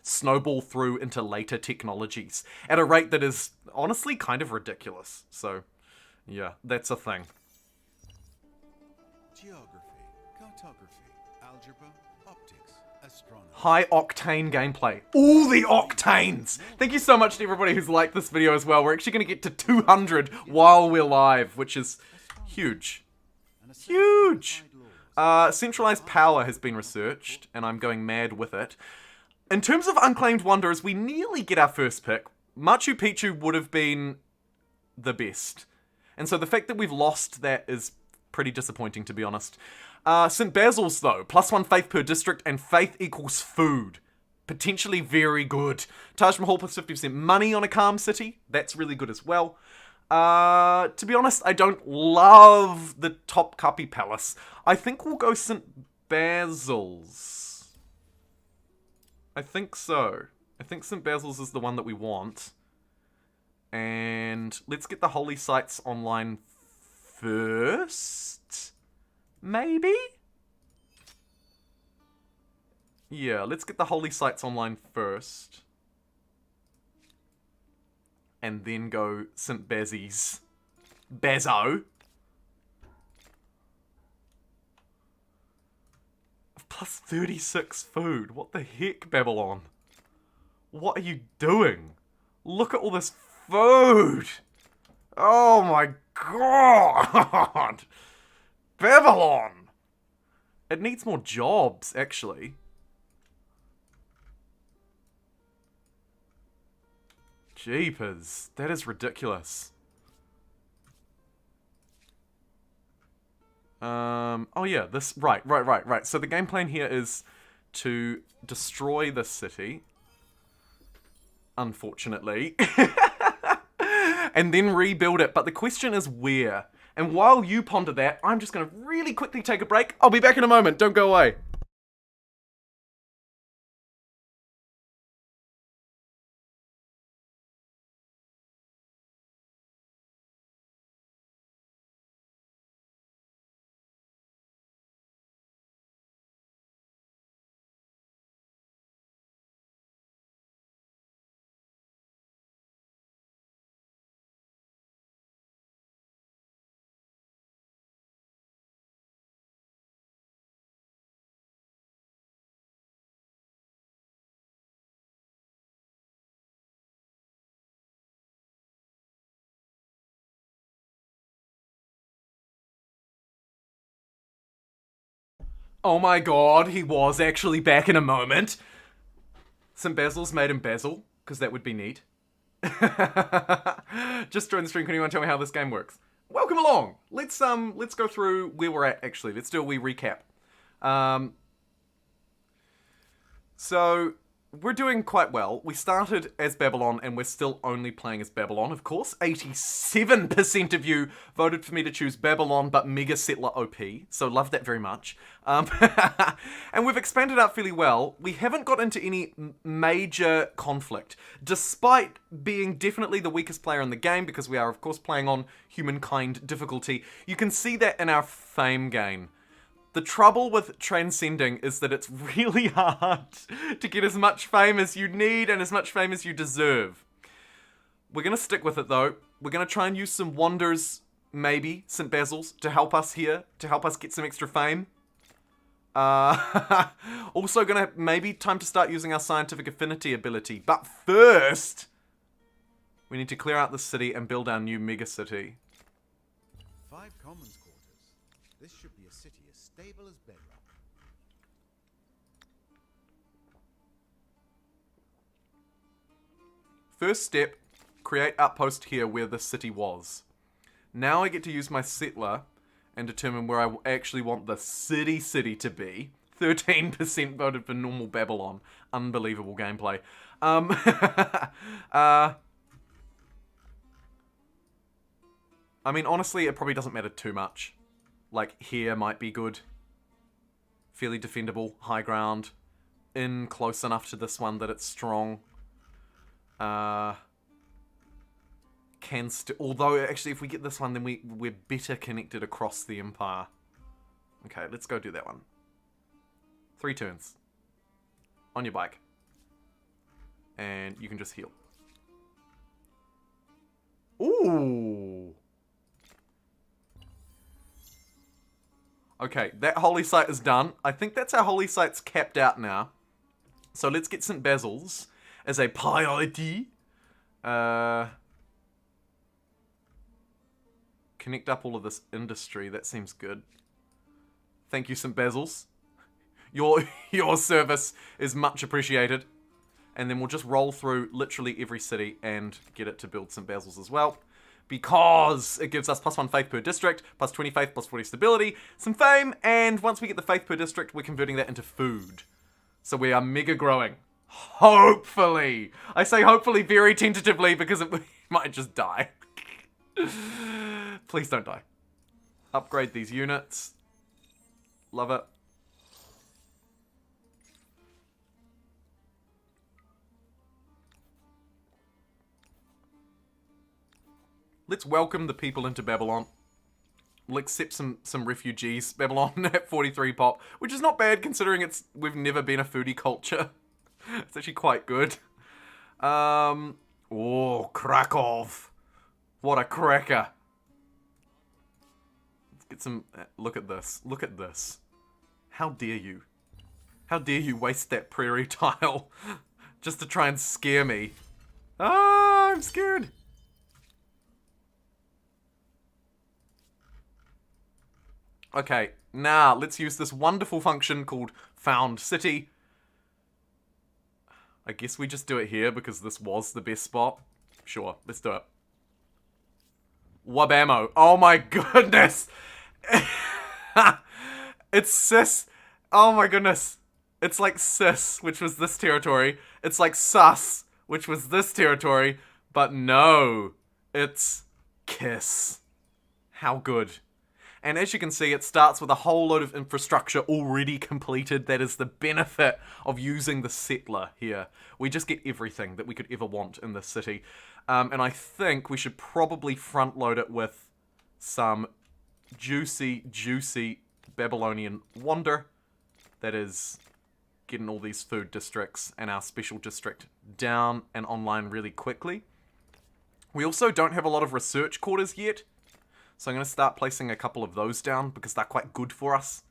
snowball through into later technologies at a rate that is honestly kind of ridiculous. So, yeah, that's a thing. Geography, cartography, algebra, optics, astronomy. High octane gameplay. All the octanes! Thank you so much to everybody who's liked this video as well. We're actually going to get to 200 while we're live, which is huge. Huge! Centralized power has been researched, and I'm going mad with it. In terms of unclaimed wonders, we nearly get our first pick. Machu Picchu would have been the best. And so the fact that we've lost that is pretty disappointing, to be honest. St. Basil's, though. +1 faith per district, and faith equals food. Potentially very good. Taj Mahal plus 50% money on a calm city. That's really good as well. To be honest, I don't love the Topkapi Palace. I think we'll go St. Basil's. I think so. I think St. Basil's is the one that we want. And let's get the holy sites online first? Maybe? Yeah, let's get the holy sites online first. And then go St. Bazzi's. Bezo. Plus 36 food. What the heck, Babylon? What are you doing? Look at all this food. Oh my god. Babylon. It needs more jobs, actually. Jeepers. That is ridiculous. Oh yeah, this, right. So the game plan here is to destroy this city. Unfortunately. And then rebuild it. But the question is where? And while you ponder that, I'm just going to really quickly take a break. I'll be back in a moment. Don't go away. Oh my god, he was actually back in a moment. St. Basil's made in Basil, because that would be neat. Just join the stream. Can anyone tell me how this game works? Welcome along. Let's go through where we're at. Actually, let's do a wee recap. So we're doing quite well. We started as Babylon, and we're still only playing as Babylon. Of course, 87% of you voted for me to choose Babylon, but Mega Settler OP. So love that very much. And we've expanded out fairly well. We haven't got into any major conflict, despite being definitely the weakest player in the game, because we are, of course, playing on Humankind difficulty. You can see that in our fame gain. The trouble with transcending is that it's really hard to get as much fame as you need and as much fame as you deserve. We're going to stick with it though. We're going to try and use some wonders, maybe, St. Basil's, to help us here, to help us get some extra fame. Also going to, maybe time to start using our scientific affinity ability. But first, we need to clear out the city and build our new mega city. 5 commons quarters. This should be a city as stable as bedrock. First step, create outpost here where the city was. Now I get to use my settler and determine where I actually want the city to be. 13% voted for normal Babylon. Unbelievable gameplay. I mean, honestly, it probably doesn't matter too much. Like, here might be good. Fairly defendable. High ground. In close enough to this one that it's strong. Although, actually, if we get this one, then we're better connected across the Empire. Okay, let's go do that one. 3 turns. On your bike. And you can just heal. Ooh! Okay, that holy site is done. I think that's our holy site's capped out now. So let's get St. Basil's as a priority. Connect up all of this industry. That seems good. Thank you, St. Basil's. Your service is much appreciated. And then we'll just roll through literally every city and get it to build St. Basil's as well. Because it gives us +1 faith per district, +20 faith, +40 stability, some fame, and once we get the faith per district, we're converting that into food. So we are mega growing. Hopefully. I say hopefully very tentatively because it might just die. Please don't die. Upgrade these units. Love it. Let's welcome the people into Babylon. We'll accept some refugees. Babylon at 43 pop, which is not bad considering we've never been a foodie culture. It's actually quite good. Oh, Krakow. What a cracker. Let's get some... Look at this. Look at this. How dare you? How dare you waste that prairie tile just to try and scare me? Ah, I'm scared. Okay, now let's use this wonderful function called Found City. I guess we just do it here because this was the best spot. Sure, let's do it. Wabamo. Oh my goodness. It's cis. Oh my goodness. It's like cis, which was this territory. It's like sus, which was this territory. But no, it's kiss. How good. And as you can see, it starts with a whole load of infrastructure already completed. That is the benefit of using the settler here. We just get everything that we could ever want in this city. And I think we should probably front load it with some juicy, juicy Babylonian wonder. That is getting all these food districts and our special district down and online really quickly. We also don't have a lot of research quarters yet. So I'm going to start placing a couple of those down because they're quite good for us.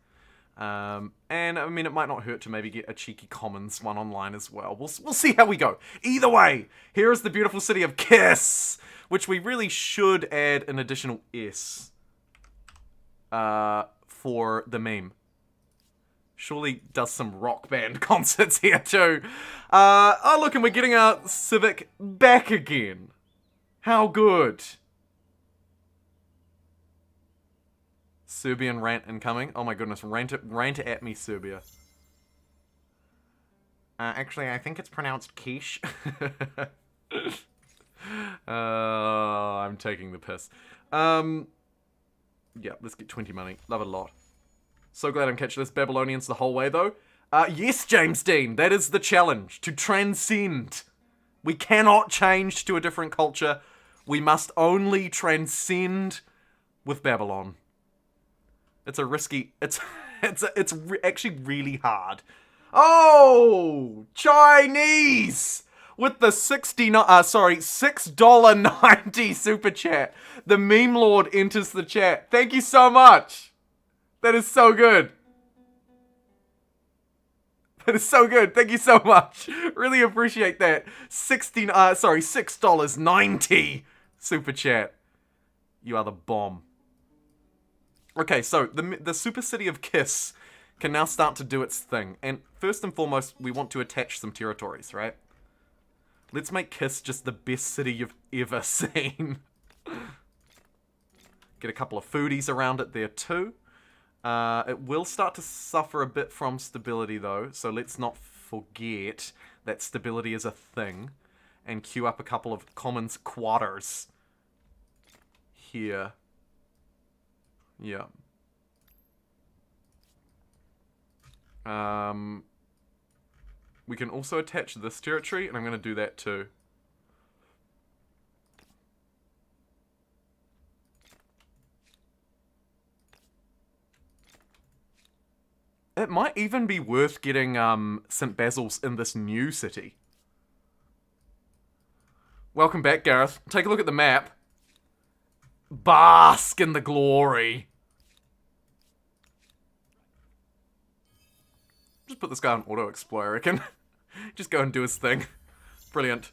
And I mean, it might not hurt to maybe get a cheeky commons one online as well. We'll see how we go. Either way, here is the beautiful city of Kiss, which we really should add an additional S for the meme. Surely does some rock band concerts here too. Oh look, and we're getting our Civic back again. How good. Serbian rant incoming. Oh my goodness, rant at me, Serbia. Actually, I think it's pronounced quiche. I'm taking the piss. Yeah, let's get 20 money. Love it a lot. So glad I'm catching this Babylonians the whole way, though. Yes, James Dean, that is the challenge. To transcend. We cannot change to a different culture. We must only transcend with Babylon. It's a risky... It's actually really hard. Oh! Chinese! With the $6.90 super chat. The meme lord enters the chat. Thank you so much. That is so good. That is so good. Thank you so much. Really appreciate that. $6.90 super chat. You are the bomb. Okay, so the super city of Kiss can now start to do its thing. And first and foremost, we want to attach some territories, right? Let's make Kiss just the best city you've ever seen. Get a couple of foodies around it there too. It will start to suffer a bit from stability though, so let's not forget that stability is a thing. And queue up a couple of commons quarters here. Yeah. We can also attach this territory, and I'm going to do that too. It might even be worth getting St. Basil's in this new city. Welcome back, Gareth. Take a look at the map. Bask in the glory. Just put this guy on auto explore, I reckon. Just go and do his thing. Brilliant.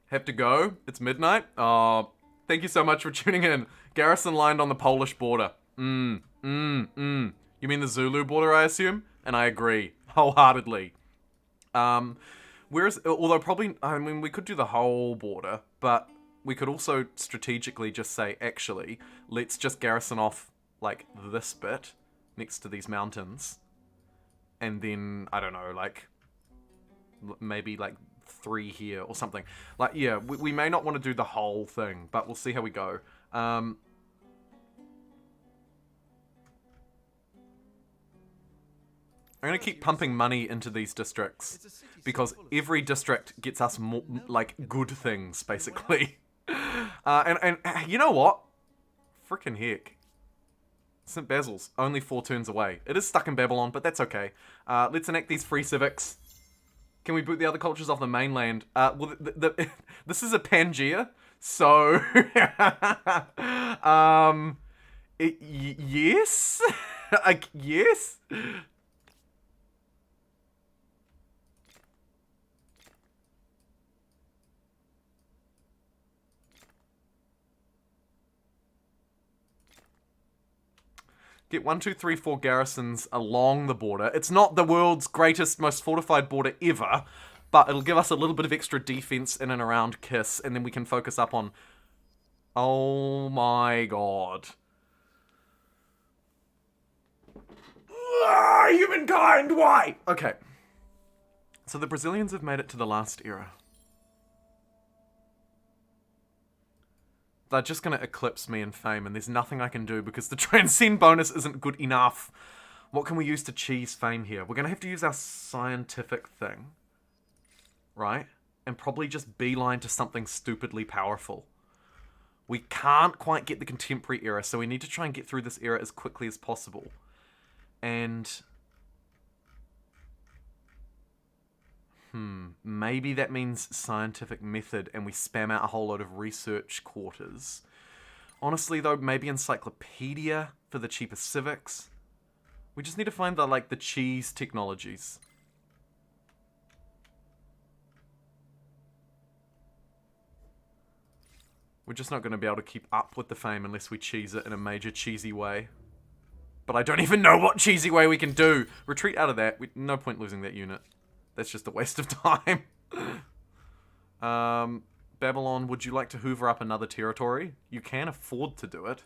Have to go. It's midnight. Oh, thank you so much for tuning in. Garrison lined on the Polish border. You mean the Zulu border, I assume? And I agree. Wholeheartedly. Although probably, I mean, we could do the whole border, but we could also strategically just say, actually, let's just garrison off, like, this bit next to these mountains. And then, I don't know, like, maybe, like, 3 here or something. Like, yeah, we may not want to do the whole thing, but we'll see how we go. I'm gonna keep pumping money into these districts because every district gets us more, like, good things, basically. And you know what? Frickin' heck. St. Basil's, only 4 turns away. It is stuck in Babylon, but that's okay. Let's enact these free civics. Can we boot the other cultures off the mainland? Well, this is a Pangea, so... yes? Yes? Get 1, 2, 3, 4 garrisons along the border. It's not the world's greatest, most fortified border ever, but it'll give us a little bit of extra defense in and around Kiss, and then we can focus up on... Oh my god. Humankind, why? Okay. So the Brazilians have made it to the last era. They're just going to eclipse me in fame, and there's nothing I can do because the transcend bonus isn't good enough. What can we use to cheese fame here? We're going to have to use our scientific thing. Right? And probably just beeline to something stupidly powerful. We can't quite get the contemporary era, so we need to try and get through this era as quickly as possible. And... maybe that means scientific method and we spam out a whole load of research quarters. Honestly though, maybe encyclopedia for the cheapest civics. We just need to find the cheese technologies. We're just not going to be able to keep up with the fame unless we cheese it in a major cheesy way. But I don't even know what cheesy way we can do. Retreat out of that. No point losing that unit. That's just a waste of time. Babylon, would you like to hoover up another territory? You can afford to do it.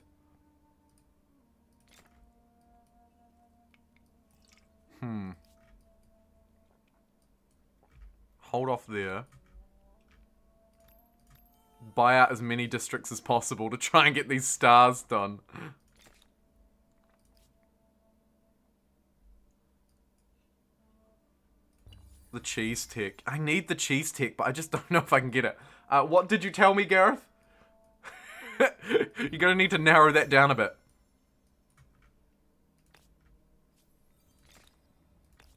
Hold off there. Buy out as many districts as possible to try and get these stars done. The cheese tech. I need the cheese tech, but I just don't know if I can get it. What did you tell me, Gareth? You're gonna need to narrow that down a bit.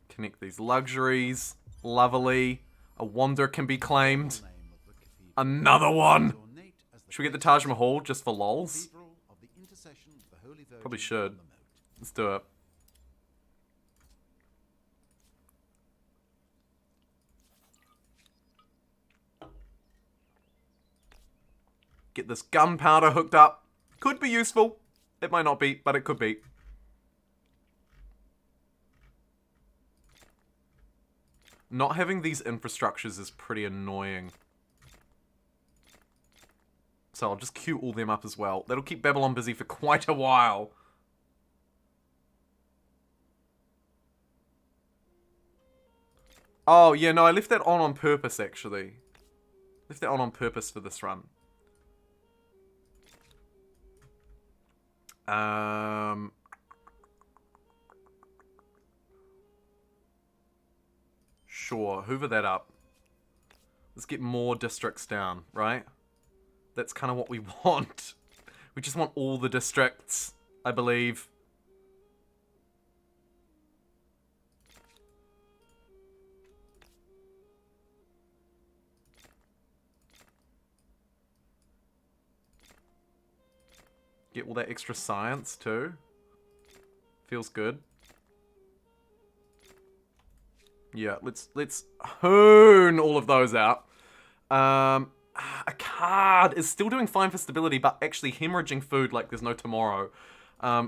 Connect these luxuries. Lovely. A wonder can be claimed. Another one! Should we get the Taj Mahal just for lols? Probably should. Let's do it. Get this gunpowder hooked up. Could be useful. It might not be, but it could be. Not having these infrastructures is pretty annoying. So I'll just queue all them up as well. That'll keep Babylon busy for quite a while. Oh, yeah, no, I left that on purpose, actually. Left that on purpose for this run. Sure, hoover that up. Let's get more districts down, right? That's kind of what we want. We just want all the districts, I believe. Get all that extra science too. Feels good. Yeah, let's hone all of those out. A card is still doing fine for stability, but actually hemorrhaging food like there's no tomorrow.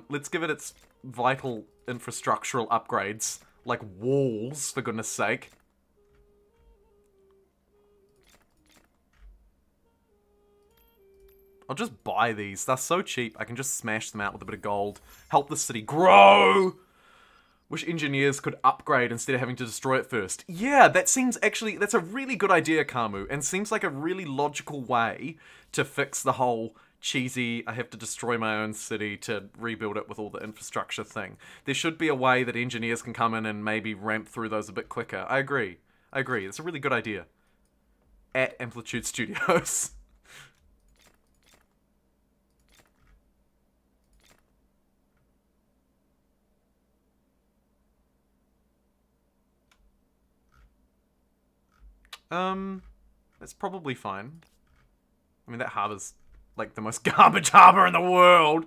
Let's give it its vital infrastructural upgrades, like walls, for goodness sake. I'll just buy these. They're so cheap. I can just smash them out with a bit of gold. Help the city grow! Wish engineers could upgrade instead of having to destroy it first. Yeah, that seems actually... That's a really good idea, Kamu. And seems like a really logical way to fix the whole cheesy, I have to destroy my own city to rebuild it with all the infrastructure thing. There should be a way that engineers can come in and maybe ramp through those a bit quicker. I agree. It's a really good idea. At Amplitude Studios. It's probably fine. I mean, that harbor's like the most garbage harbor in the world.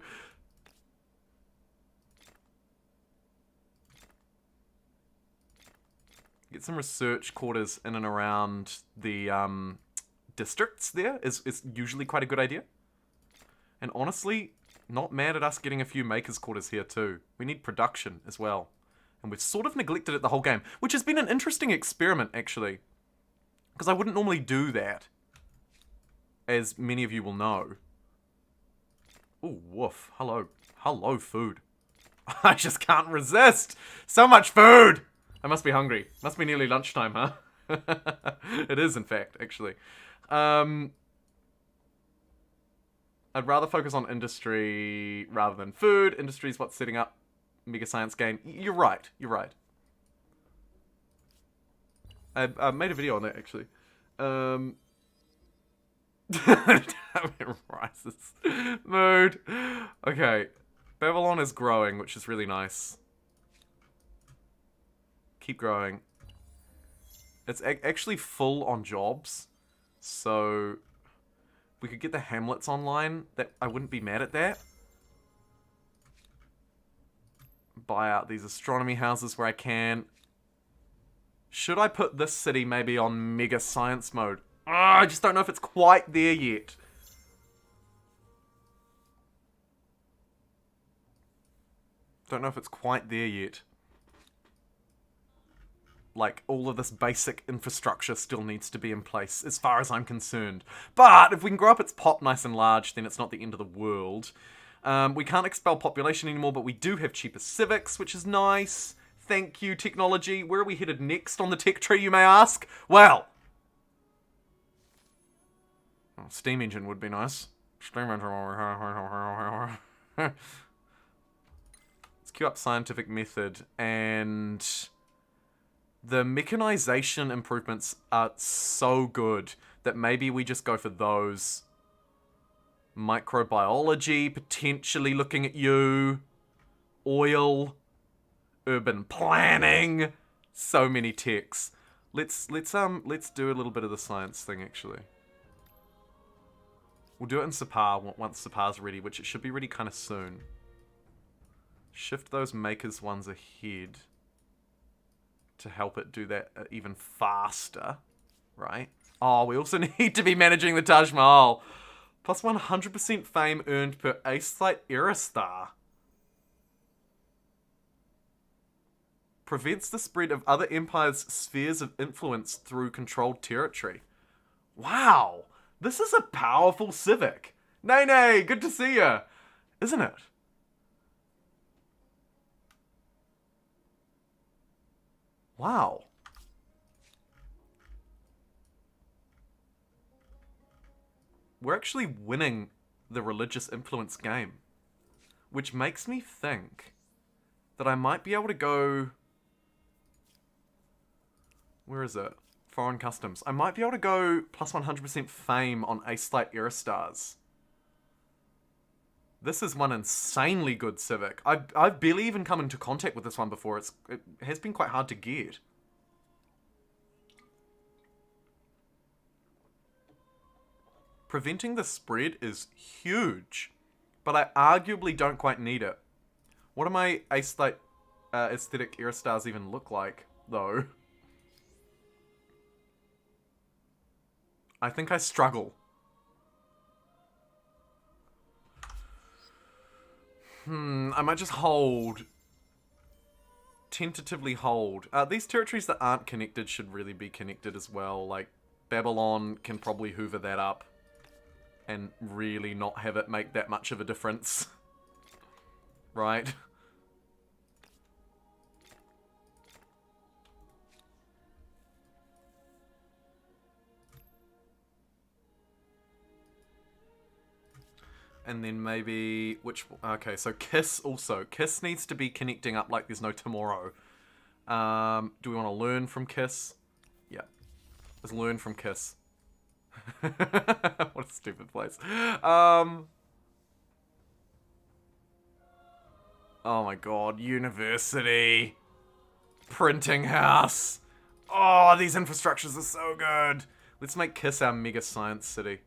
Get some research quarters in and around the districts there is usually quite a good idea. And honestly, not mad at us getting a few makers quarters here too. We need production as well. And we've sort of neglected it the whole game, which has been an interesting experiment actually. Because I wouldn't normally do that, as many of you will know. Ooh, woof. Hello. Hello, food. I just can't resist. So much food! I must be hungry. Must be nearly lunchtime, huh? It is, in fact, actually. I'd rather focus on industry rather than food. Industry is what's setting up Mega Science Game. You're right. I made a video on that, actually. Rises. Mood. Okay. Babylon is growing, which is really nice. Keep growing. It's actually full on jobs. So, we could get the hamlets online. That I wouldn't be mad at that. Buy out these astronomy houses where I can. Should I put this city maybe on Mega Science mode? I just don't know if it's quite there yet. Don't know if it's quite there yet. Like, all of this basic infrastructure still needs to be in place, as far as I'm concerned. But, if we can grow up its pop nice and large, then it's not the end of the world. We can't expel population anymore, but we do have cheaper civics, which is nice. Thank you, technology. Where are we headed next on the tech tree, you may ask? Well, steam engine would be nice. Steam engine. Let's queue up scientific method, and the mechanization improvements are so good that maybe we just go for those. Microbiology, potentially looking at you. Oil. Urban planning. So many techs. Let's do a little bit of the science thing actually. We'll do it in Sapar once Sapar's ready, which it should be ready kind of soon. Shift those makers ones ahead to help it do that even faster, right? Oh, we also need to be managing the Taj Mahal. Plus 100% fame earned per Ace-Light Era Star. Prevents the spread of other empires' spheres of influence through controlled territory. Wow! This is a powerful civic. Nay, good to see ya. Isn't it? Wow. We're actually winning the religious influence game. Which makes me think that I might be able to go... Where is it? Foreign customs. I might be able to go plus 100% fame on Ace-Light Era Stars. This is one insanely good civic. I've barely even come into contact with this one before. It has been quite hard to get. Preventing the spread is huge, but I arguably don't quite need it. What do my Ace-Light aesthetic Era Stars even look like, though? I think I struggle. I might just hold. Tentatively hold. These territories that aren't connected should really be connected as well. Like, Babylon can probably hoover that up and really not have it make that much of a difference. Right? And then maybe, okay, so Kiss also. Kiss needs to be connecting up like there's no tomorrow. Do we want to learn from Kiss? Yeah. Let's learn from Kiss. What a stupid place. Oh my god, university. Printing house. Oh, these infrastructures are so good. Let's make Kiss our mega science city.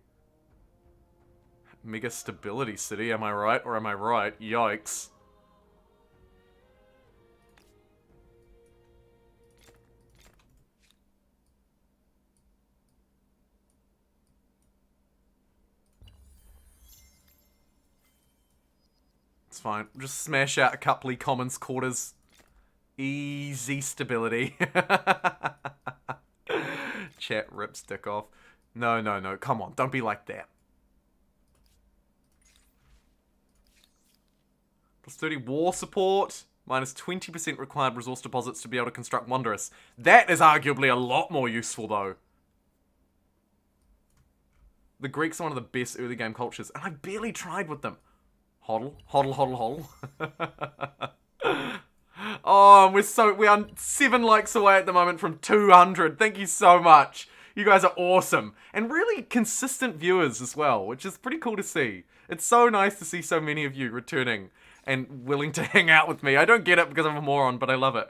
Mega stability city, am I right or am I right? Yikes. It's fine. Just smash out a couple of commons quarters. Easy stability. Chat rips dick off. No, no, no. Come on. Don't be like that. Plus 30 war support. Minus 20% required resource deposits to be able to construct Wondrous. That is arguably a lot more useful, though. The Greeks are one of the best early game cultures, and I barely tried with them. Hodl, hodl, hodl, hodl. Oh, we are 7 likes away at the moment from 200. Thank you so much. You guys are awesome. And really consistent viewers as well, which is pretty cool to see. It's so nice to see so many of you returning and willing to hang out with me. I don't get it because I'm a moron, but I love it.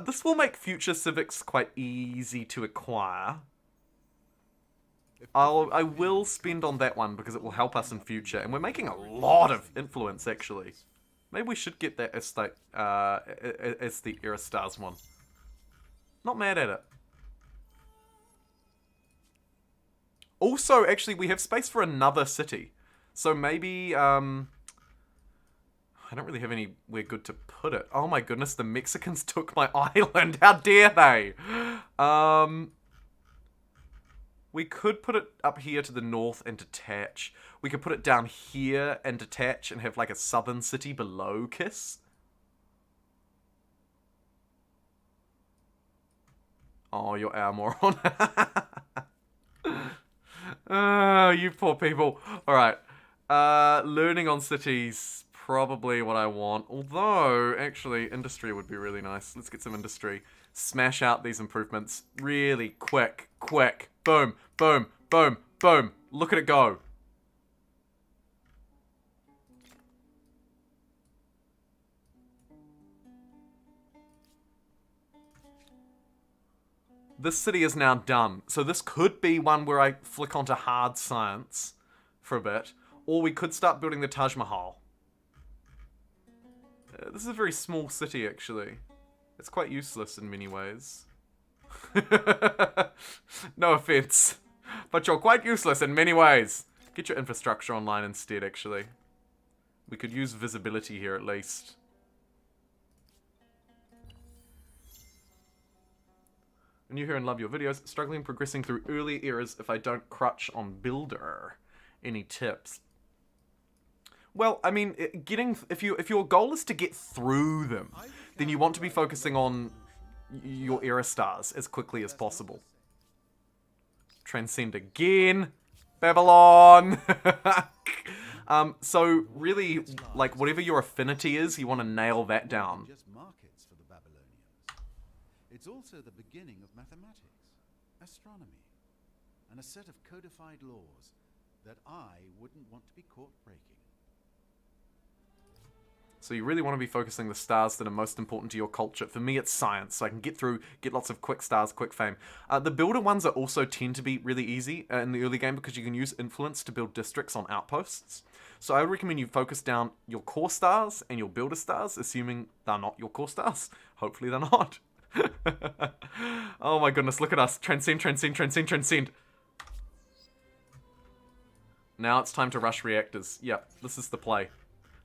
This will make future civics quite easy to acquire. I will spend on that one because it will help us in future. And we're making a lot of influence, actually. Maybe we should get that as the Era Stars one. Not mad at it. Also, actually, we have space for another city. So maybe, I don't really have anywhere good to put it. Oh my goodness, the Mexicans took my island. How dare they? We could put it up here to the north and detach. We could put it down here and detach and have like a southern city below Kiss. Oh, you're our moron. Oh, you poor people. Alright. Learning on cities. Probably what I want. Although, actually, industry would be really nice. Let's get some industry. Smash out these improvements. Really quick. Quick. Boom. Boom. Boom. Boom. Look at it go. This city is now done. So this could be one where I flick onto hard science for a bit. Or we could start building the Taj Mahal. This is a very small city, actually. It's quite useless in many ways. No offense. But you're quite useless in many ways. Get your infrastructure online instead, actually. We could use visibility here at least. New here and love your videos. Struggling progressing through early eras if I don't crutch on Builder. Any tips? Well, I mean, if your goal is to get through them, then you want to be focusing on your era stars as quickly as possible. Transcend again. Babylon. So really, like, whatever your affinity is, you want to nail that down. Just markets for the Babylonians. It's also the beginning of mathematics, astronomy, and a set of codified laws that I wouldn't want to be caught breaking. So you really want to be focusing the stars that are most important to your culture. For me, it's science, so I can get lots of quick stars, quick fame. The builder ones are also tend to be really easy in the early game because you can use influence to build districts on outposts. So I would recommend you focus down your core stars and your builder stars, assuming they're not your core stars. Hopefully they're not. Oh my goodness, look at us. Transcend, transcend, transcend, transcend. Now it's time to rush reactors. Yep, this is the play.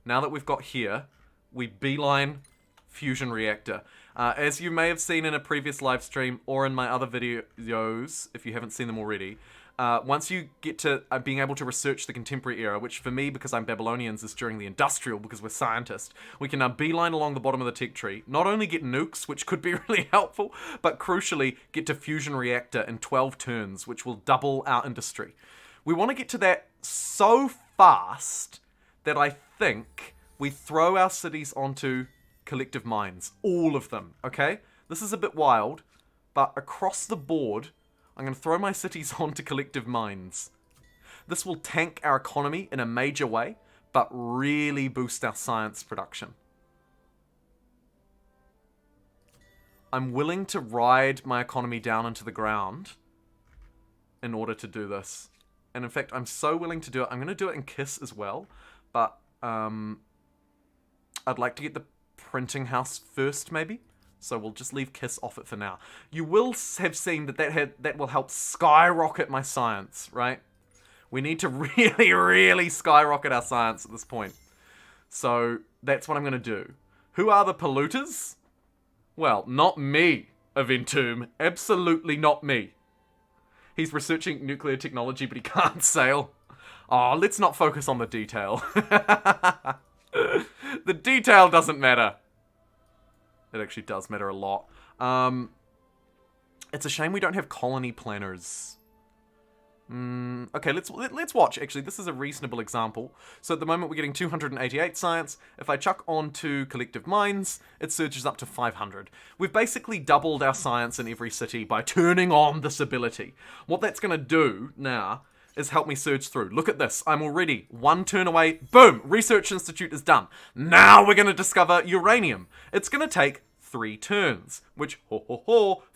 Now that we've got here, we beeline fusion reactor. As you may have seen in a previous live stream or in my other videos, if you haven't seen them already, once you get to being able to research the contemporary era, which for me, because I'm Babylonians, is during the industrial, because we're scientists, we can now beeline along the bottom of the tech tree, not only get nukes, which could be really helpful, but crucially get to fusion reactor in 12 turns, which will double our industry. We want to get to that so fast that I think we throw our cities onto collective minds. All of them, okay? This is a bit wild, but across the board, I'm going to throw my cities onto collective minds. This will tank our economy in a major way, but really boost our science production. I'm willing to ride my economy down into the ground in order to do this. And in fact, I'm so willing to do it. I'm going to do it in KISS as well, but I'd like to get the printing house first, maybe. So we'll just leave KISS off it for now. You will have seen that will help skyrocket my science, right? We need to really, really skyrocket our science at this point. So that's what I'm going to do. Who are the polluters? Well, not me, Aventum. Absolutely not me. He's researching nuclear technology, but he can't sail. Oh, let's not focus on the detail. The detail doesn't matter. It actually does matter a lot. It's a shame we don't have colony planners. Okay, let's watch. Actually, this is a reasonable example. So at the moment we're getting 288 science. If I chuck onto collective minds, it surges up to 500. We've basically doubled our science in every city by turning on this ability. What that's going to do now is help me surge through. Look at this. I'm already one turn away. Boom! Research Institute is done. Now we're going to discover uranium. It's going to take 3 turns, which,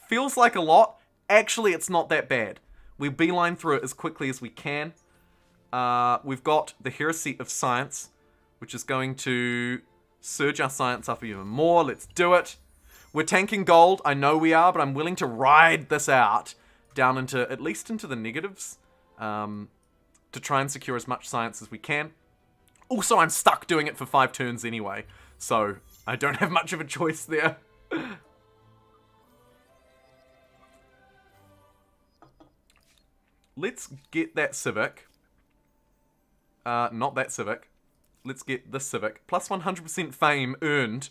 feels like a lot. Actually, it's not that bad. We beeline through it as quickly as we can. We've got the heresy of science, which is going to surge our science up even more. Let's do it. We're tanking gold. I know we are, but I'm willing to ride this out down into, at least into the negatives, to try and secure as much science as we can. Also, I'm stuck doing it for 5 turns anyway, so I don't have much of a choice there. Let's get that Civic. Not that Civic. Let's get this Civic. Plus 100% fame earned.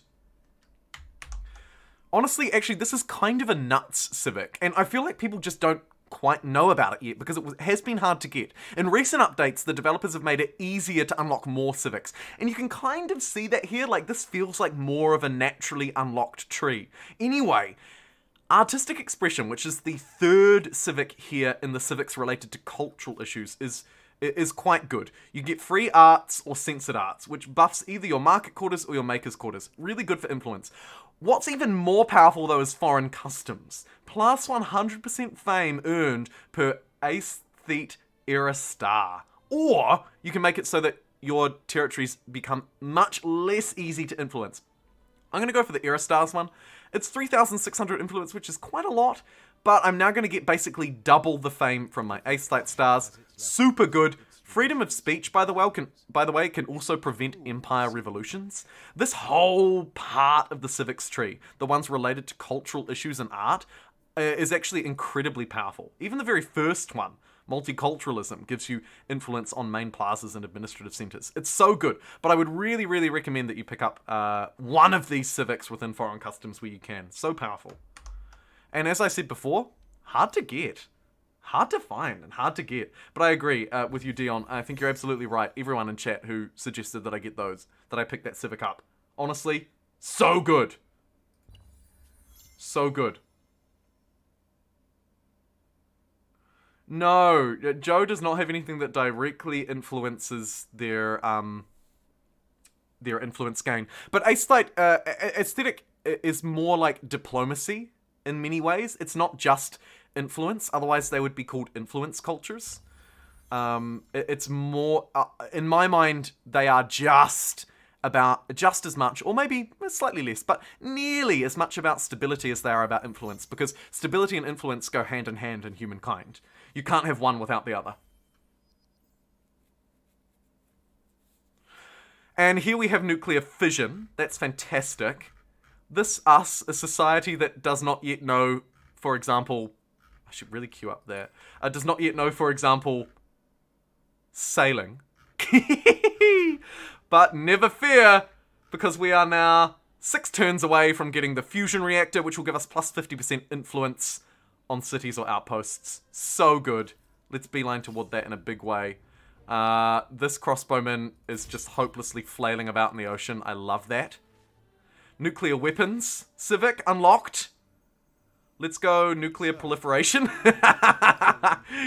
Honestly, actually, this is kind of a nuts Civic. And I feel like people just don't quite know about it yet because it has been hard to get. In recent updates, the developers have made it easier to unlock more Civics. And you can kind of see that here. Like, this feels like more of a naturally unlocked tree. Anyway, Artistic Expression, which is the 3rd Civic here in the Civics related to cultural issues, is quite good. You get free arts or censored arts, which buffs either your market quarters or your maker's quarters. Really good for influence. What's even more powerful, though, is foreign customs. Plus 100% fame earned per Aesthetic Era star. Or you can make it so that your territories become much less easy to influence. I'm going to go for the Era Stars one. It's 3,600 influence, which is quite a lot, but I'm now going to get basically double the fame from my Aesthetic Stars. Super good. Freedom of speech, by the way, can also prevent empire revolutions. This whole part of the civics tree, the ones related to cultural issues and art, is actually incredibly powerful. Even the very first one, multiculturalism, gives you influence on main plazas and administrative centers. It's so good, but I would really, really recommend that you pick up one of these civics within foreign customs where you can. So powerful. And as I said before, hard to get. Hard to find and hard to get. But I agree with you, Dion. I think you're absolutely right. Everyone in chat who suggested that I get those, that I pick that Civic up. Honestly, so good. So good. No, Zhou does not have anything that directly influences their influence gain. But aesthetic is more like diplomacy in many ways. It's not just influence, otherwise they would be called influence cultures. It's more, in my mind, they are just as much, or maybe slightly less, but nearly as much about stability as they are about influence, because stability and influence go hand in hand in humankind. You can't have one without the other. And here we have nuclear fission. That's fantastic. This us, a society that does not yet know, for example, I should really queue up there, does not yet know, for example, sailing. But never fear, because we are now 6 turns away from getting the fusion reactor, which will give us plus 50% influence on cities or outposts. So good. Let's beeline toward that in a big way. This crossbowman is just hopelessly flailing about in the ocean. I love that. Nuclear weapons. Civic, unlocked. Let's go nuclear proliferation.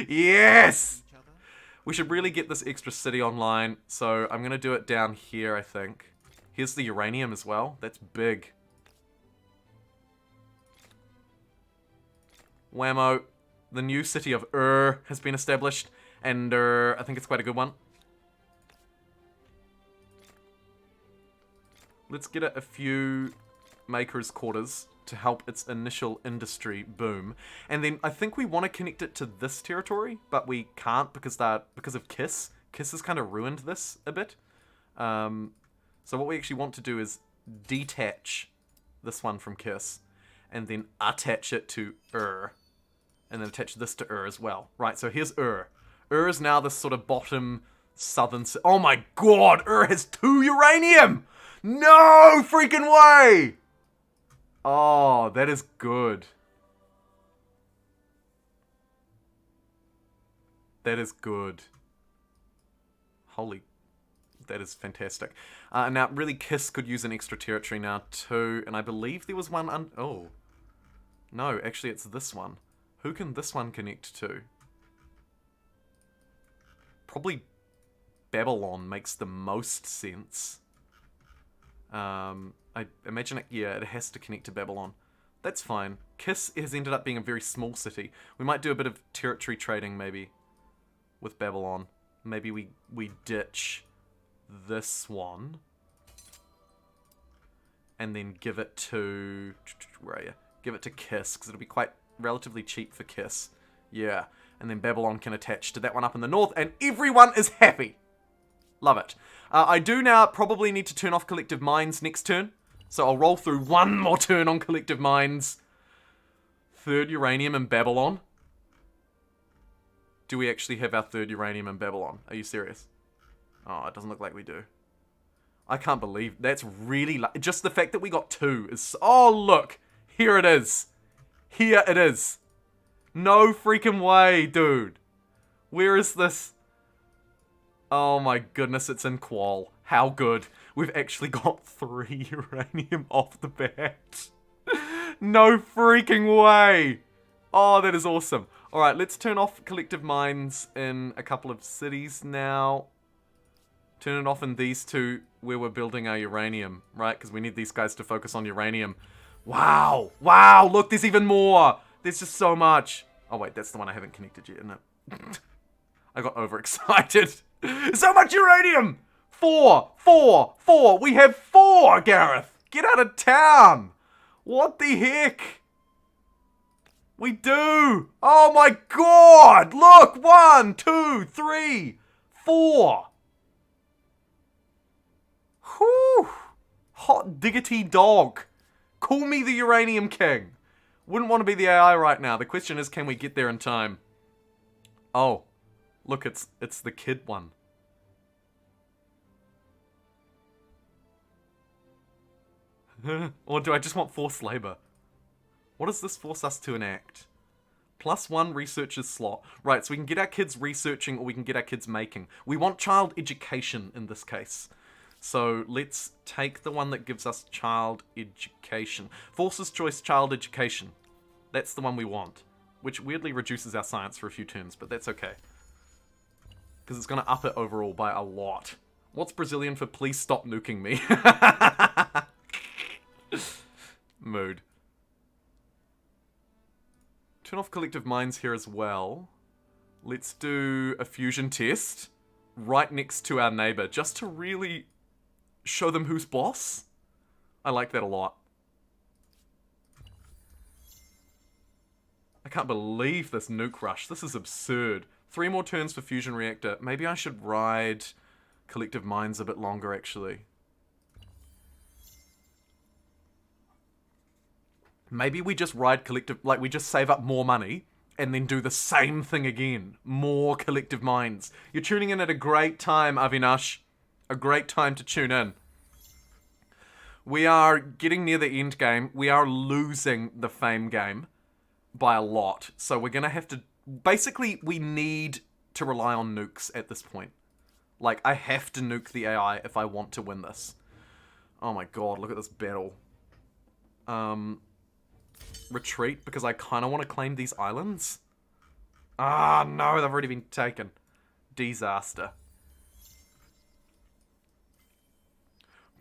Yes! We should really get this extra city online. So I'm going to do it down here, I think. Here's the uranium as well. That's big. Whammo. The new city of has been established. And I think it's quite a good one. Let's get a few makers' quarters to help its initial industry boom. And then I think we want to connect it to this territory, but we can't because of Kiss. Kiss has kind of ruined this a bit. So what we actually want to do is detach this one from Kiss and then attach it to and then attach this to as well. Right, so here's is now this sort of bottom southern... Oh my god, has 2 uranium! No freaking way! Oh, that is good. That is good. Holy... That is fantastic. Now, really, Kiss could use an extra territory now, too. And I believe there was one... Oh. No, actually, it's this one. Who can this one connect to? Probably Babylon makes the most sense. I imagine it has to connect to Babylon. That's fine. Kiss has ended up being a very small city. We might do a bit of territory trading, maybe, with Babylon. Maybe we ditch this one. And then give it to... Where are you? Give it to Kiss, because it'll be quite relatively cheap for Kiss. Yeah. And then Babylon can attach to that one up in the north, and everyone is happy. Love it. I do now probably need to turn off Collective Minds next turn. So I'll roll through one more turn on Collective Minds. 3rd uranium in Babylon. Do we actually have our 3rd uranium in Babylon? Are you serious? Oh, it doesn't look like we do. I can't believe that's really... Just the fact that we got 2 is... Oh, look. Here it is. Here it is. No freaking way, dude. Where is this? Oh my goodness, it's in Qual. How good. We've actually got 3 uranium off the bat. No freaking way. Oh, that is awesome. Alright, let's turn off Collective Minds in a couple of cities now. Turn it off in these 2 where we're building our uranium, right? Because we need these guys to focus on uranium. Wow. Wow, look, there's even more. There's just so much. Oh wait, that's the one I haven't connected yet, isn't it? I got overexcited. So much uranium! 4! We have 4, Gareth! Get out of town! What the heck? We do! Oh my god! Look! 1, 2, 3, 4! Whew! Hot diggity dog. Call me the Uranium King. Wouldn't want to be the AI right now. The question is, can we get there in time? Oh. Look, it's the kid one. Or do I just want forced labor? What does this force us to enact? +1 researcher's slot. Right, so we can get our kids researching or we can get our kids making. We want child education in this case. So let's take the one that gives us child education. Forces choice child education. That's the one we want. Which weirdly reduces our science for a few turns, but that's okay. Because it's going to up it overall by a lot. What's Brazilian for please stop nuking me? Mood. Turn off Collective Minds here as well. Let's do a fusion test right next to our neighbor, just to really show them who's boss. I like that a lot. I can't believe this nuke rush. This is absurd. 3 more turns for fusion reactor. Maybe I should ride Collective Minds a bit longer, actually. Maybe we just ride Collective... Like, we just save up more money and then do the same thing again. More Collective Minds. You're tuning in at a great time, Avinash. A great time to tune in. We are getting near the end game. We are losing the fame game by a lot. So we're going to have to... Basically, we need to rely on nukes at this point. Like, I have to nuke the AI if I want to win this. Oh my god, look at this battle. Retreat, because I kind of want to claim these islands. Ah, no, they've already been taken. Disaster.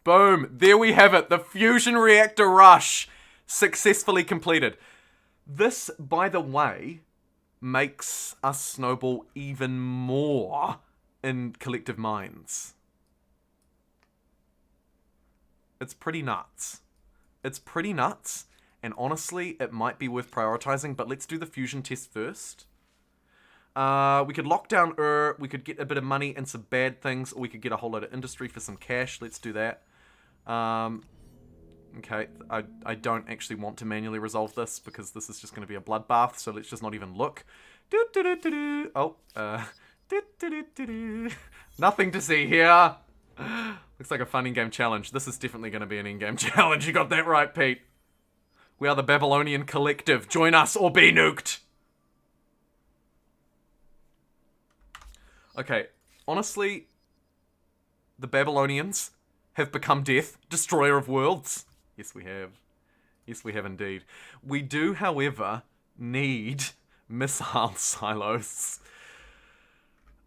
Boom, there we have it. The fusion reactor rush successfully completed. This, by the way, makes us snowball even more in collective minds. It's pretty nuts. It's pretty nuts, and honestly, it might be worth prioritizing, but let's do the fusion test first. We could lock down we could get a bit of money and some bad things, or we could get a whole lot of industry for some cash. Let's do that. Okay, I don't actually want to manually resolve this, because this is just going to be a bloodbath, so let's just not even look. Oh, nothing to see here. Looks like a fun in-game challenge. This is definitely going to be an in-game challenge. You got that right, Pete. We are the Babylonian Collective. Join us or be nuked. Okay, honestly, the Babylonians have become death, destroyer of worlds. Yes, we have. Yes, we have indeed. We do, however, need missile silos.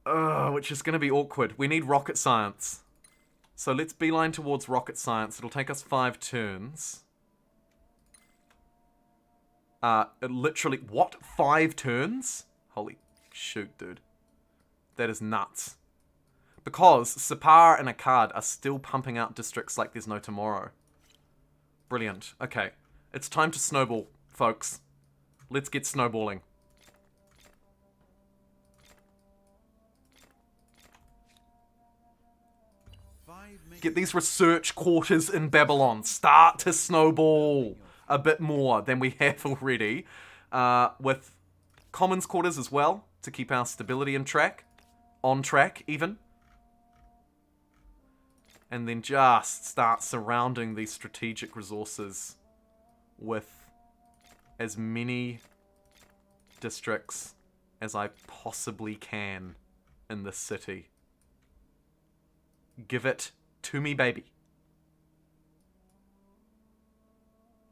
Which is going to be awkward. We need rocket science. So let's beeline towards rocket science. It'll take us 5 turns. Literally, what? 5 turns? Holy shoot, dude. That is nuts. Because Sipar and Akkad are still pumping out districts like there's no tomorrow. Brilliant. Okay. It's time to snowball, folks. Let's get snowballing. Get these research quarters in Babylon. Start to snowball a bit more than we have already. With commons quarters as well, to keep our stability in track. On track, even. And then just start surrounding these strategic resources with as many districts as I possibly can in this city. Give it to me, baby.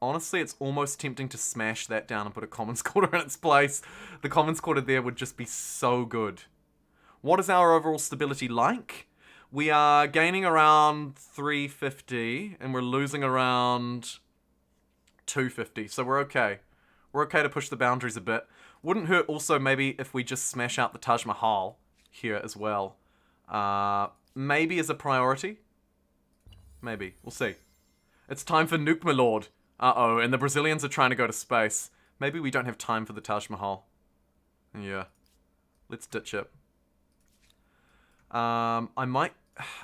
Honestly, it's almost tempting to smash that down and put a commons quarter in its place. The commons quarter there would just be so good. What is our overall stability like? We are gaining around 350, and we're losing around 250, so we're okay. We're okay to push the boundaries a bit. Wouldn't hurt also maybe if we just smash out the Taj Mahal here as well. Maybe as a priority. Maybe. We'll see. It's time for nuke, my lord. Uh-oh, and the Brazilians are trying to go to space. Maybe we don't have time for the Taj Mahal. Yeah. Let's ditch it. I might...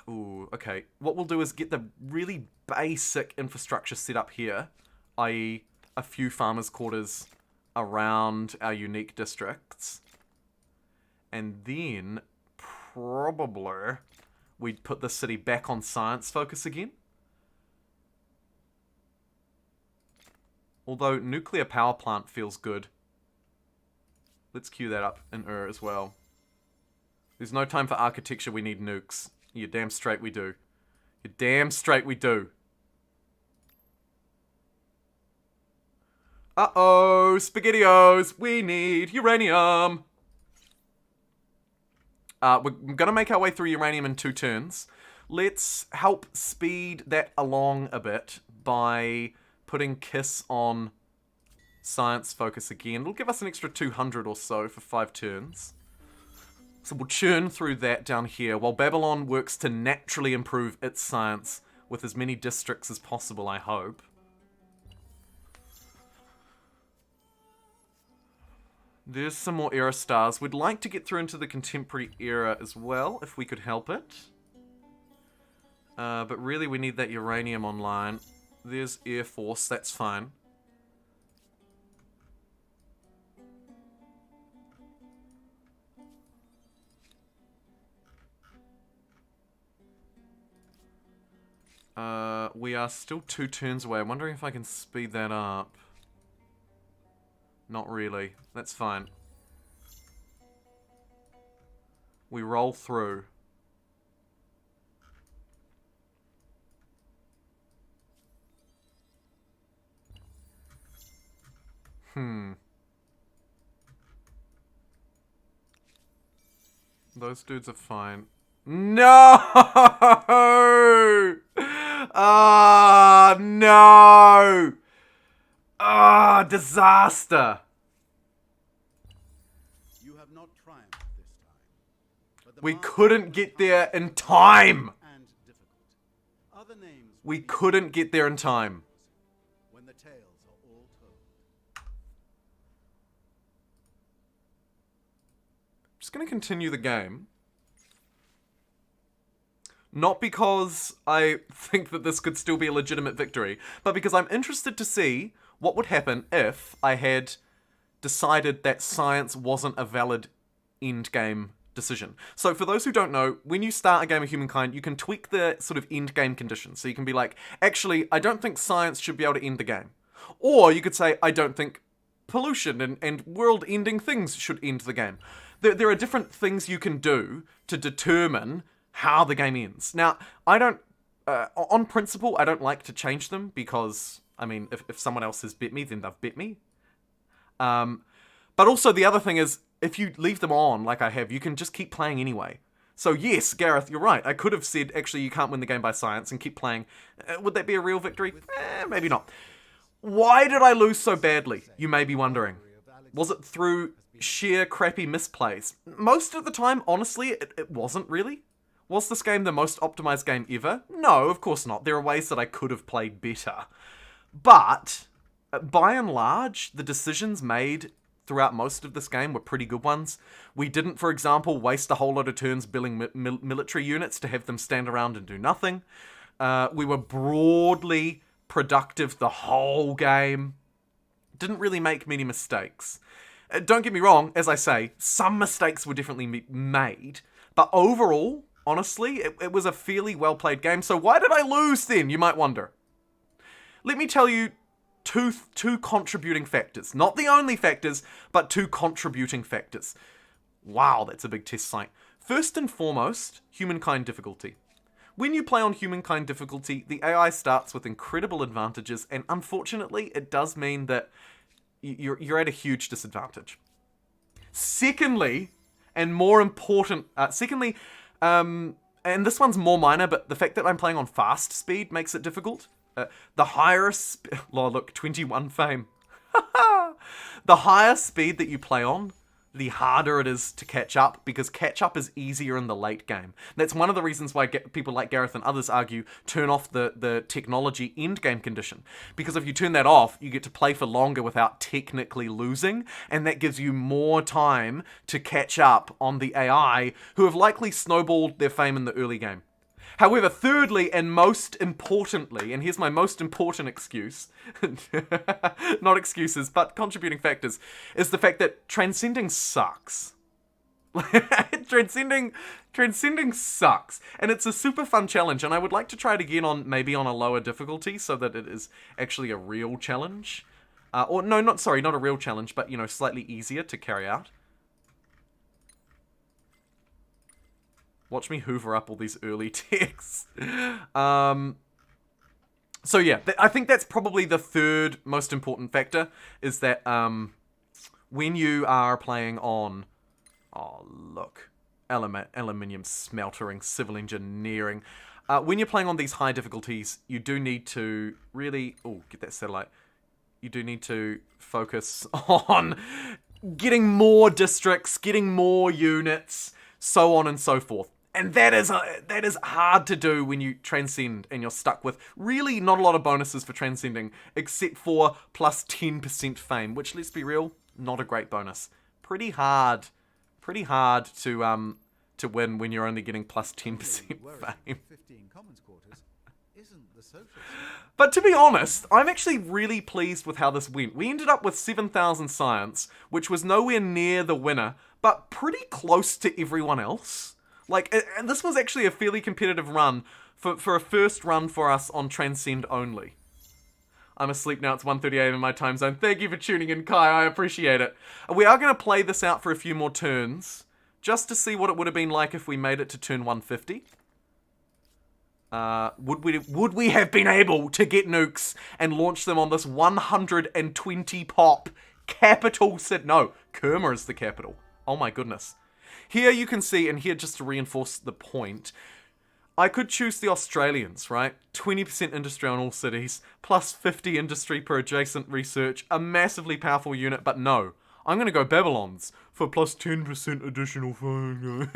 Ooh, okay. What we'll do is get the really basic infrastructure set up here, i.e. a few farmers' quarters around our unique districts. And then, probably, we'd put the city back on science focus again. Although, nuclear power plant feels good. Let's queue that up in as well. There's no time for architecture, we need nukes. You're damn straight we do. You're damn straight we do. Uh-oh, SpaghettiOs, we need uranium. We're gonna make our way through uranium in 2 turns. Let's help speed that along a bit by putting KISS on science focus again. It'll give us an extra 200 or so for 5 turns. So we'll churn through that down here while Babylon works to naturally improve its science with as many districts as possible, I hope. There's some more era stars. We'd like to get through into the contemporary era as well, if we could help it. But really we need that uranium online. There's Air Force, that's fine. We are still 2 turns away. I'm wondering if I can speed that up. Not really. That's fine. We roll through. Those dudes are fine. No! Ah, no! Ah, disaster! You have not triumphed this time. But the We mark couldn't get there in time! and difficult. Other names We will be couldn't get there in time. when the tales are all told. Just gonna continue the game. Not because I think that this could still be a legitimate victory, but because I'm interested to see what would happen if I had decided that science wasn't a valid endgame decision. So for those who don't know, when you start a game of Humankind, you can tweak the sort of endgame conditions. So you can be like, actually, I don't think science should be able to end the game. Or you could say, I don't think pollution and world-ending things should end the game. There are different things you can do to determine how the game ends. Now, I don't, on principle, I don't like to change them because, I mean, if someone else has bit me, then they've bit me. But also the other thing is, if you leave them on, like I have, you can just keep playing anyway. So yes, Gareth, you're right. I could have said, actually, you can't win the game by science and keep playing. Would that be a real victory? Maybe not. Why did I lose so badly? You may be wondering. Was it through sheer crappy misplays? Most of the time, honestly, it wasn't really. Was this game the most optimized game ever? No, of course not. There are ways that I could have played better. But, by and large, the decisions made throughout most of this game were pretty good ones. We didn't, for example, waste a whole lot of turns building military units to have them stand around and do nothing. We were broadly productive the whole game. Didn't really make many mistakes. Don't get me wrong, as I say, some mistakes were definitely made. But overall, honestly, it was a fairly well-played game. So why did I lose then, you might wonder? Let me tell you two contributing factors. Not the only factors, but two contributing factors. Wow, that's a big test site. First and foremost, Humankind difficulty. When you play on Humankind difficulty, the AI starts with incredible advantages, and unfortunately, it does mean that you're at a huge disadvantage. Secondly, and more important, and this one's more minor, but the fact that I'm playing on fast speed makes it difficult. The higher, look, 21 fame. The higher speed that you play on, the harder it is to catch up, because catch up is easier in the late game. That's one of the reasons why people like Gareth and others argue turn off the technology end game condition. Because if you turn that off, you get to play for longer without technically losing, and that gives you more time to catch up on the AI who have likely snowballed their fame in the early game. However, thirdly, and most importantly, and here's my most important excuse, not excuses, but contributing factors, is the fact that transcending sucks. Transcending sucks. And it's a super fun challenge, and I would like to try it again maybe on a lower difficulty so that it is actually a real challenge. Not a real challenge, but, slightly easier to carry out. Watch me hoover up all these early texts. So yeah, I think that's probably the third most important factor, is that when you are playing on, aluminium smeltering, civil engineering, when you're playing on these high difficulties, you do need to really, get that satellite, you do need to focus on getting more districts, getting more units, so on and so forth. And that is hard to do when you transcend and you're stuck with really not a lot of bonuses for transcending, except for plus 10% fame, which, let's be real, not a great bonus. Pretty hard to win when you're only getting plus 10% fame. But to be honest, I'm actually really pleased with how this went. We ended up with 7,000 science, which was nowhere near the winner, but pretty close to everyone else. And this was actually a fairly competitive run for a first run for us on Transcend Only. I'm asleep now, it's 1:30 AM in my time zone. Thank you for tuning in, Kai, I appreciate it. We are going to play this out for a few more turns, just to see what it would have been like if we made it to turn 150. Would we have been able to get nukes and launch them on this 120 pop capital city. No, Kerma is the capital. Oh my goodness. Here you can see, and here just to reinforce the point, I could choose the Australians, right? 20% industry on all cities, plus 50 industry per adjacent research, a massively powerful unit, but no. I'm going to go Babylons for plus 10% additional fun.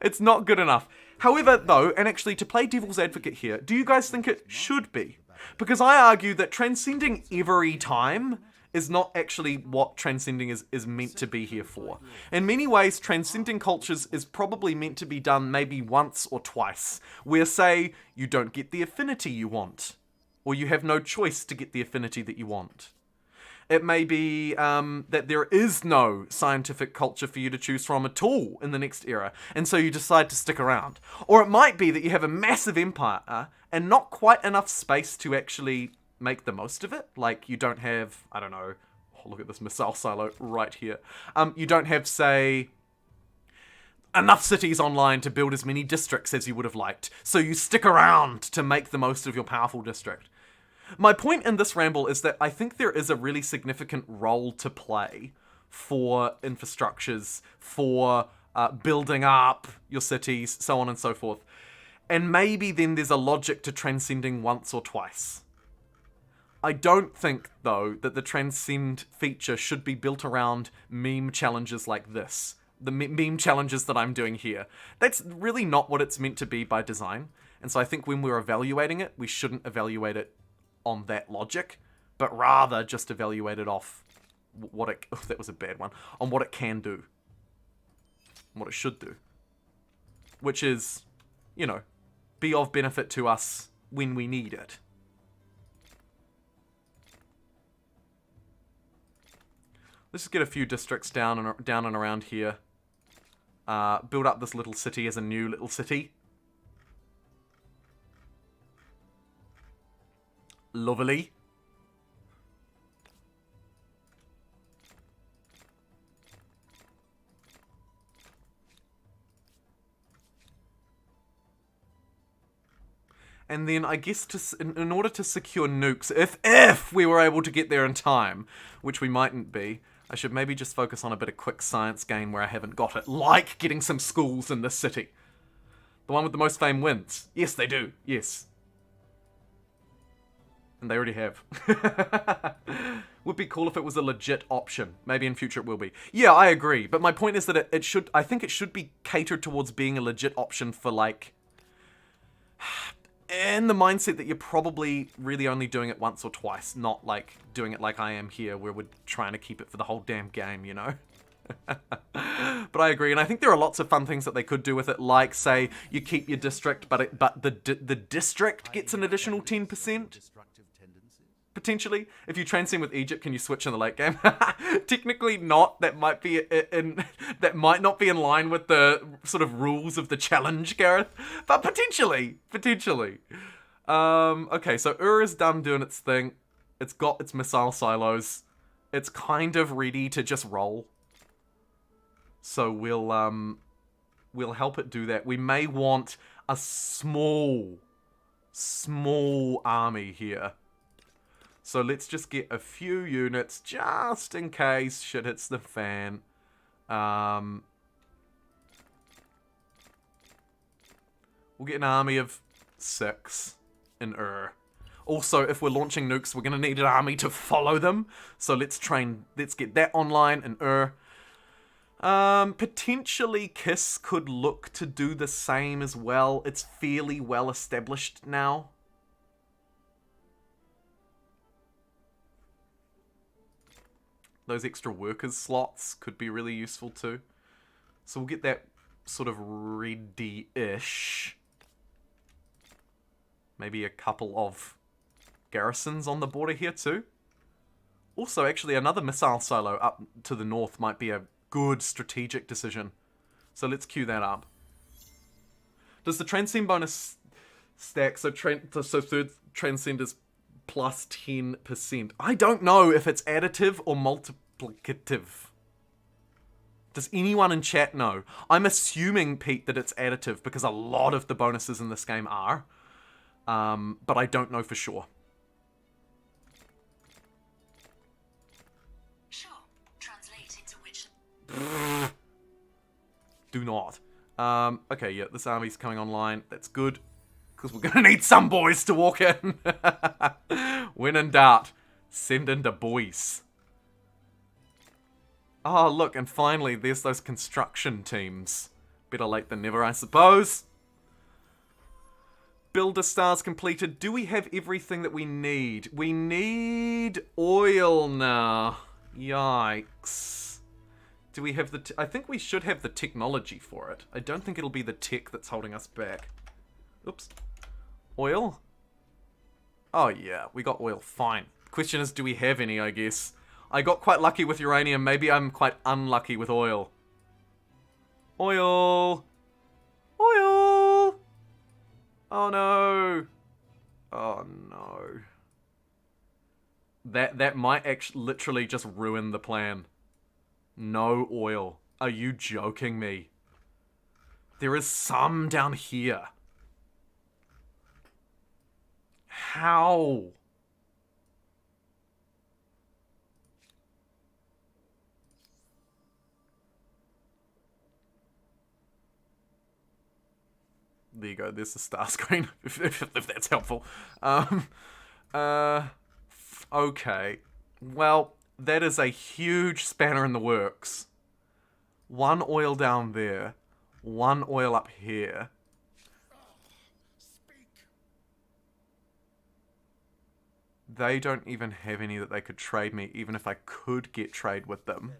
It's not good enough. However, though, and actually to play devil's advocate here, do you guys think it should be? Because I argue that transcending every time is not actually what transcending is meant to be here for. In many ways, transcending cultures is probably meant to be done maybe once or twice, where, say, you don't get the affinity you want, or you have no choice to get the affinity that you want. It may be that there is no scientific culture for you to choose from at all in the next era, and so you decide to stick around. Or it might be that you have a massive empire and not quite enough space to actually make the most of it. Like, you don't have, I don't know, oh, look at this missile silo right here. You don't have, say, enough cities online to build as many districts as you would have liked, so you stick around to make the most of your powerful district. My point in this ramble is that I think there is a really significant role to play for infrastructures, for building up your cities, so on and so forth. And maybe then there's a logic to transcending once or twice. I don't think, though, that the transcend feature should be built around meme challenges like this. The meme challenges that I'm doing here. That's really not what it's meant to be by design. And so I think when we're evaluating it, we shouldn't evaluate it on that logic, but rather just evaluate it off what it... Oh, that was a bad one. On what it can do. What it should do. Which is, you know, be of benefit to us when we need it. Let's just get a few districts down and around here. Build up this little city as a new little city. Lovely. And then I guess in order to secure nukes, if we were able to get there in time, which we mightn't be, I should maybe just focus on a bit of quick science gain where I haven't got it, like getting some schools in this city. The one with the most fame wins. Yes, they do. Yes. And they already have. Would be cool if it was a legit option. Maybe in future it will be. Yeah, I agree. But my point is that it should... I think it should be catered towards being a legit option for, like... in the mindset that you're probably really only doing it once or twice, not like doing it like I am here, where we're trying to keep it for the whole damn game, you know? But I agree, and I think there are lots of fun things that they could do with it, like, say, you keep your district, but the district gets an additional 10%. Potentially. If you transcend with Egypt, can you switch in the late game? Technically not. That might be that might not be in line with the sort of rules of the challenge, Gareth. But potentially. Okay, so is done doing its thing. It's got its missile silos. It's kind of ready to just roll. So we'll help it do that. We may want a small army here. So let's just get a few units just in case shit hits the fan. We'll get an army of 6 in Also, if we're launching nukes, we're going to need an army to follow them. So let's get that online in potentially KISS could look to do the same as well. It's fairly well established now. Those extra workers slots could be really useful too. So we'll get that sort of ready-ish. Maybe a couple of garrisons on the border here too. Also, actually, another missile silo up to the north might be a good strategic decision. So let's queue that up. Does the transcend bonus stack? So third transcend is plus 10%. I don't know if it's additive or multiplicative. Does anyone in chat know? I'm assuming, Pete, that it's additive because a lot of the bonuses in this game are. But I don't know for sure. Do not. Okay, yeah, this army's coming online. That's good. Because we're gonna need some boys to walk in. When in doubt, send in the boys. Oh, look, and finally, there's those construction teams. Better late than never, I suppose. Builder stars completed. Do we have everything that we need? We need oil now. Yikes. Do we have the... I think we should have the technology for it. I don't think it'll be the tech that's holding us back. Oops. Oil? Oh yeah, we got oil. Fine. Question is, do we have any, I guess? I got quite lucky with uranium. Maybe I'm quite unlucky with oil. Oil! Oil! Oh no! Oh no. That might actually literally just ruin the plan. No oil. Are you joking me? There is some down here. How? There you go, there's the star screen, if that's helpful. Okay. Well, that is a huge spanner in the works. One oil down there. One oil up here. They don't even have any that they could trade me, even if I could get trade with them.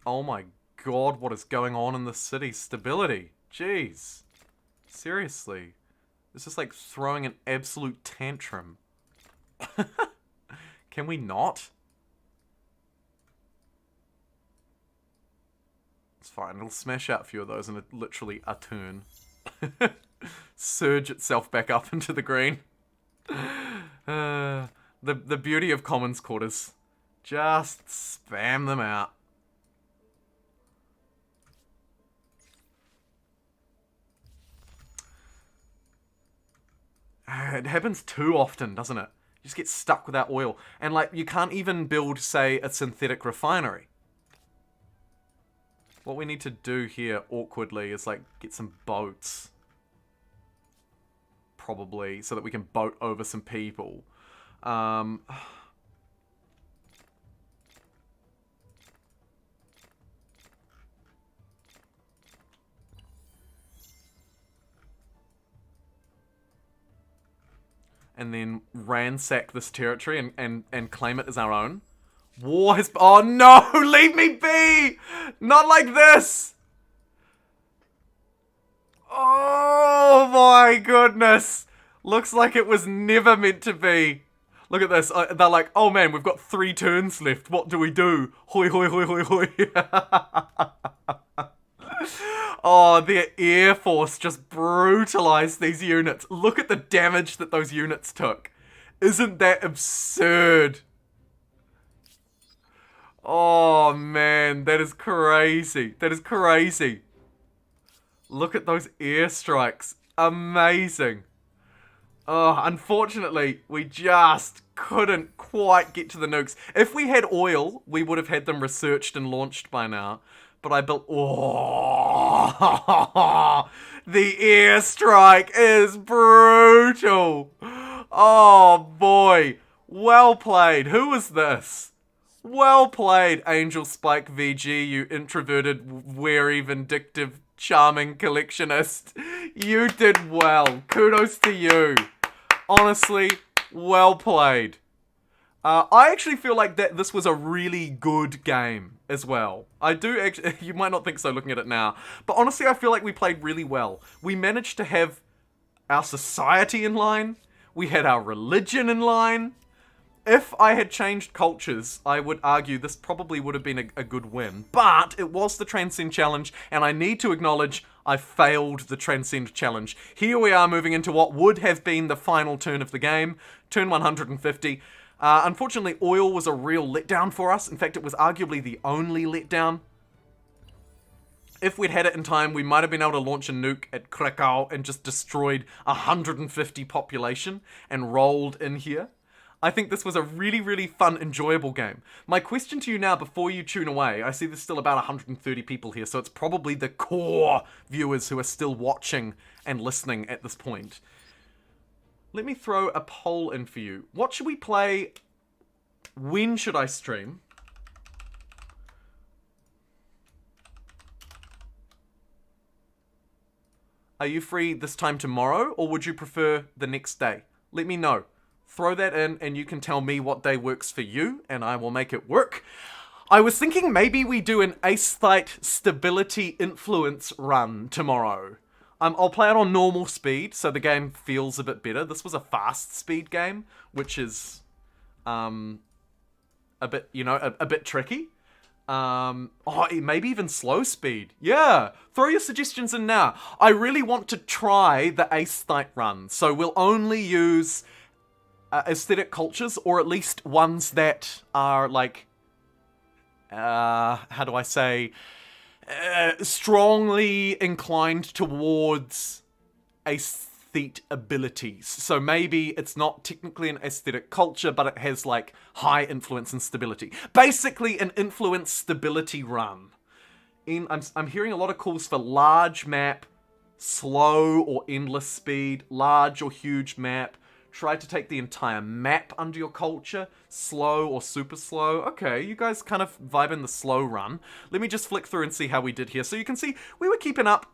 Oh my god, what is going on in the city? Stability. Jeez. Seriously. This is like throwing an absolute tantrum. Can we not? It's fine, it'll smash out a few of those in literally a turn. Surge itself back up into the green. The beauty of Commons Quarters. Just spam them out. It happens too often, doesn't it? You just get stuck without oil. And, like, you can't even build, say, a synthetic refinery. What we need to do here, awkwardly, is, like, get some boats. Probably, so that we can boat over some people. And then ransack this territory and claim it as our own. War has... Oh no! Leave me be! Not like this! Oh my goodness! Looks like it was never meant to be. Look at this. They're like, oh man, we've got 3 turns left. What do we do? Hoi hoi hoi hoi hoi. Oh, their Air Force just brutalized these units. Look at the damage that those units took. Isn't that absurd? Oh, man, that is crazy. That is crazy. Look at those airstrikes. Amazing. Oh, unfortunately, we just couldn't quite get to the nukes. If we had oil, we would have had them researched and launched by now. But I built... Oh, the airstrike is brutal. Oh, boy. Well played. Who was this? Well played, Angel Spike VG, you introverted, wary, vindictive, charming collectionist. You did well. Kudos to you. Honestly, well played. I actually feel like that this was a really good game as well. I do actually, you might not think so looking at it now, but honestly I feel like we played really well. We managed to have our society in line, we had our religion in line. If I had changed cultures, I would argue this probably would have been a good win, but it was the Transcend Challenge, and I need to acknowledge I failed the Transcend Challenge. Here we are moving into what would have been the final turn of the game, turn 150. Unfortunately, oil was a real letdown for us. In fact, it was arguably the only letdown. If we'd had it in time, we might have been able to launch a nuke at Krakow and just destroyed 150 population and rolled in here. I think this was a really, really fun, enjoyable game. My question to you now, before you tune away, I see there's still about 130 people here, so it's probably the core viewers who are still watching and listening at this point. Let me throw a poll in for you. What should we play? When should I stream? Are you free this time tomorrow, or would you prefer the next day? Let me know. Throw that in and you can tell me what day works for you and I will make it work. I was thinking maybe we do an aesthete stability influence run tomorrow. I'll play it on normal speed so the game feels a bit better. This was a fast speed game, which is a bit, a bit tricky. Maybe even slow speed. Yeah, throw your suggestions in now. I really want to try the aesthete run, so we'll only use aesthetic cultures, or at least ones that are like, how do I say, strongly inclined towards aesthete abilities. So maybe it's not technically an aesthetic culture, but it has like high influence and stability. Basically an influence stability run. I'm hearing a lot of calls for large map, slow or endless speed, large or huge map. Try to take the entire map under your culture, slow or super slow. Okay, you guys kind of vibe in the slow run. Let me just flick through and see how we did here. So you can see we were keeping up.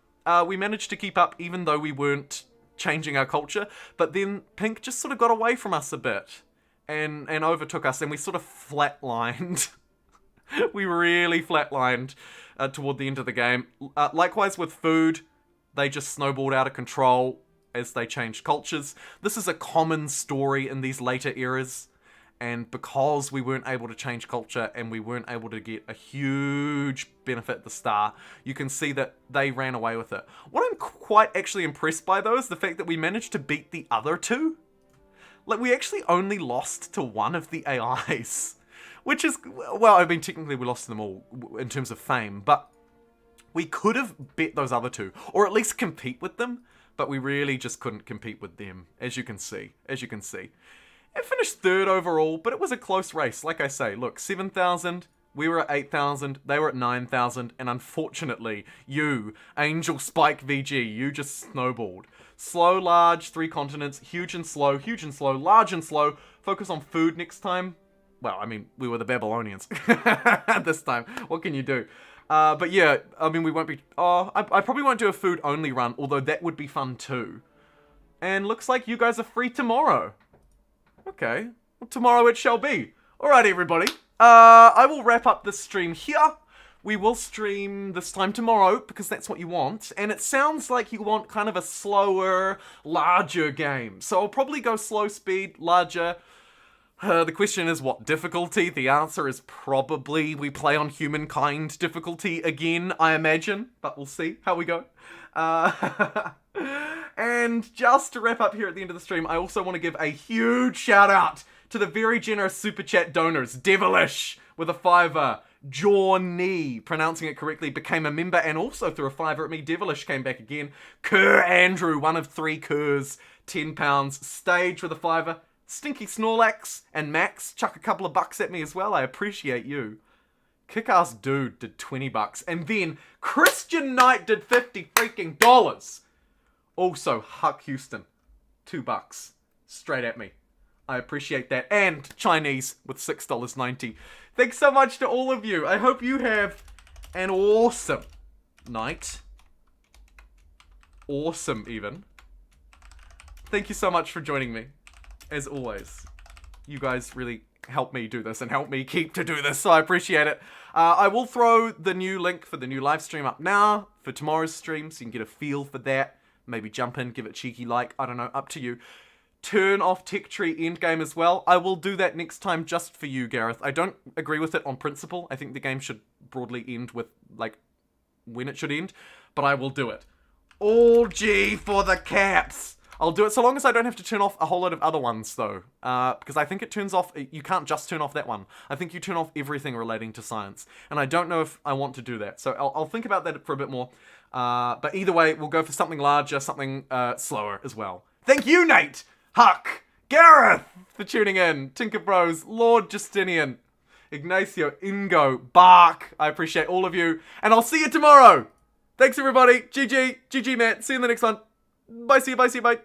We managed to keep up even though we weren't changing our culture. But then Pink just sort of got away from us a bit and overtook us, and we sort of flatlined. We really flatlined toward the end of the game. Likewise with food, they just snowballed out of control as they changed cultures. This is a common story in these later eras, and because we weren't able to change culture and we weren't able to get a huge benefit at the start, you can see that they ran away with it. What I'm quite actually impressed by though is the fact that we managed to beat the other two. Like, we actually only lost to one of the AIs, which is, well, I mean, technically we lost to them all in terms of fame, but we could have bet those other two, or at least compete with them. But we really just couldn't compete with them, as you can see. It finished third overall, but it was a close race. Like I say, look, 7,000, we were at 8,000, they were at 9,000, and unfortunately, you, Angel Spike VG, you just snowballed. Slow, large, 3 continents, huge and slow, large and slow. Focus on food next time. Well, I mean, we were the Babylonians this time. What can you do? But yeah, I mean, we won't be... I probably won't do a food-only run, although that would be fun too. And looks like you guys are free tomorrow. Okay. Well, tomorrow it shall be. Alright, everybody. I will wrap up this stream here. We will stream this time tomorrow, because that's what you want. And it sounds like you want kind of a slower, larger game. So I'll probably go slow speed, larger... the question is, what difficulty? The answer is probably we play on Humankind difficulty again, I imagine. But we'll see how we go. And just to wrap up here at the end of the stream, I also want to give a huge shout out to the very generous super chat donors. Devilish with a $5. Johnny, pronouncing it correctly, became a member and also threw a $5 at me. Devilish came back again. Kerr Andrew, one of 3 Kerrs, £10. Stage with a $5. Stinky Snorlax and Max chuck a couple of bucks at me as well. I appreciate you. Kick-Ass Dude did $20. And then Christian Knight did $50 freaking dollars. Also, Huck Houston, $2 straight at me. I appreciate that. And Chinese with $6.90. Thanks so much to all of you. I hope you have an awesome night. Awesome, even. Thank you so much for joining me. As always, you guys really help me do this and help me keep to do this, so I appreciate it. I will throw the new link for the new live stream up now for tomorrow's stream, so you can get a feel for that. Maybe jump in, give it a cheeky like, I don't know, up to you. Turn off Tech Tree Endgame as well. I will do that next time just for you, Gareth. I don't agree with it on principle. I think the game should broadly end with, like, when it should end, but I will do it. All G for the caps! I'll do it so long as I don't have to turn off a whole lot of other ones, though. Because I think it turns off... You can't just turn off that one. I think you turn off everything relating to science. And I don't know if I want to do that. So I'll think about that for a bit more. But either way, we'll go for something larger, something slower as well. Thank you, Nate! Huck! Gareth! For tuning in. Tinker Bros, Lord Justinian, Ignacio, Ingo, Bark. I appreciate all of you. And I'll see you tomorrow! Thanks, everybody. GG. GG, Matt. See you in the next one. Bye, see you, bye, see you, bye.